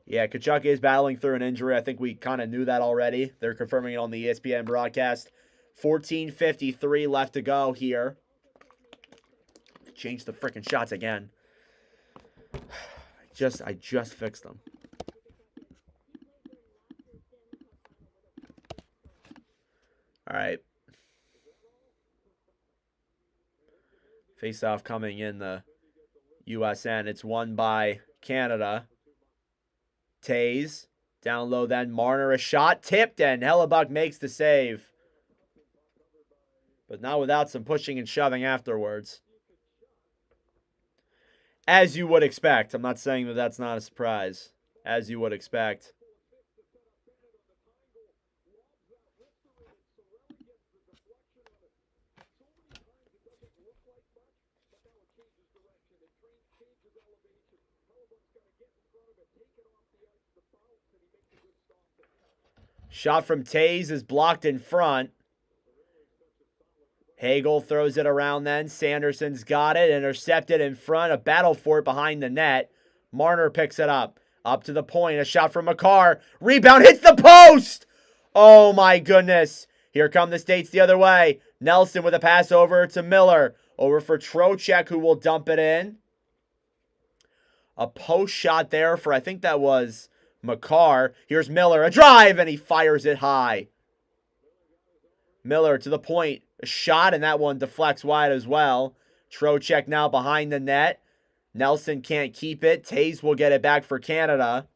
Yeah, Tkachuk is battling through an injury. I think we kind of knew that already. They're confirming it on the ESPN broadcast. 14:53 left to go here. Change the freaking shots again. I just fixed them. All right. Face-off coming in the USN. It's won by Canada. Tays down low then. Marner, a shot tipped and Hellebuck makes the save. But not without some pushing and shoving afterwards. As you would expect. I'm not saying that that's not a surprise. As you would expect. Shot from Tays is blocked in front. Hagel throws it around then. Sanderson's got it. Intercepted in front. A battle for it behind the net. Marner picks it up. Up to the point. A shot from McCarr. Rebound hits the post. Oh my goodness. Here come the States the other way. Nelson with a pass over to Miller. Over for Trocheck, who will dump it in. A post shot there for, I think that was McCarr. Here's Miller. A drive, and he fires it high. Miller to the point. A shot, and that one deflects wide as well. Trocheck now behind the net. Nelson can't keep it. Tays will get it back for Canada.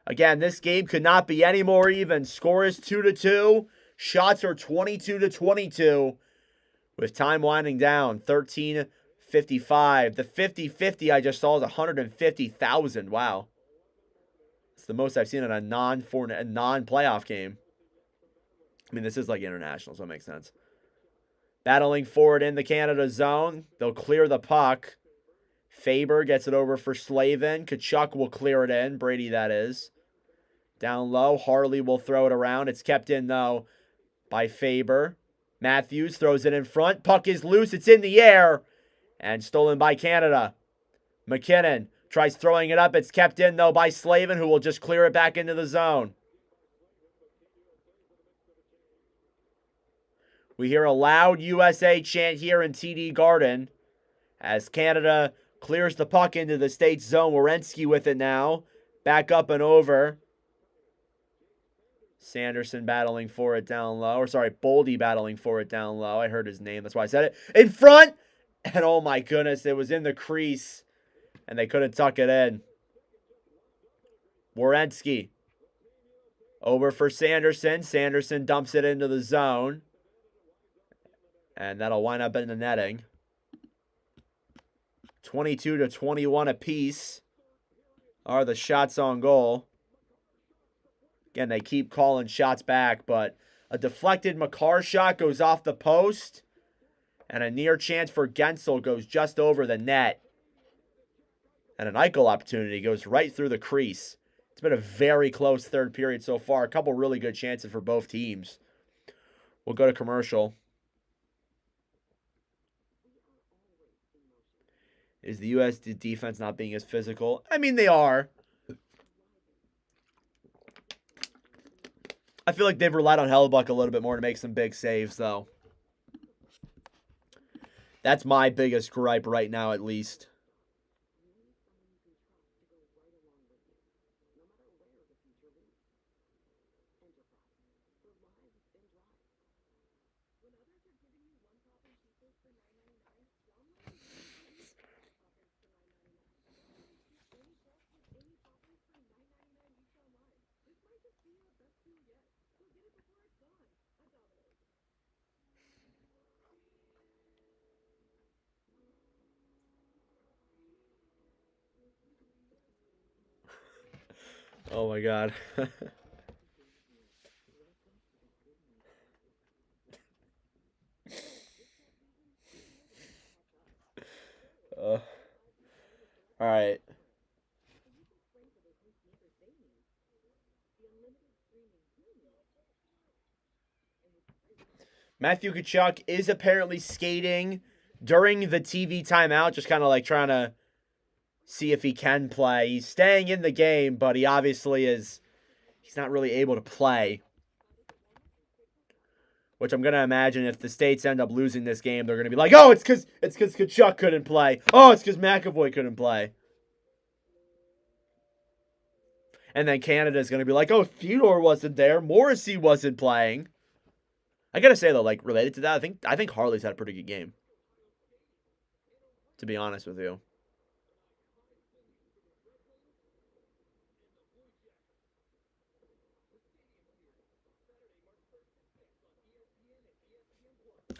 Again, this game could not be any more even. Score is 2-2. Shots are 22-22. With time winding down, 13:55. The 50-50 I just saw is 150,000. Wow. It's the most I've seen in a non-playoff game. I mean, this is like international, so it makes sense. Battling forward in the Canada zone. They'll clear the puck. Faber gets it over for Slavin. Kachuk will clear it in. Brady, that is. Down low, Harley will throw it around. It's kept in, though, by Faber. Matthews throws it in front. Puck is loose. It's in the air. And stolen by Canada. McKinnon tries throwing it up. It's kept in, though, by Slavin, who will just clear it back into the zone. We hear a loud USA chant here in TD Garden as Canada clears the puck into the States zone. Werenski with it now. Back up and over. Sanderson battling for it down low. Or sorry, Boldy battling for it down low. I heard his name. That's why I said it. In front! And oh my goodness, it was in the crease. And they couldn't tuck it in. Werenski. Over for Sanderson. Sanderson dumps it into the zone. And that'll wind up in the netting. 22-21 apiece are the shots on goal. Again, they keep calling shots back, but a deflected Makar shot goes off the post. And a near chance for Gensel goes just over the net. And an Eichel opportunity goes right through the crease. It's been a very close third period so far. A couple really good chances for both teams. We'll go to commercial. Is the U.S. defense not being as physical? I mean, they are. I feel like they've relied on Hellebuck a little bit more to make some big saves, though. That's my biggest gripe right now, at least. Oh my God. All right. Matthew Tkachuk is apparently skating during the TV timeout, just kind of like trying to see if he can play. He's staying in the game, but he obviously he's not really able to play. Which I'm going to imagine if the States end up losing this game, they're going to be like, oh, it's because Tkachuk couldn't play. Oh, it's because McAvoy couldn't play. And then Canada's going to be like, oh, Theodore wasn't there. Morrissey wasn't playing. I got to say, though, like, related to that, I think Harley's had a pretty good game. To be honest with you.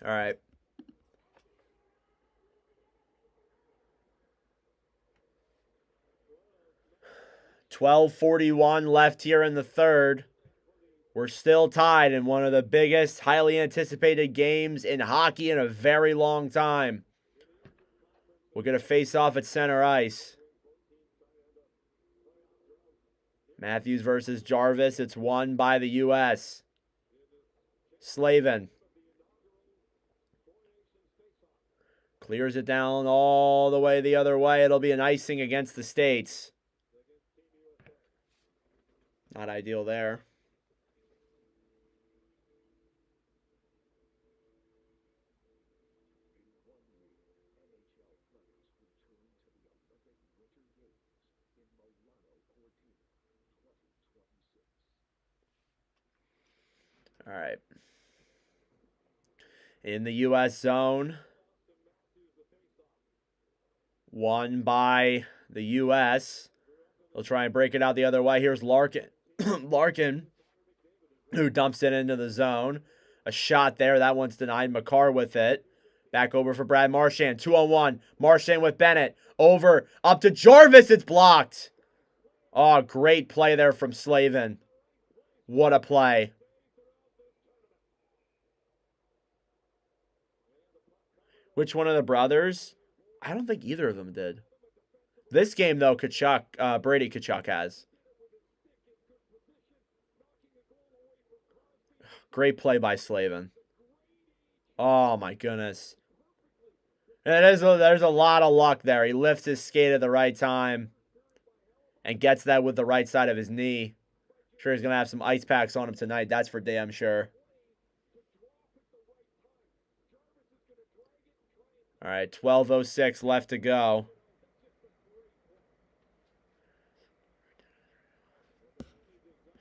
All right. .12:41 left here in the third. We're still tied in one of the biggest, highly anticipated games in hockey in a very long time. We're going to face off at center ice. Matthews versus Jarvis. It's won by the U.S. Slavin. Clears it down all the way the other way. It'll be an icing against the States. Not ideal there. All right. In the U.S. zone. Won by the U.S. They'll try and break it out the other way. Here's Larkin. Larkin, who dumps it into the zone. A shot there. That one's denied. Makar with it. Back over for Brad Marchand. 2-on-1. Marchand with Bennett. Over. Up to Jarvis. It's blocked. Oh, great play there from Slavin. What a play. Which one of the brothers? I don't think either of them did. This game, though, Tkachuk, Brady Tkachuk has. Great play by Slavin. Oh, my goodness. There's a lot of luck there. He lifts his skate at the right time and gets that with the right side of his knee. Sure, he's going to have some ice packs on him tonight. That's for damn sure. All right, 12:06 left to go.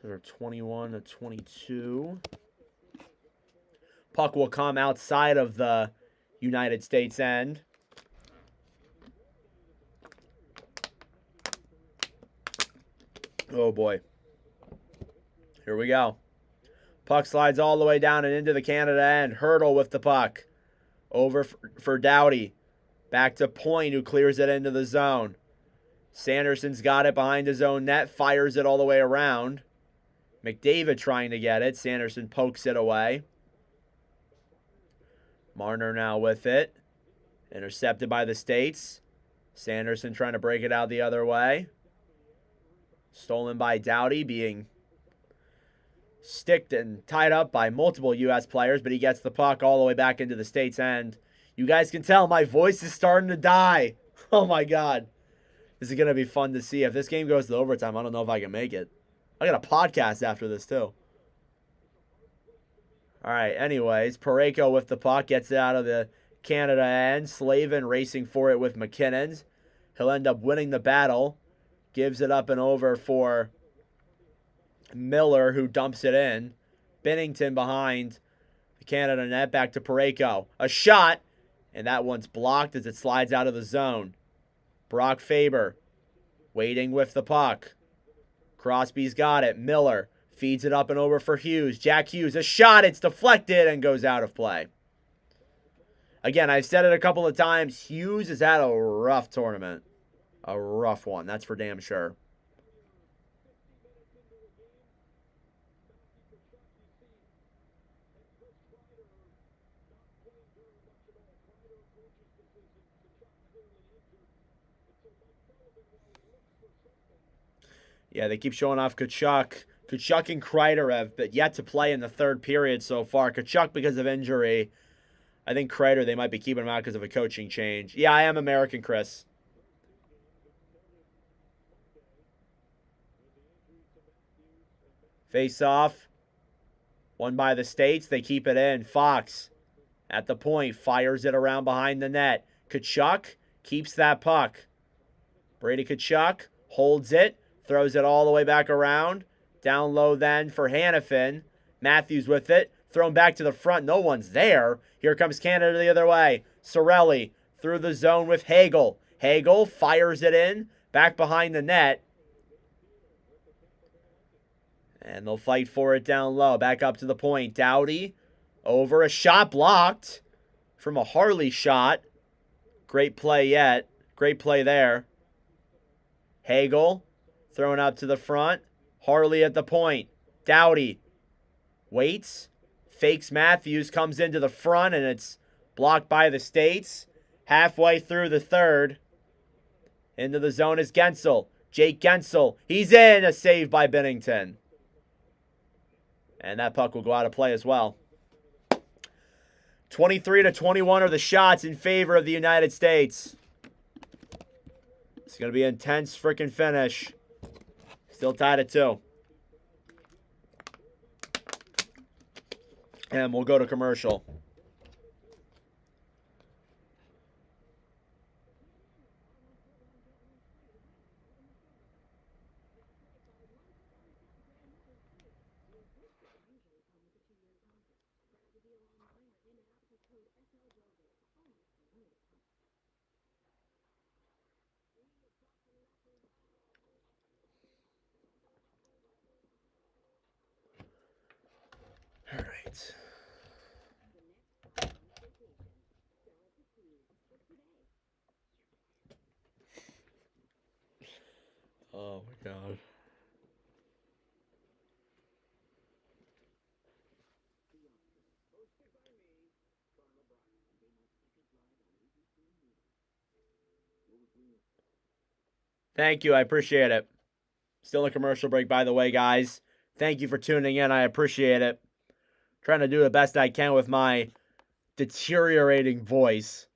They're 21-22. Puck will come outside of the United States end. Oh, boy. Here we go. Puck slides all the way down and into the Canada end. Hurdle with the puck. Over for Doughty. Back to Point, who clears it into the zone. Sanderson's got it behind his own net. Fires it all the way around. McDavid trying to get it. Sanderson pokes it away. Marner now with it. Intercepted by the States. Sanderson trying to break it out the other way. Stolen by Doughty, being sticked and tied up by multiple U.S. players, but he gets the puck all the way back into the States end. You guys can tell my voice is starting to die. Oh, my God. This is going to be fun to see. If this game goes to overtime, I don't know if I can make it. I got a podcast after this, too. All right, anyways, Parayko with the puck, gets it out of the Canada end. Slavin racing for it with McKinnon's. He'll end up winning the battle. Gives it up and over for Miller, who dumps it in. Binnington behind the Canada net, back to Parayko. A shot, and that one's blocked as it slides out of the zone. Brock Faber waiting with the puck. Crosby's got it. Miller feeds it up and over for Hughes. Jack Hughes, a shot. It's deflected and goes out of play. Again, I've said it a couple of times. Hughes has had a rough tournament. A rough one, that's for damn sure. Yeah, they keep showing off Tkachuk. Tkachuk and Kreider have but yet to play in the third period so far. Tkachuk because of injury. I think Kreider, they might be keeping him out because of a coaching change. Yeah, I am American, Chris. Face-off. Won by the States. They keep it in. Fox at the point. Fires it around behind the net. Tkachuk keeps that puck. Brady Tkachuk holds it. Throws it all the way back around. Down low then for Hannafin. Matthews with it. Thrown back to the front. No one's there. Here comes Canada the other way. Cirelli through the zone with Hagel. Hagel fires it in. Back behind the net. And they'll fight for it down low. Back up to the point. Doughty over. A shot blocked from a Harley shot. Great play yet. Great play there. Hagel thrown up to the front. Harley at the point. Doughty waits. Fakes Matthews. Comes into the front. And it's blocked by the States. Halfway through the third. Into the zone is Gensel. Jake Gensel. He's in. A save by Binnington. And that puck will go out of play as well. 23-21 are the shots in favor of the United States. It's going to be an intense freaking finish. Still tied at 2. And we'll go to commercial. All right. Oh my God. Thank you. I appreciate it. Still a commercial break, by the way, guys. Thank you for tuning in. I appreciate it. Trying to do the best I can with my deteriorating voice.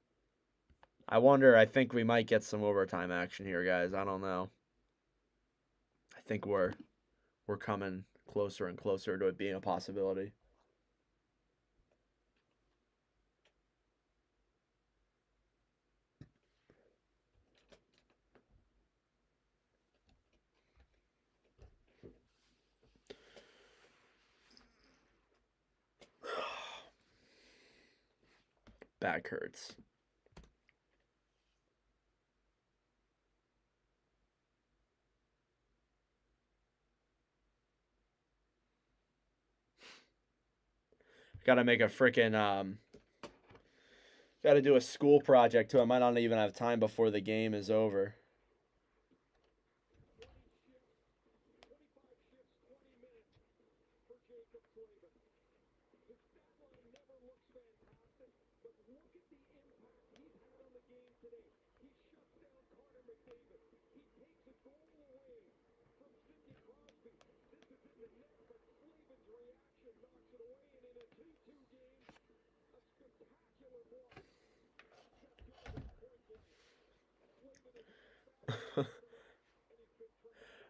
I think we might get some overtime action here, guys. I don't know. I think we're coming closer and closer to it being a possibility. Back hurts. Gotta make a freaking, gotta do a school project too. I might not even have time before the game is over.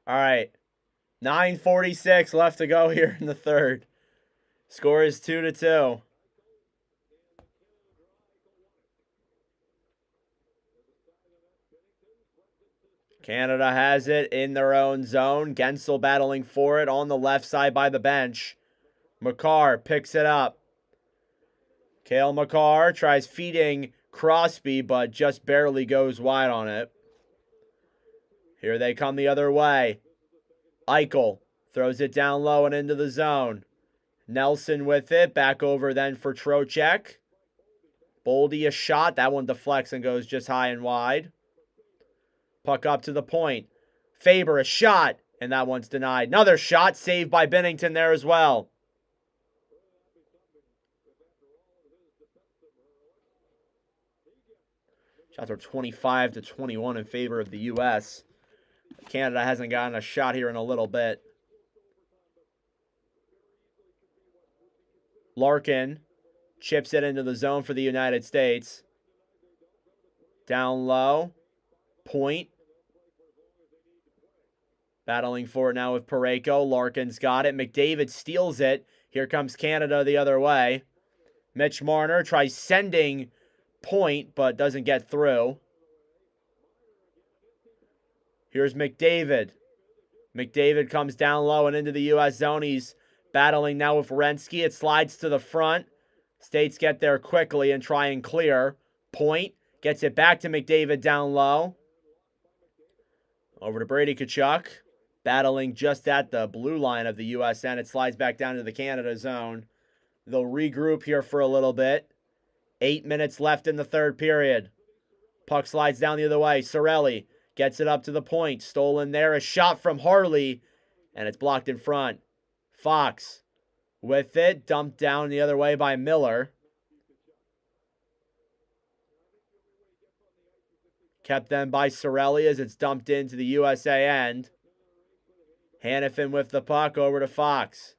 All right. 9:46 left to go here in the third. Score is 2-2. Canada has it in their own zone. Gensel battling for it on the left side by the bench. McCarr picks it up. Cale Makar tries feeding Crosby, but just barely goes wide on it. Here they come the other way. Eichel throws it down low and into the zone. Nelson with it. Back over then for Trocheck. Boldy a shot. That one deflects and goes just high and wide. Puck up to the point. Faber a shot. And that one's denied. Another shot saved by Binnington there as well. Shots are 25-21 in favor of the U.S. Canada hasn't gotten a shot here in a little bit. Larkin chips it into the zone for the United States. Down low. Point. Battling for it now with Parayko. Larkin's got it. McDavid steals it. Here comes Canada the other way. Mitch Marner tries sending Point, but doesn't get through. Here's McDavid. McDavid comes down low and into the U.S. zone. He's battling now with Renski. It slides to the front. States get there quickly and try and clear. Point gets it back to McDavid down low. Over to Brady Tkachuk. Battling just at the blue line of the U.S. end. It slides back down to the Canada zone. They'll regroup here for a little bit. 8 minutes left in the third period. Puck slides down the other way. Cirelli gets it up to the point. Stolen there. A shot from Harley. And it's blocked in front. Fox with it. Dumped down the other way by Miller. Kept then by Cirelli as it's dumped into the USA end. Hannafin with the puck over to Fox.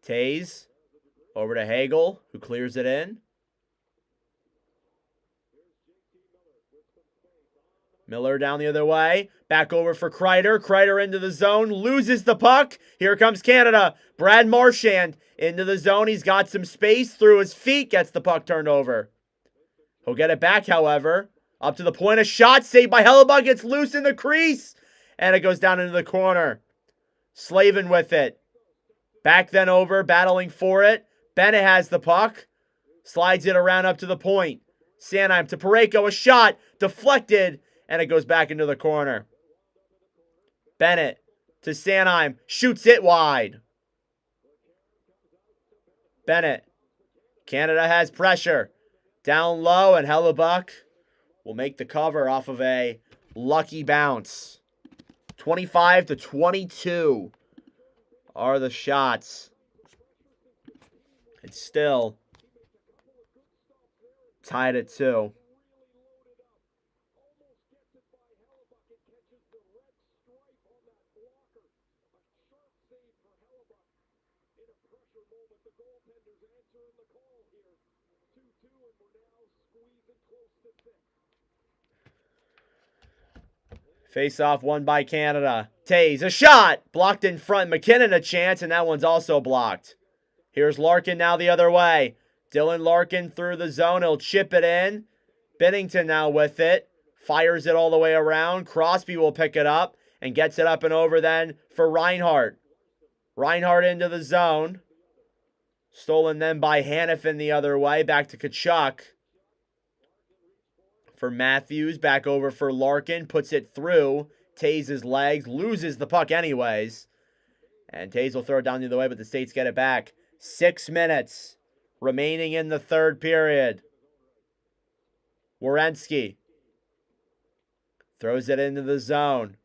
Tays over to Hagel, who clears it in. Miller down the other way. Back over for Kreider. Kreider into the zone. Loses the puck. Here comes Canada. Brad Marchand into the zone. He's got some space through his feet. Gets the puck turned over. He'll get it back, however. Up to the point. A shot saved by Hellebuck. Gets loose in the crease. And it goes down into the corner. Slavin with it. Back then over. Battling for it. Bennett has the puck. Slides it around up to the point. Sanheim to Parayko. A shot. Deflected. And it goes back into the corner. Bennett to Sanheim. Shoots it wide. Bennett. Canada has pressure. Down low, and Hellebuck will make the cover off of a lucky bounce. 25-22 are the shots. It's still Tied at 2. Face-off won by Canada. Tays, a shot! Blocked in front. McKinnon a chance, and that one's also blocked. Here's Larkin now the other way. Dylan Larkin through the zone. He'll chip it in. Binnington now with it. Fires it all the way around. Crosby will pick it up and gets it up and over then for Reinhart. Reinhart into the zone. Stolen then by Hanifin the other way. Back to Tkachuk. For Matthews, back over for Larkin, puts it through Tays' legs, loses the puck anyways. And Tays will throw it down the other way, but the States get it back. 6 minutes remaining in the third period. Werenski throws it into the zone.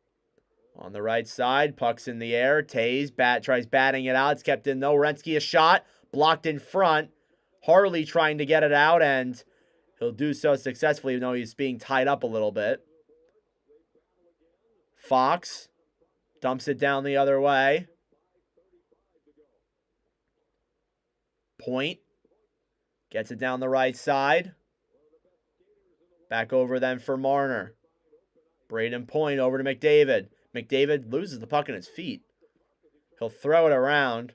On the right side, puck's in the air. Tays tries batting it out. It's kept in though. Werenski a shot, blocked in front. Harley trying to get it out, and he'll do so successfully, even though he's being tied up a little bit. Fox dumps it down the other way. Point gets it down the right side. Back over then for Marner. Braden Point over to McDavid. McDavid loses the puck in his feet. He'll throw it around.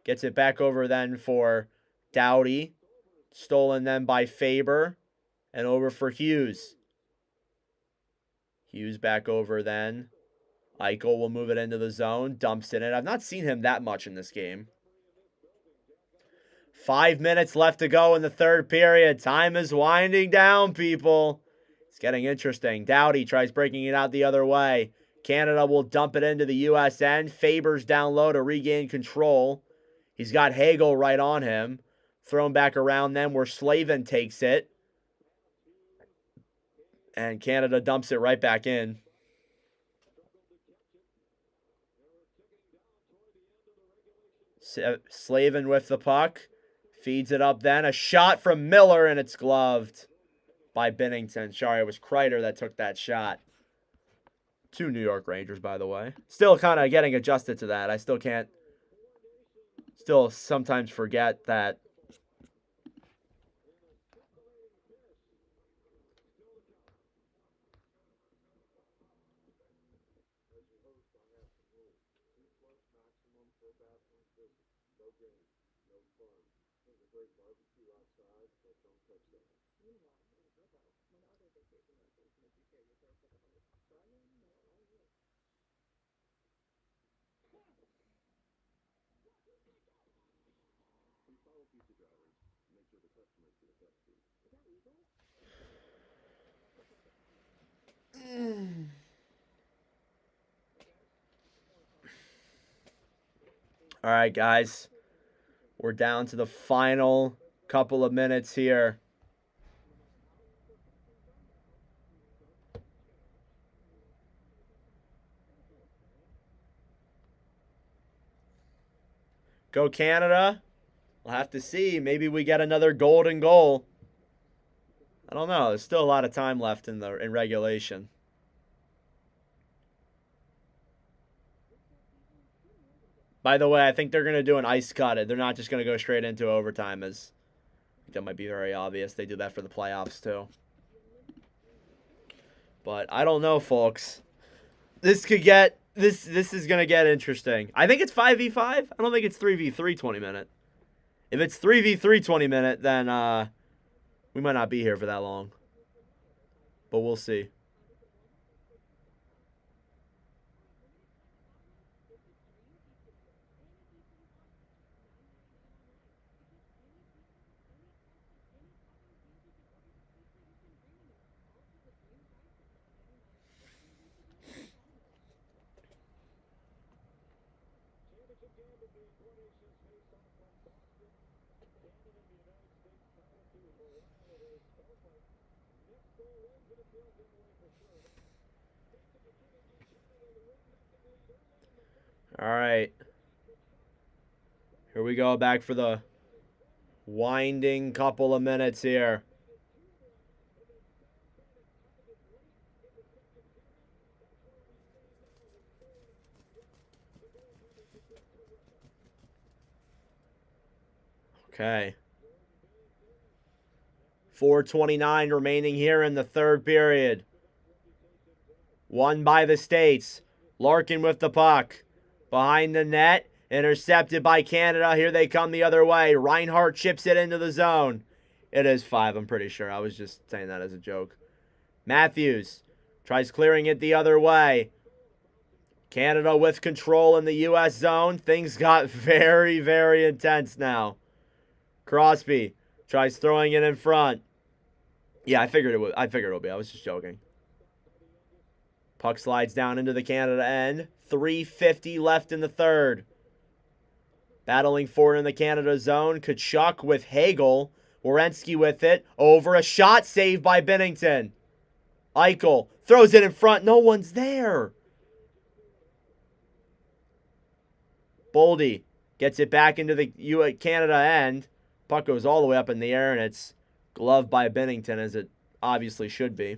Gets it back over then for Doughty. Stolen then by Faber. And over for Hughes. Hughes back over then. Eichel will move it into the zone. Dumps in it. I've not seen him that much in this game. 5 minutes left to go in the third period. Time is winding down, people. It's getting interesting. Doughty tries breaking it out the other way. Canada will dump it into the U.S. end. Faber's down low to regain control. He's got Hagel right on him. Thrown back around then where Slavin takes it. And Canada dumps it right back in. Slavin with the puck. Feeds it up then. A shot from Miller, and it's gloved by Binnington. Sorry, it was Kreider that took that shot. 2 New York Rangers, by the way. Still kind of getting adjusted to that. I still can't. Still sometimes forget that. All right, guys. We're down to the final couple of minutes here. Go Canada. We'll have to see. Maybe we get another golden goal. I don't know. There's still a lot of time left in regulation. By the way, I think they're going to do an ice cut. They're not just going to go straight into overtime. I think that might be very obvious. They do that for the playoffs too. But I don't know, folks. This is going to get interesting. I think it's 5v5. I don't think it's 3v3 20 minute. If it's 3v3 20 minute, then we might not be here for that long. But we'll see. All right. Here we go back for the winding couple of minutes here. Okay. 4:29 remaining here in the third period. Won by the States. Larkin with the puck. Behind the net. Intercepted by Canada. Here they come the other way. Reinhart chips it into the zone. It is 5, I'm pretty sure. I was just saying that as a joke. Matthews tries clearing it the other way. Canada with control in the U.S. zone. Things got very, very intense now. Crosby tries throwing it in front. Yeah, I figured it would. I figured it would be. I was just joking. Puck slides down into the Canada end. 3:50 left in the third. Battling forward in the Canada zone. Tkachuk with Hagel. Werenski with it. Over a shot saved by Binnington. Eichel throws it in front. No one's there. Boldy gets it back into the Canada end. Puck goes all the way up in the air, and it's gloved by Binnington, as it obviously should be.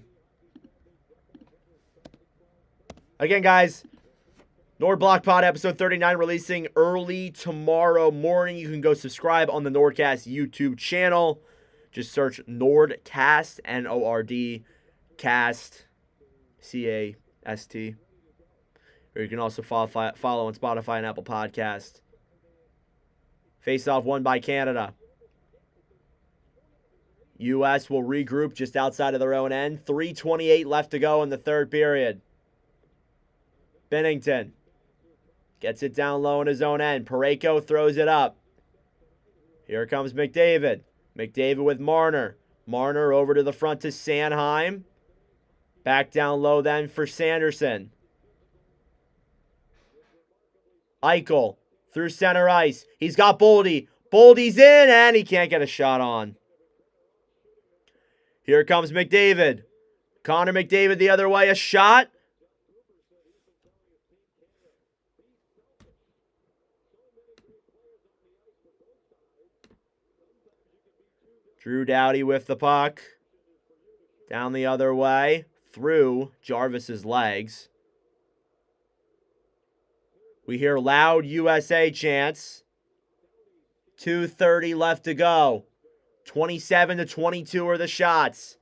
Again, guys, Nord Block Pod episode 39 releasing early tomorrow morning. You can go subscribe on the Nordcast YouTube channel. Just search Nordcast, N-O-R-D, cast, C-A-S-T. Or you can also follow on Spotify and Apple Podcast. Faceoff won by Canada. U.S. will regroup just outside of their own end. 3:28 left to go in the third period. Binnington gets it down low in his own end. Parayko throws it up. Here comes McDavid. McDavid with Marner. Marner over to the front to Sanheim. Back down low then for Sanderson. Eichel through center ice. He's got Boldy. Boldy's in, and he can't get a shot on. Here comes McDavid. Connor McDavid the other way. A shot. Drew Doughty with the puck. Down the other way. Through Jarvis's legs. We hear loud USA chants. 2:30 left to go. 27-22 are the shots.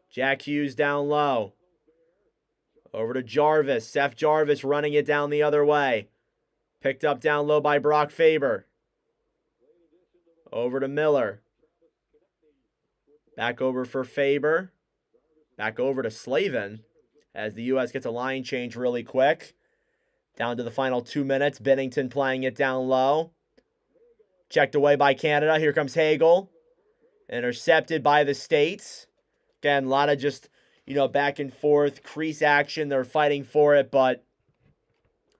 Jack Hughes down low. Over to Jarvis. Seth Jarvis running it down the other way. Picked up down low by Brock Faber. Over to Miller. Back over for Faber. Back over to Slavin as the U.S. gets a line change really quick. Down to the final 2 minutes. Binnington playing it down low. Checked away by Canada. Here comes Hagel. Intercepted by the States. Again, a lot of just, back and forth. Crease action. They're fighting for it, but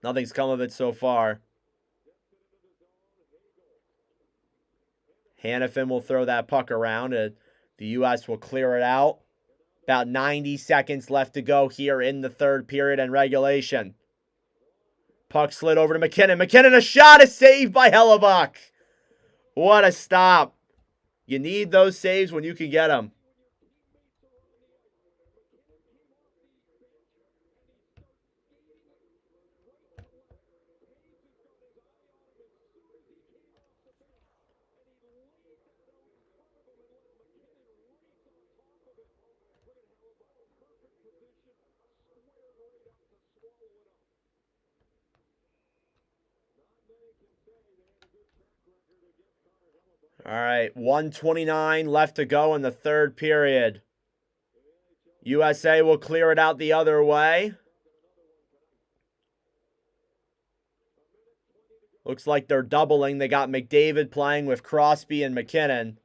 nothing's come of it so far. Hannafin will throw that puck around, and the U.S. will clear it out. About 90 seconds left to go here in the third period and regulation. Puck slid over to McKinnon. McKinnon, a shot is saved by Hellebuck. What a stop. You need those saves when you can get them. All right, 1:29 left to go in the third period. USA will clear it out the other way. Looks like they're doubling. They got McDavid playing with Crosby and McKinnon.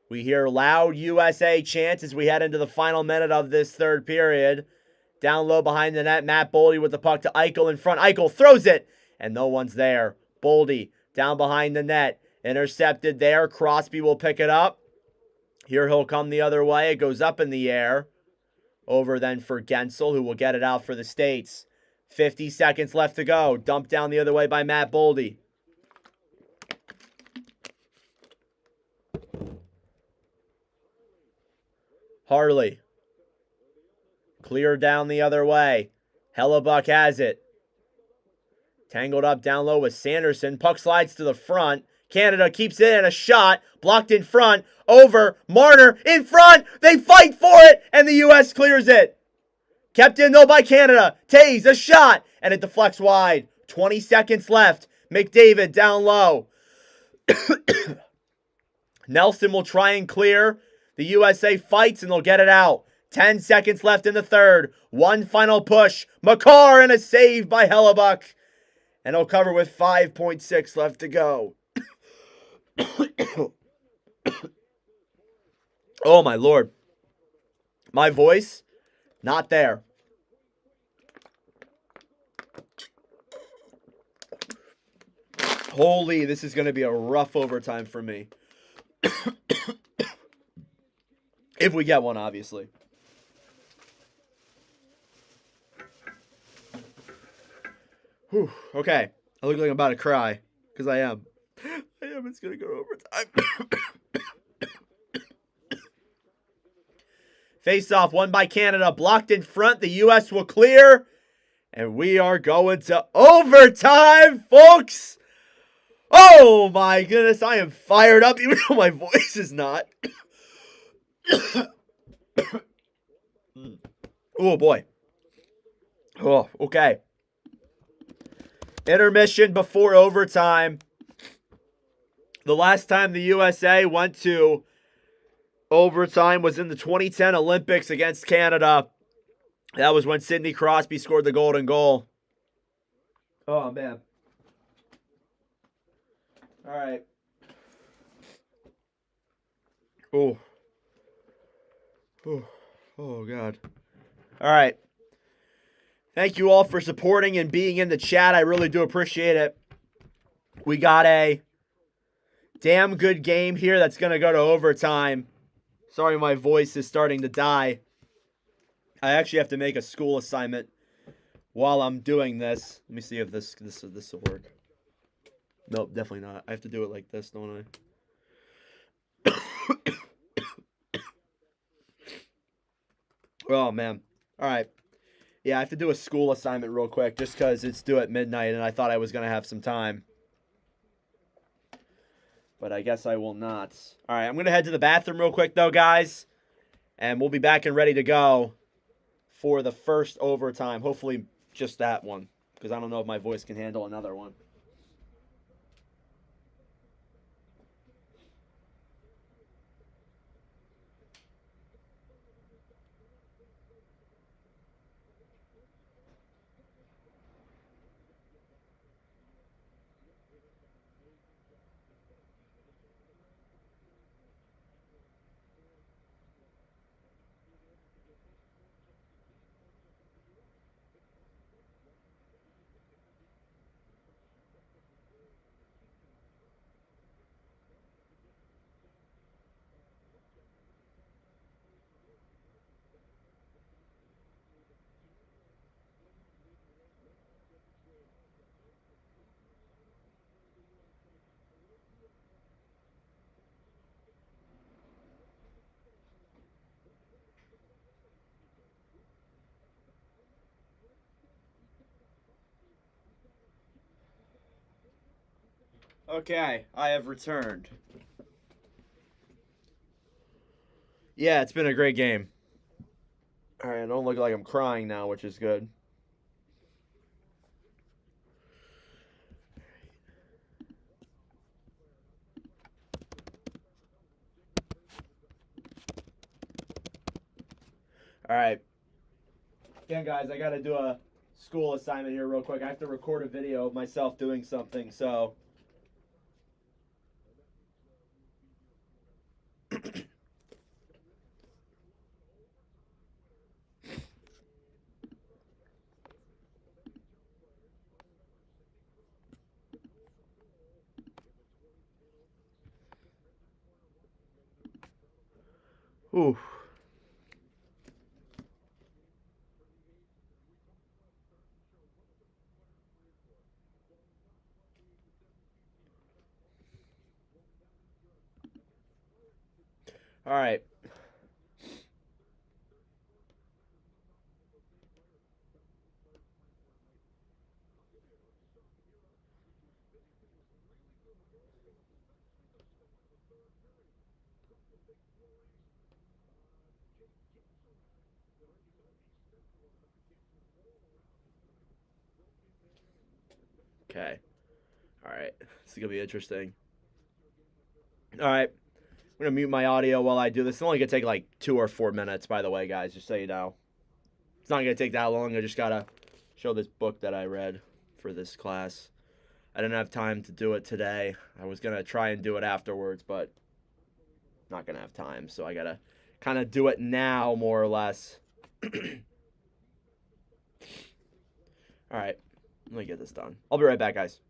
We hear loud USA chants as we head into the final minute of this third period. Down low behind the net, Matt Boldy with the puck to Eichel in front. Eichel throws it, and no one's there. Boldy down behind the net. Intercepted there. Crosby will pick it up. Here he'll come the other way. It goes up in the air. Over then for Gensel, who will get it out for the States. 50 seconds left to go. Dumped down the other way by Matt Boldy. Harley. Clear down the other way. Hellebuck has it. Tangled up down low with Sanderson. Puck slides to the front. Canada keeps it and a shot. Blocked in front. Over. Marner in front. They fight for it. And the U.S. clears it. Kept in though by Canada. Taves a shot. And it deflects wide. 20 seconds left. McDavid down low. Nelson will try and clear. The USA fights and they'll get it out. 10 seconds left in the third. One final push. Makar and a save by Hellebuck. And he'll cover with 5.6 left to go. Oh, my Lord. My voice, not there. Holy, this is going to be a rough overtime for me. If we get one, obviously. Whew, okay. I look like I'm about to cry. Because I am. It's going to go to overtime. Faceoff won by Canada. Blocked in front. The U.S. will clear. And we are going to overtime, folks. Oh, my goodness. I am fired up, even though my voice is not. Oh, boy. Oh, okay. Intermission before overtime. The last time the USA went to overtime was in the 2010 Olympics against Canada. That was when Sidney Crosby scored the golden goal. Oh, man. All right. Oh. Oh. Oh, God. All right. Thank you all for supporting and being in the chat. I really do appreciate it. We got a damn good game here that's going to go to overtime. Sorry, my voice is starting to die. I actually have to make a school assignment while I'm doing this. Let me see if this will work. Nope, definitely not. I have to do it like this, don't I? Oh, man. All right. Yeah, I have to do a school assignment real quick just because it's due at midnight and I thought I was going to have some time. But I guess I will not. All right, I'm going to head to the bathroom real quick, though, guys. And we'll be back and ready to go for the first overtime. Hopefully just that one, because I don't know if my voice can handle another one. Okay, I have returned. Yeah, it's been a great game. All right, I don't look like I'm crying now, which is good. All right. Again, guys, I got to do a school assignment here real quick. I have to record a video of myself doing something, so... Ooh. All right. Okay. All right. This is going to be interesting. All right. I'm going to mute my audio while I do this. It's only going to take like 2 or 4 minutes, by the way, guys, just so you know. It's not going to take that long. I just got to show this book that I read for this class. I didn't have time to do it today. I was going to try and do it afterwards, but not going to have time. So I got to kind of do it now, more or less. All right. Let me get this done. I'll be right back, guys.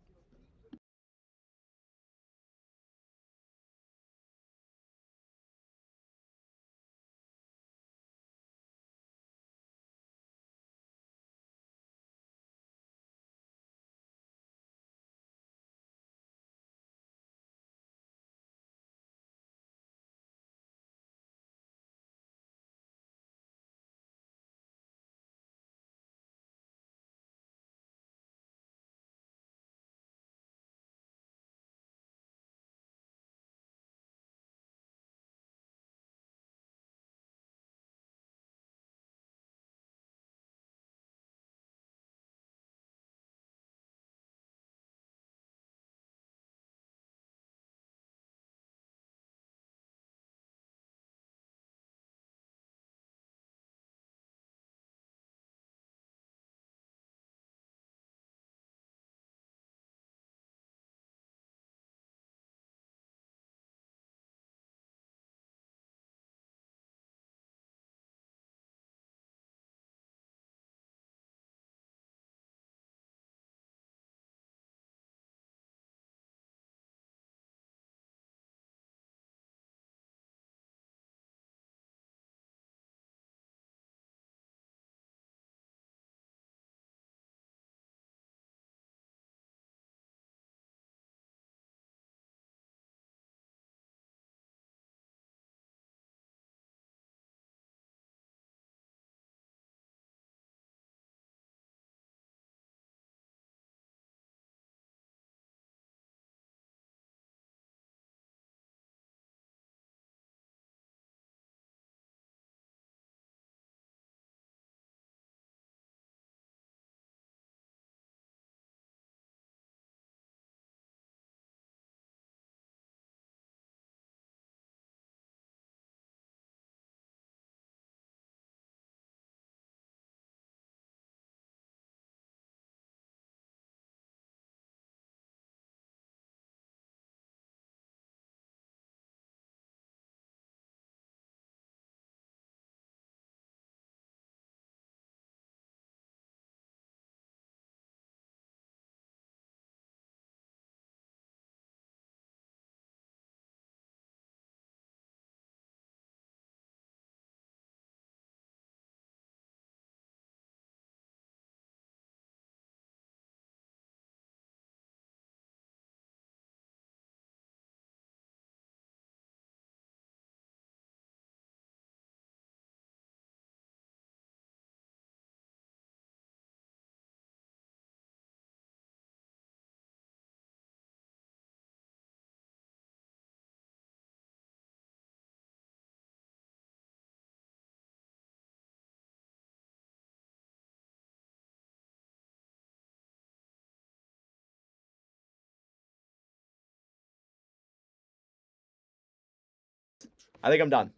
I think I'm done.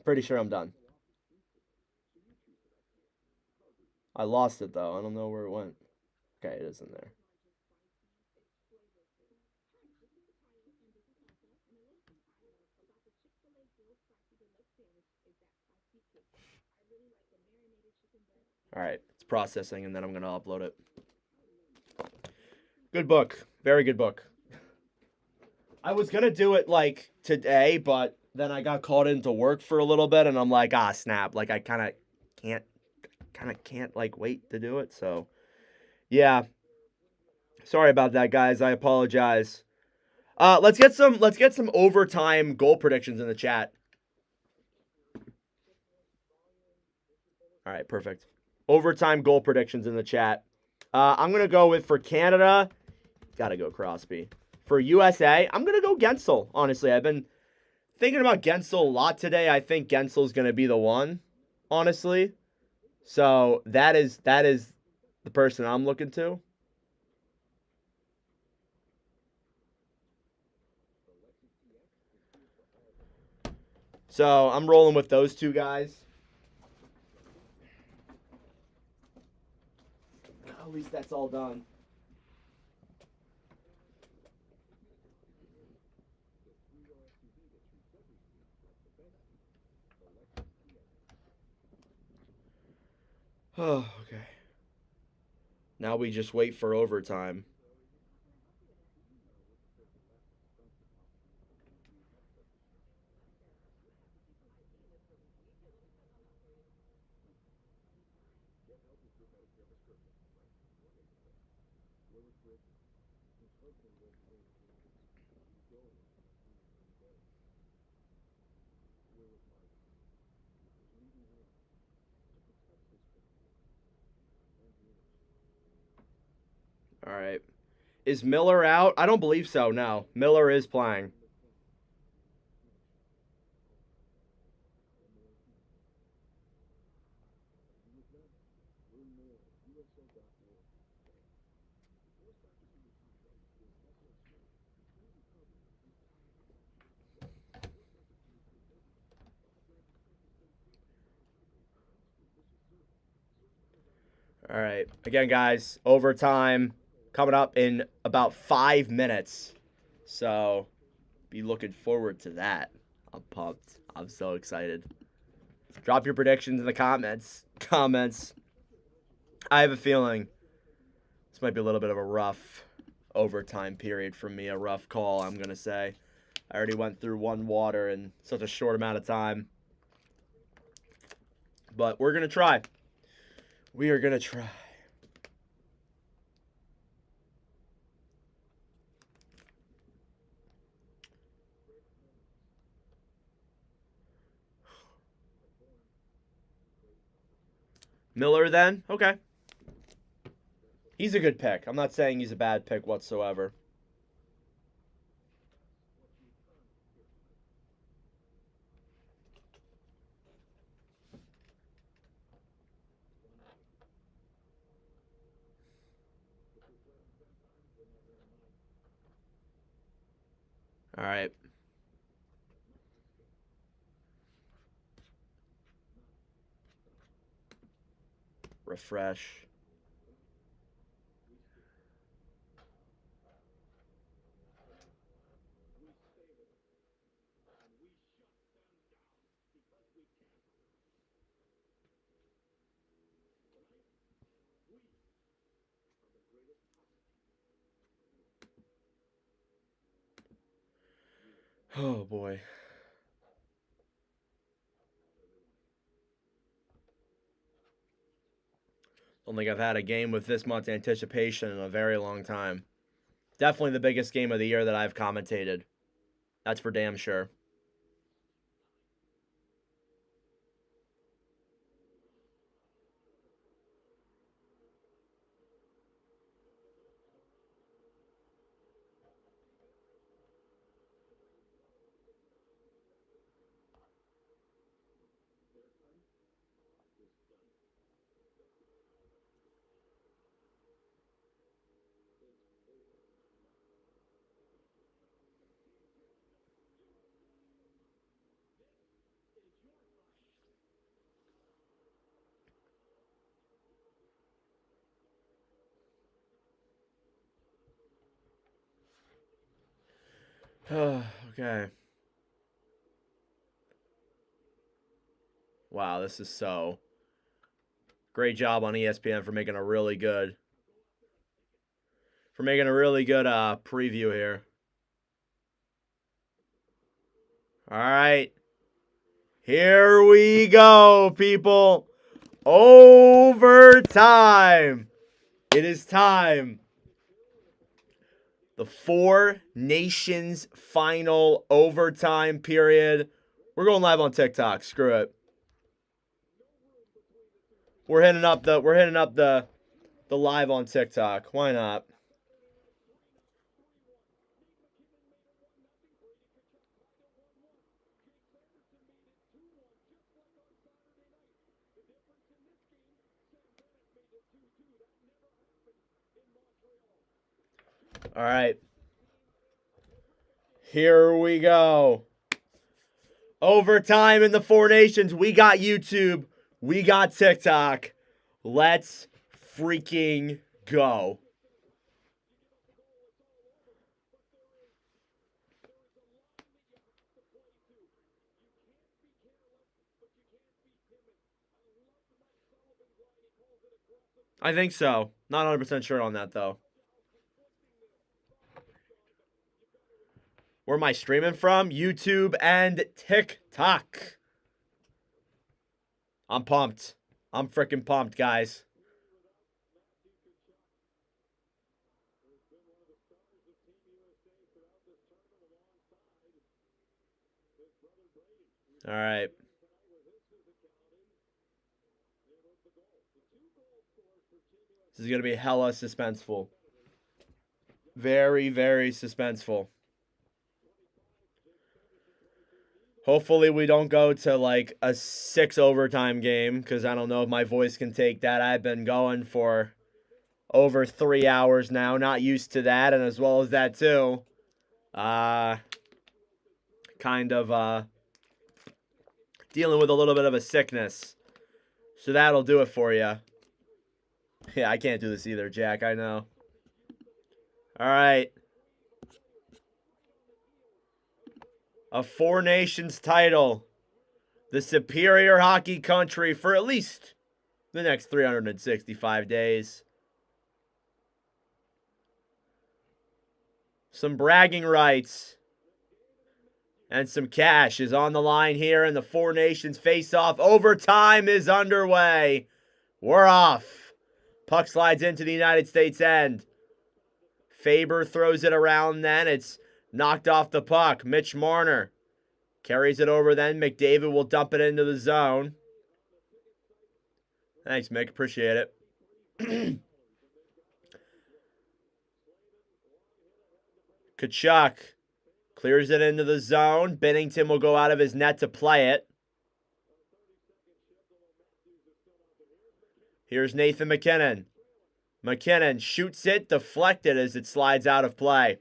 Pretty sure I'm done. I lost it, though. I don't know where it went. Okay, it is in there. All right, it's processing, and then I'm going to upload it. Good book. Very good book. I was going to do it, like, today, but then I got called into work for a little bit, and I'm like, snap. Like, I kind of can't, like, wait to do it, so, yeah. Sorry about that, guys. I apologize. Let's get some overtime goal predictions in the chat. All right, perfect. Overtime goal predictions in the chat. I'm going to go with, for Canada, got to go Crosby. For USA, I'm going to go Gensel, honestly. I've been thinking about Gensel a lot today. I think Gensel's going to be the one, honestly. So that is the person I'm looking to. So I'm rolling with those two guys. At least that's all done. Oh, okay. Now we just wait for overtime. All right. Is Miller out? I don't believe so, no. Miller is playing. All right. Again, guys, overtime coming up in about 5 minutes. So be looking forward to that. I'm pumped. I'm so excited. Drop your predictions in the comments. I have a feeling this might be a little bit of a rough overtime period for me. A rough call, I'm going to say. I already went through one water in such a short amount of time. But we're going to try. We are going to try. Miller then? Okay. He's a good pick. I'm not saying he's a bad pick whatsoever. All right. Refresh. Oh, boy. Don't think I've had a game with this much anticipation in a very long time. Definitely the biggest game of the year that I've commentated. That's for damn sure. Okay. Wow, this is so... Great job on ESPN for making a really good... preview here. All right. Here we go, people. Overtime. It is time. The Four Nations final overtime period. We're going live on TikTok. Screw it. We're hitting up the live on TikTok. Why not? All right. Here we go. Overtime in the Four Nations. We got YouTube. We got TikTok. Let's freaking go. I think so. Not 100% sure on that, though. Where am I streaming from? YouTube and TikTok. I'm pumped. I'm freaking pumped, guys. All right. This is going to be hella suspenseful. Very, very suspenseful. Hopefully we don't go to like a 6 overtime game because I don't know if my voice can take that. I've been going for over 3 hours now. Not used to that, and as well as that too. Kind of dealing with a little bit of a sickness. So that'll do it for you. Yeah, I can't do this either, Jack. I know. All right. A Four Nations title. The superior hockey country for at least the next 365 days. Some bragging rights and some cash is on the line here, and the Four Nations face-off. Overtime is underway. We're off. Puck slides into the United States end. Faber throws it around then. It's knocked off the puck. Mitch Marner carries it over then. McDavid will dump it into the zone. Thanks, Mick. Appreciate it. Kachuk clears it into the zone. Binnington will go out of his net to play it. Here's Nathan MacKinnon. MacKinnon shoots it, deflected as it slides out of play.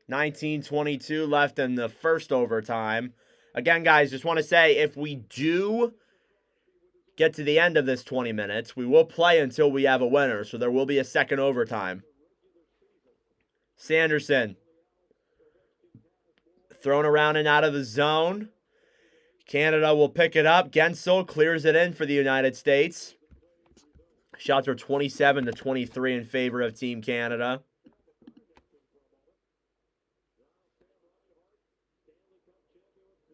$19:22 left in the first overtime. Again, guys, just want to say, if we do get to the end of this 20 minutes, we will play until we have a winner, so there will be a second overtime. Sanderson thrown around and out of the zone. Canada will pick it up. Gensel clears it in for the United States. Shots are 27-23 in favor of Team Canada.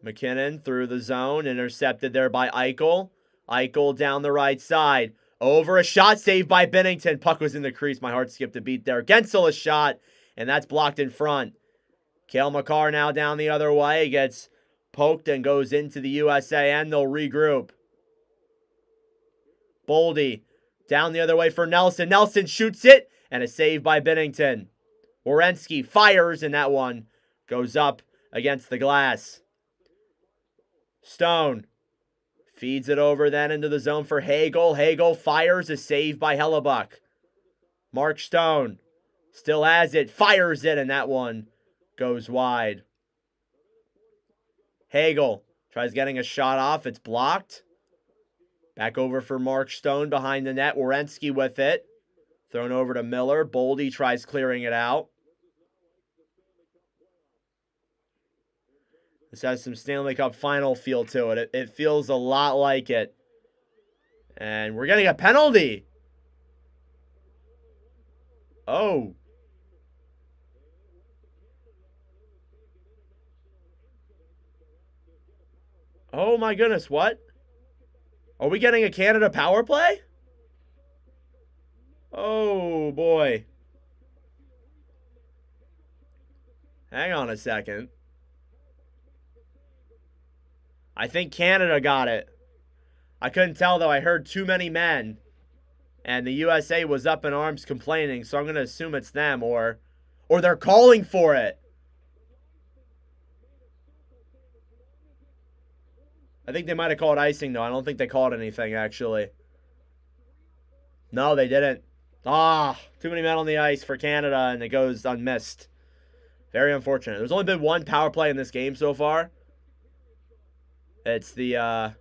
McKinnon through the zone, intercepted there by Eichel. Eichel down the right side. Over a shot saved by Binnington. Puck was in the crease. My heart skipped a beat there. Gensel a shot, and that's blocked in front. Cale Makar now down the other way. Gets poked and goes into the USA end. They'll regroup. Boldy down the other way for Nelson. Nelson shoots it, and a save by Binnington. Werenski fires, and that one goes up against the glass. Stone feeds it over then into the zone for Hagel. Hagel fires, a save by Hellebuck. Mark Stone still has it, fires it, and that one goes wide. Hagel tries getting a shot off. It's blocked. Back over for Mark Stone behind the net. Werenski with it. Thrown over to Miller. Boldy tries clearing it out. This has some Stanley Cup final feel to it. It feels a lot like it. And we're getting a penalty. Oh. Oh my goodness, what? Are we getting a Canada power play? Oh boy. Hang on a second. I think Canada got it. I couldn't tell, though. I heard too many men. And the USA was up in arms complaining, so I'm going to assume it's them, or they're calling for it. I think they might have called icing, though. I don't think they called anything, actually. No, they didn't. Too many men on the ice for Canada, and it goes unmissed. Very unfortunate. There's only been one power play in this game so far. It's the,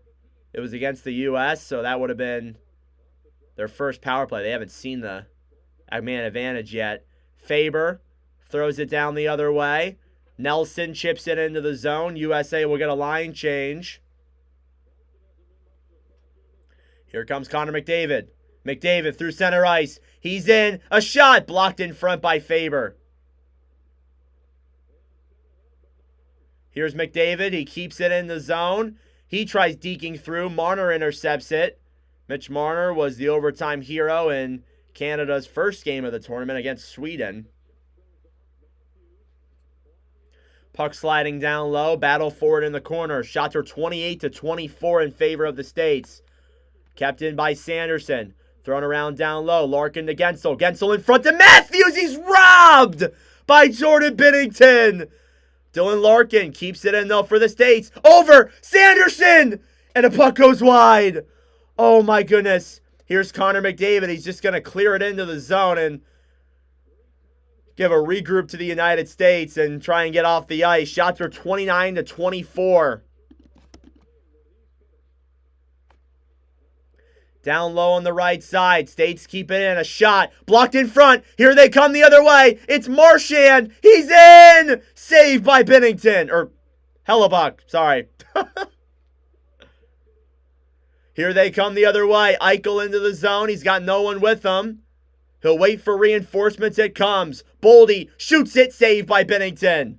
it was against the U.S., so that would have been their first power play. They haven't seen the man advantage yet. Faber throws it down the other way. Nelson chips it into the zone. USA will get a line change. Here comes Connor McDavid. McDavid through center ice. He's in. A shot blocked in front by Faber. Here's McDavid. He keeps it in the zone. He tries deking through. Marner intercepts it. Mitch Marner was the overtime hero in Canada's first game of the tournament against Sweden. Puck sliding down low. Battle forward in the corner. Shots are 28-24 in favor of the States. Kept in by Sanderson. Thrown around down low. Larkin to Gensel. Gensel in front to Matthews. He's robbed by Jordan Binnington. Dylan Larkin keeps it in, though, for the States. Over Sanderson! And the puck goes wide. Oh, my goodness. Here's Connor McDavid. He's just going to clear it into the zone and give a regroup to the United States and try and get off the ice. Shots are 29-24. Down low on the right side. States keep it in. A shot. Blocked in front. Here they come the other way. It's Marchand. He's in. Saved by Binnington. Or Hellebuck. Sorry. Here they come the other way. Eichel into the zone. He's got no one with him. He'll wait for reinforcements. It comes. Boldy shoots it. Saved by Binnington.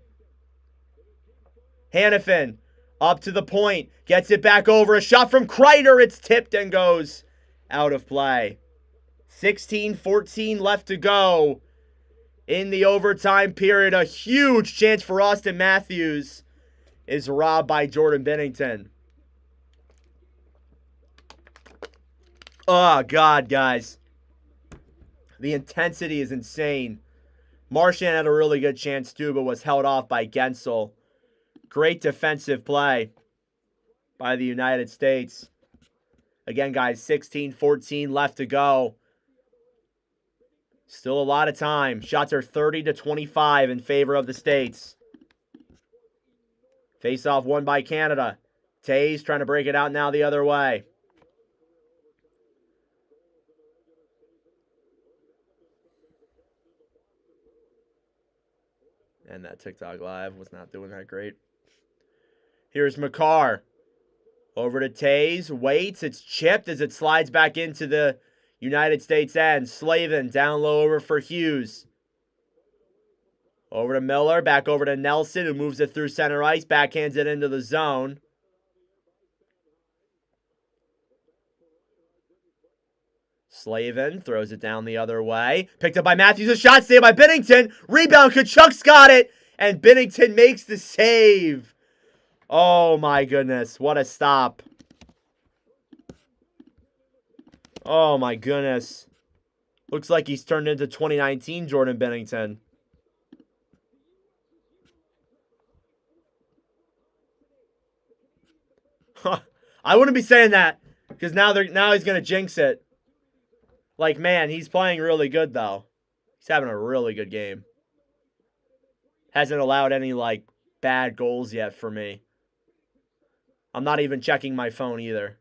Hannafin up to the point. Gets it back over. A shot from Kreider. It's tipped and goes out of play. 16-14 left to go in the overtime period. A huge chance for Austin Matthews is robbed by Jordan Binnington. Oh, God, guys. The intensity is insane. Marchand had a really good chance, too, but was held off by Gensel. Great defensive play by the United States. Again, guys, 16-14 left to go. Still a lot of time. Shots are 30-25 in favor of the States. Faceoff won by Canada. Tays trying to break it out now the other way. And that TikTok Live was not doing that great. Here's Makar. Over to Tays. Waits. It's chipped as it slides back into the United States end. Slavin down low over for Hughes. Over to Miller. Back over to Nelson, who moves it through center ice. Backhands it into the zone. Slavin throws it down the other way. Picked up by Matthews. A shot saved by Binnington. Rebound. Kachuk's got it. And Binnington makes the save. Oh, my goodness. What a stop. Oh, my goodness. Looks like he's turned into 2019 Jordan Binnington. I wouldn't be saying that because now he's going to jinx it. Like, man, he's playing really good, though. He's having a really good game. Hasn't allowed any, like, bad goals yet for me. I'm not even checking my phone either.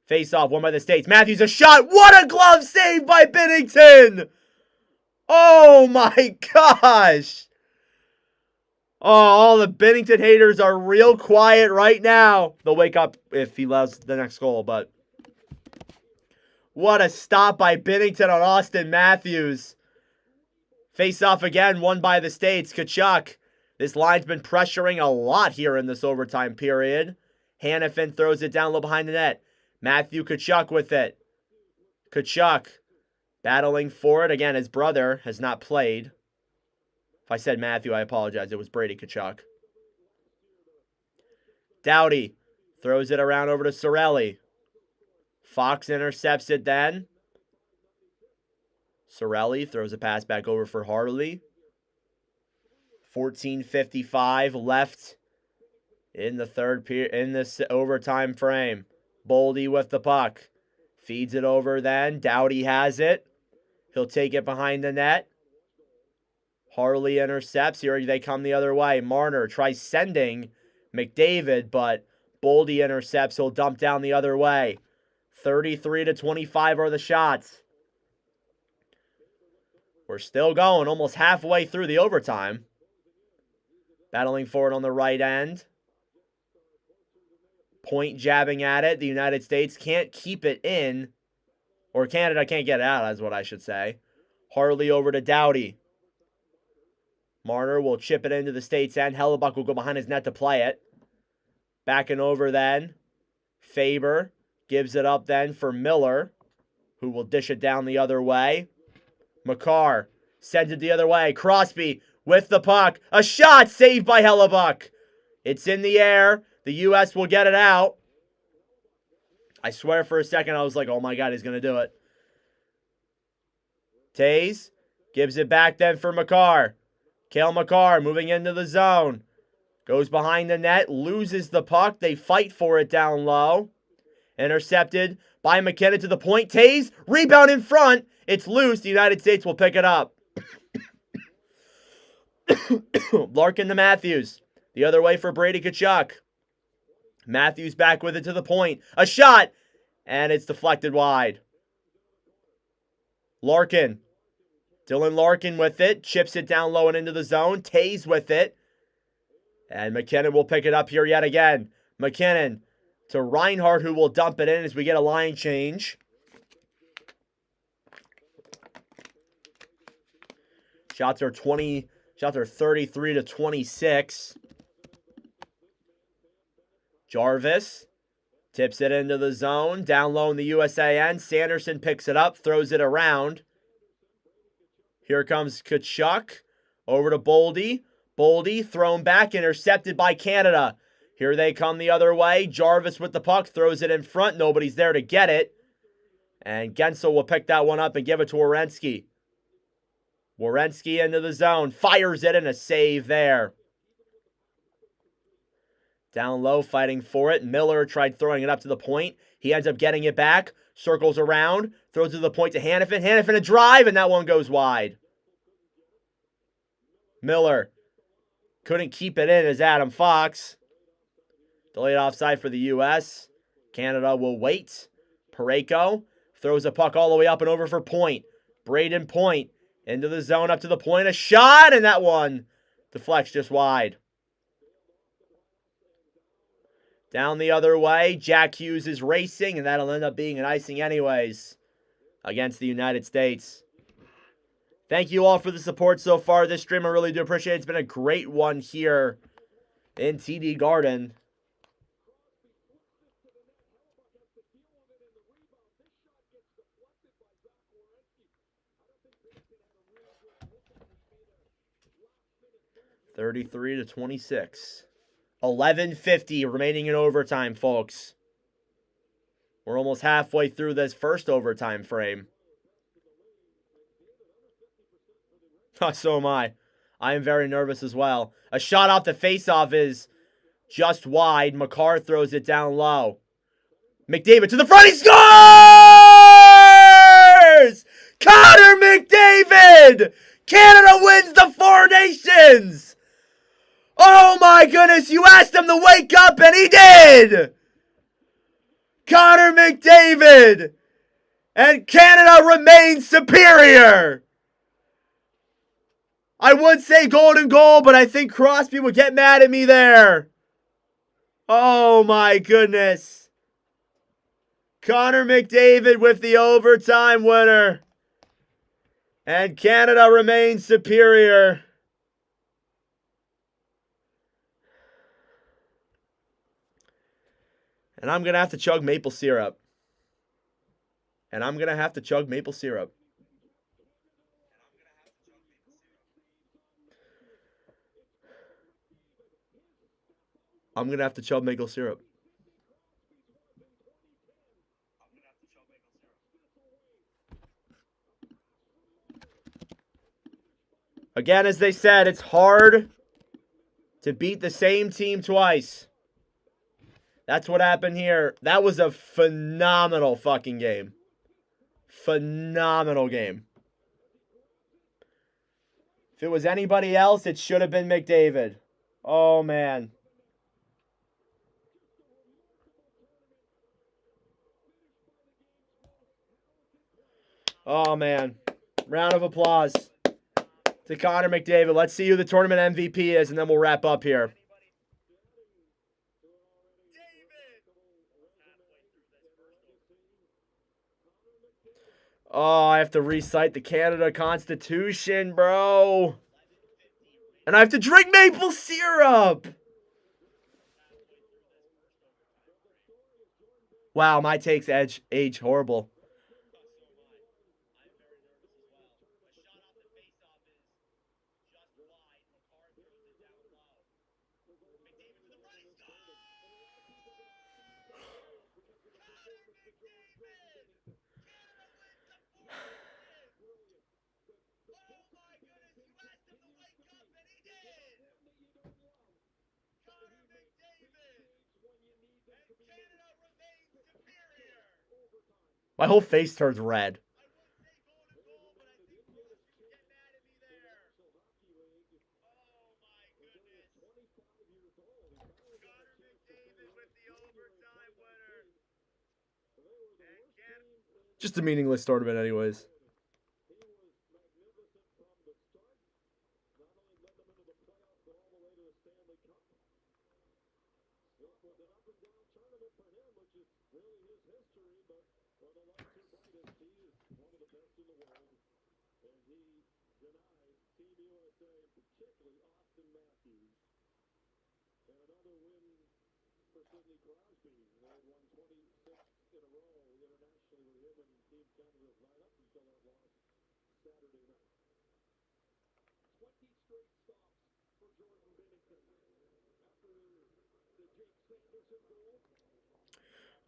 Face-off, won by the States. Matthews, a shot. What a glove save by Binnington! Oh, my gosh! Oh, all the Binnington haters are real quiet right now. They'll wake up if he allows the next goal, but... What a stop by Binnington on Austin Matthews. Face-off again, won by the States. Kachuk. This line's been pressuring a lot here in this overtime period. Hannafin throws it down low behind the net. Matthew Kachuk with it. Kachuk battling for it. Again, his brother has not played. If I said Matthew, I apologize. It was Brady Kachuk. Doughty Throws it around over to Cirelli. Fox intercepts it then. Cirelli throws a pass back over for Harley. 14:55 left in the third period, in this overtime frame. Boldy with the puck. Feeds it over then. Doughty has it. He'll take it behind the net. Harley intercepts. Here they come the other way. Marner tries sending McDavid, but Boldy intercepts. He'll dump down the other way. 33-25 are the shots. We're still going, almost halfway through the overtime. Battling for it on the right end. Point jabbing at it. The United States can't keep it in. Or Canada can't get it out, is what I should say. Harley over to Doughty. Marner will chip it into the States end. Hellebuck will go behind his net to play it. Backing over then. Faber gives it up then for Miller, who will dish it down the other way. Makar sends it the other way. Crosby with the puck. A shot saved by Hellebuck. It's in the air. The U.S. will get it out. I swear for a second I was like, oh my God, he's going to do it. Tays gives it back then for Makar. Cale Makar moving into the zone. Goes behind the net, loses the puck. They fight for it down low. Intercepted by McKinnon to the point. Tays, rebound in front. It's loose. The United States will pick it up. Larkin to Matthews. The other way for Brady Tkachuk. Matthews back with it to the point. A shot. And it's deflected wide. Larkin. Dylan Larkin with it. Chips it down low and into the zone. Tays with it. And McKinnon will pick it up here yet again. McKinnon to Reinhardt, who will dump it in as we get a line change. Shots are 33-26. Jarvis tips it into the zone. Down low in the USA end. Sanderson picks it up, throws it around. Here comes Tkachuk. Over to Boldy. Boldy thrown back, intercepted by Canada. Here they come the other way. Jarvis with the puck, throws it in front. Nobody's there to get it. And Gensel will pick that one up and give it to Werenski. Werenski into the zone. Fires it and a save there. Down low, fighting for it. Miller tried throwing it up to the point. He ends up getting it back. Circles around. Throws it to the point to Hanifin. Hanifin a drive, and that one goes wide. Miller couldn't keep it in as Adam Fox. Delayed offside for the U.S. Canada will wait. Parayko throws a puck all the way up and over for Point. Braden Point into the zone up to the point. A shot, and that one deflects just wide. Down the other way, Jack Hughes is racing, and that'll end up being an icing anyways against the United States. Thank you all for the support so far this stream. I really do appreciate it. It's been a great one here in TD Garden. (33-26). 11:50 remaining in overtime, folks. We're almost halfway through this first overtime frame. So am I. I am very nervous as well. A shot off the faceoff is just wide. Makar throws it down low. McDavid to the front. He scores! Connor McDavid! Canada wins the Four Nations! Oh my goodness, you asked him to wake up and he did! Connor McDavid! And Canada remains superior! I would say golden goal, but I think Crosby would get mad at me there. Oh my goodness. Connor McDavid with the overtime winner. And Canada remains superior. And I'm going to have to chug maple syrup. And I'm going to have to chug maple syrup. I'm going to have to chug maple syrup. Again, as they said, it's hard to beat the same team twice. That's what happened here. That was a phenomenal fucking game. Phenomenal game. If it was anybody else, it should have been McDavid. Oh, man. Oh, man. Round of applause to Connor McDavid. Let's see who the tournament MVP is, and then we'll wrap up here. Oh, I have to recite the Canada Constitution, bro. And I have to drink maple syrup. Wow, my takes age horrible. My whole face turns red. Just a meaningless tournament anyways.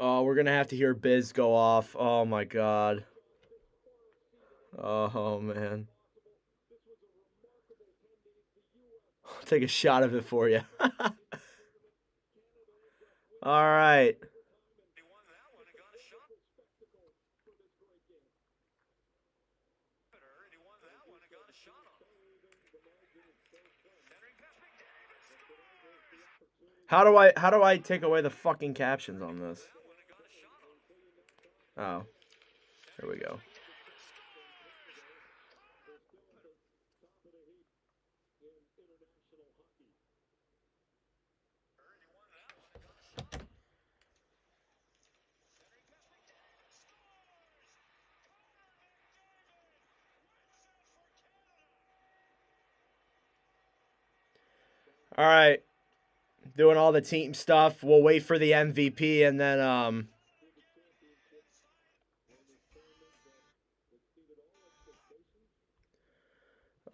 Oh, we're going to have to hear Biz go off. Oh, my God. Oh, man. I'll take a shot of it for you. All right. How do I take away the fucking captions on this? Oh. Here we go. All right. Doing all the team stuff. We'll wait for the MVP and then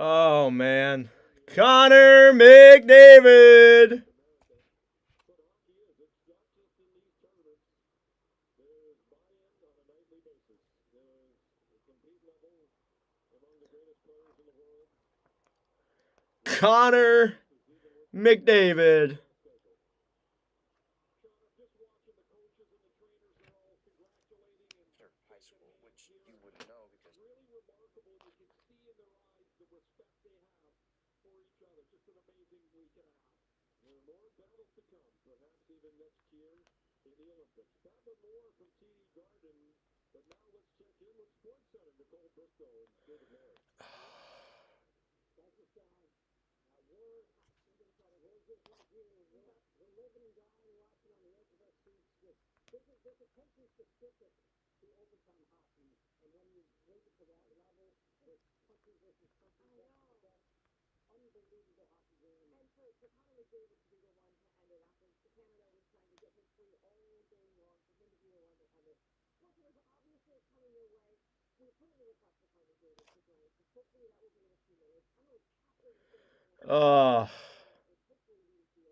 oh man. Connor McDavid. Connor McDavid.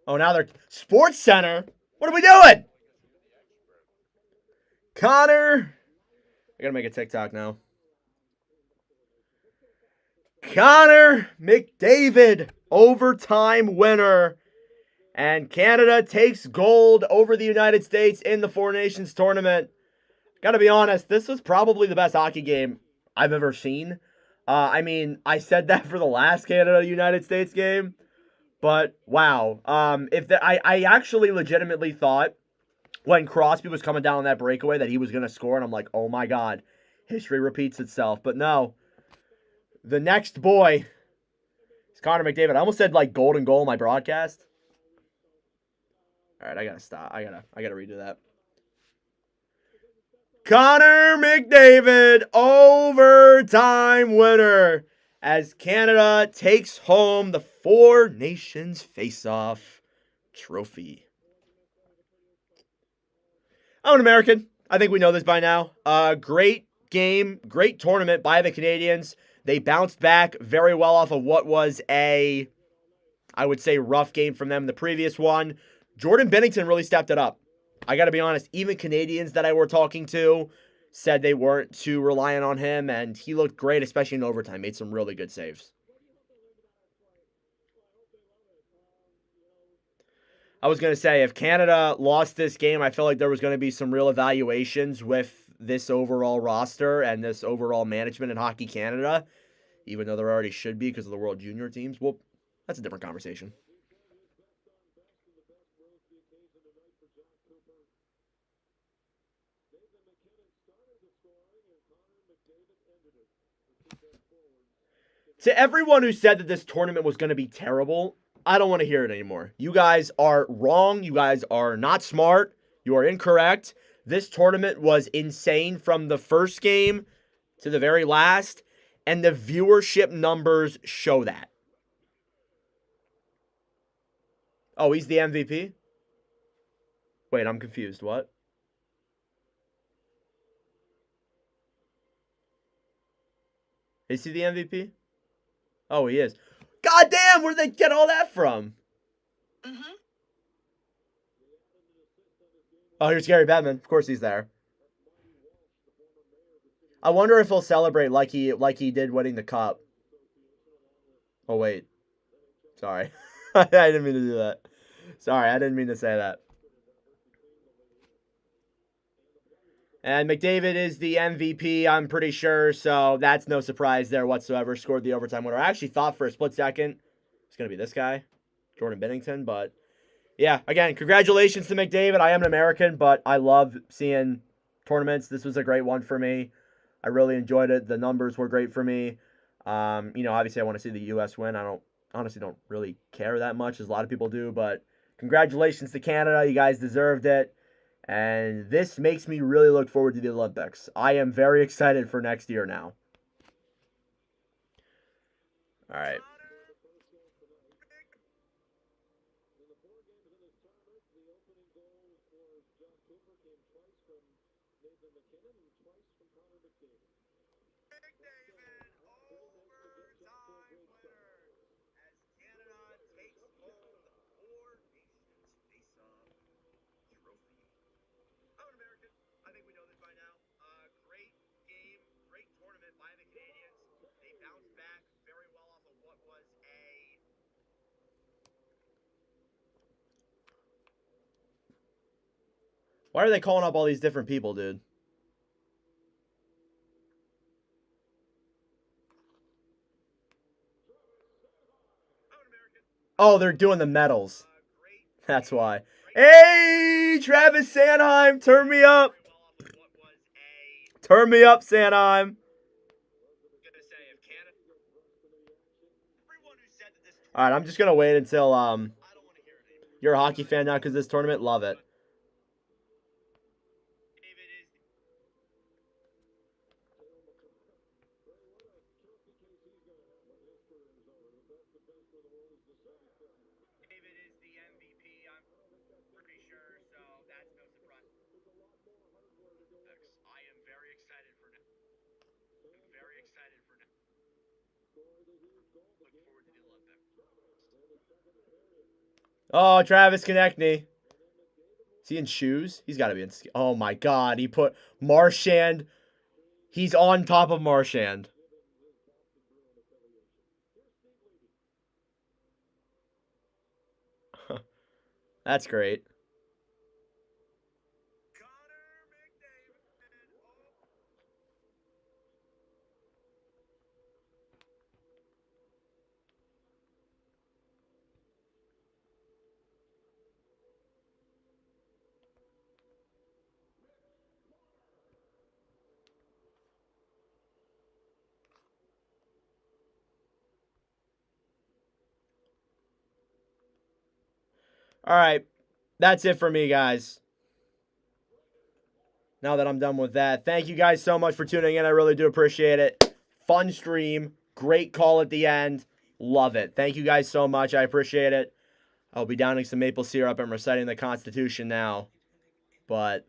Oh, now they're Sports Center. What are we doing? Connor. I gotta make a TikTok now. Connor McDavid, overtime winner. And Canada takes gold over the United States in the Four Nations tournament. Gotta be honest, this was probably the best hockey game I've ever seen. I mean, I said that for the last Canada-United States game. But, wow. I actually legitimately thought when Crosby was coming down on that breakaway that he was going to score. And I'm like, oh my God, history repeats itself. But no, the next boy is Connor McDavid. I almost said like golden goal in my broadcast. All right, I got to stop. I got to redo that. Connor McDavid, overtime winner, as Canada takes home the Four Nations Faceoff trophy. I'm an American. I think we know this by now. Great game, great tournament by the Canadians. They bounced back very well off of what was I would say, rough game from them, the previous one. Jordan Binnington really stepped it up. I got to be honest, even Canadians that I were talking to said they weren't too reliant on him, and he looked great, especially in overtime. Made some really good saves. I was going to say, if Canada lost this game, I feel like there was going to be some real evaluations with this overall roster and this overall management in Hockey Canada, even though there already should be because of the World Junior teams. Well, that's a different conversation. To everyone who said that this tournament was going to be terrible, I don't want to hear it anymore. You guys are wrong. You guys are not smart. You are incorrect. This tournament was insane from the first game to the very last, and the viewership numbers show that. Oh, he's the MVP? Wait, I'm confused. What? Is he the MVP? Oh, he is. God damn, where'd they get all that from? Mm-hmm. Oh, here's Gary Bettman. Of course he's there. I wonder if he'll celebrate like he did winning the cup. Oh, wait. Sorry. I didn't mean to do that. Sorry, I didn't mean to say that. And McDavid is the MVP, I'm pretty sure, so that's no surprise there whatsoever. Scored the overtime winner. I actually thought for a split second it's going to be this guy, Jordan Binnington, but yeah, again, congratulations to McDavid. I am an American, but I love seeing tournaments. This was a great one for me. I really enjoyed it. The numbers were great for me. Obviously I want to see the U.S. win. I honestly don't really care that much, as a lot of people do, but congratulations to Canada. You guys deserved it. And this makes me really look forward to the Olympics. I am very excited for next year now. All right. Why are they calling up all these different people, dude? Oh, they're doing the medals. That's why. Hey, Travis Sanheim, turn me up. Turn me up, Sanheim. All right, I'm just going to wait until you're a hockey fan now because this tournament, love it. Oh, Travis Konechny. Is he in shoes? He's got to be in... Oh, my God. He put Marchand. He's on top of Marchand. That's great. All right. That's it for me, guys. Now that I'm done with that, thank you guys so much for tuning in. I really do appreciate it. Fun stream. Great call at the end. Love it. Thank you guys so much. I appreciate it. I'll be downing some maple syrup and reciting the Constitution now. But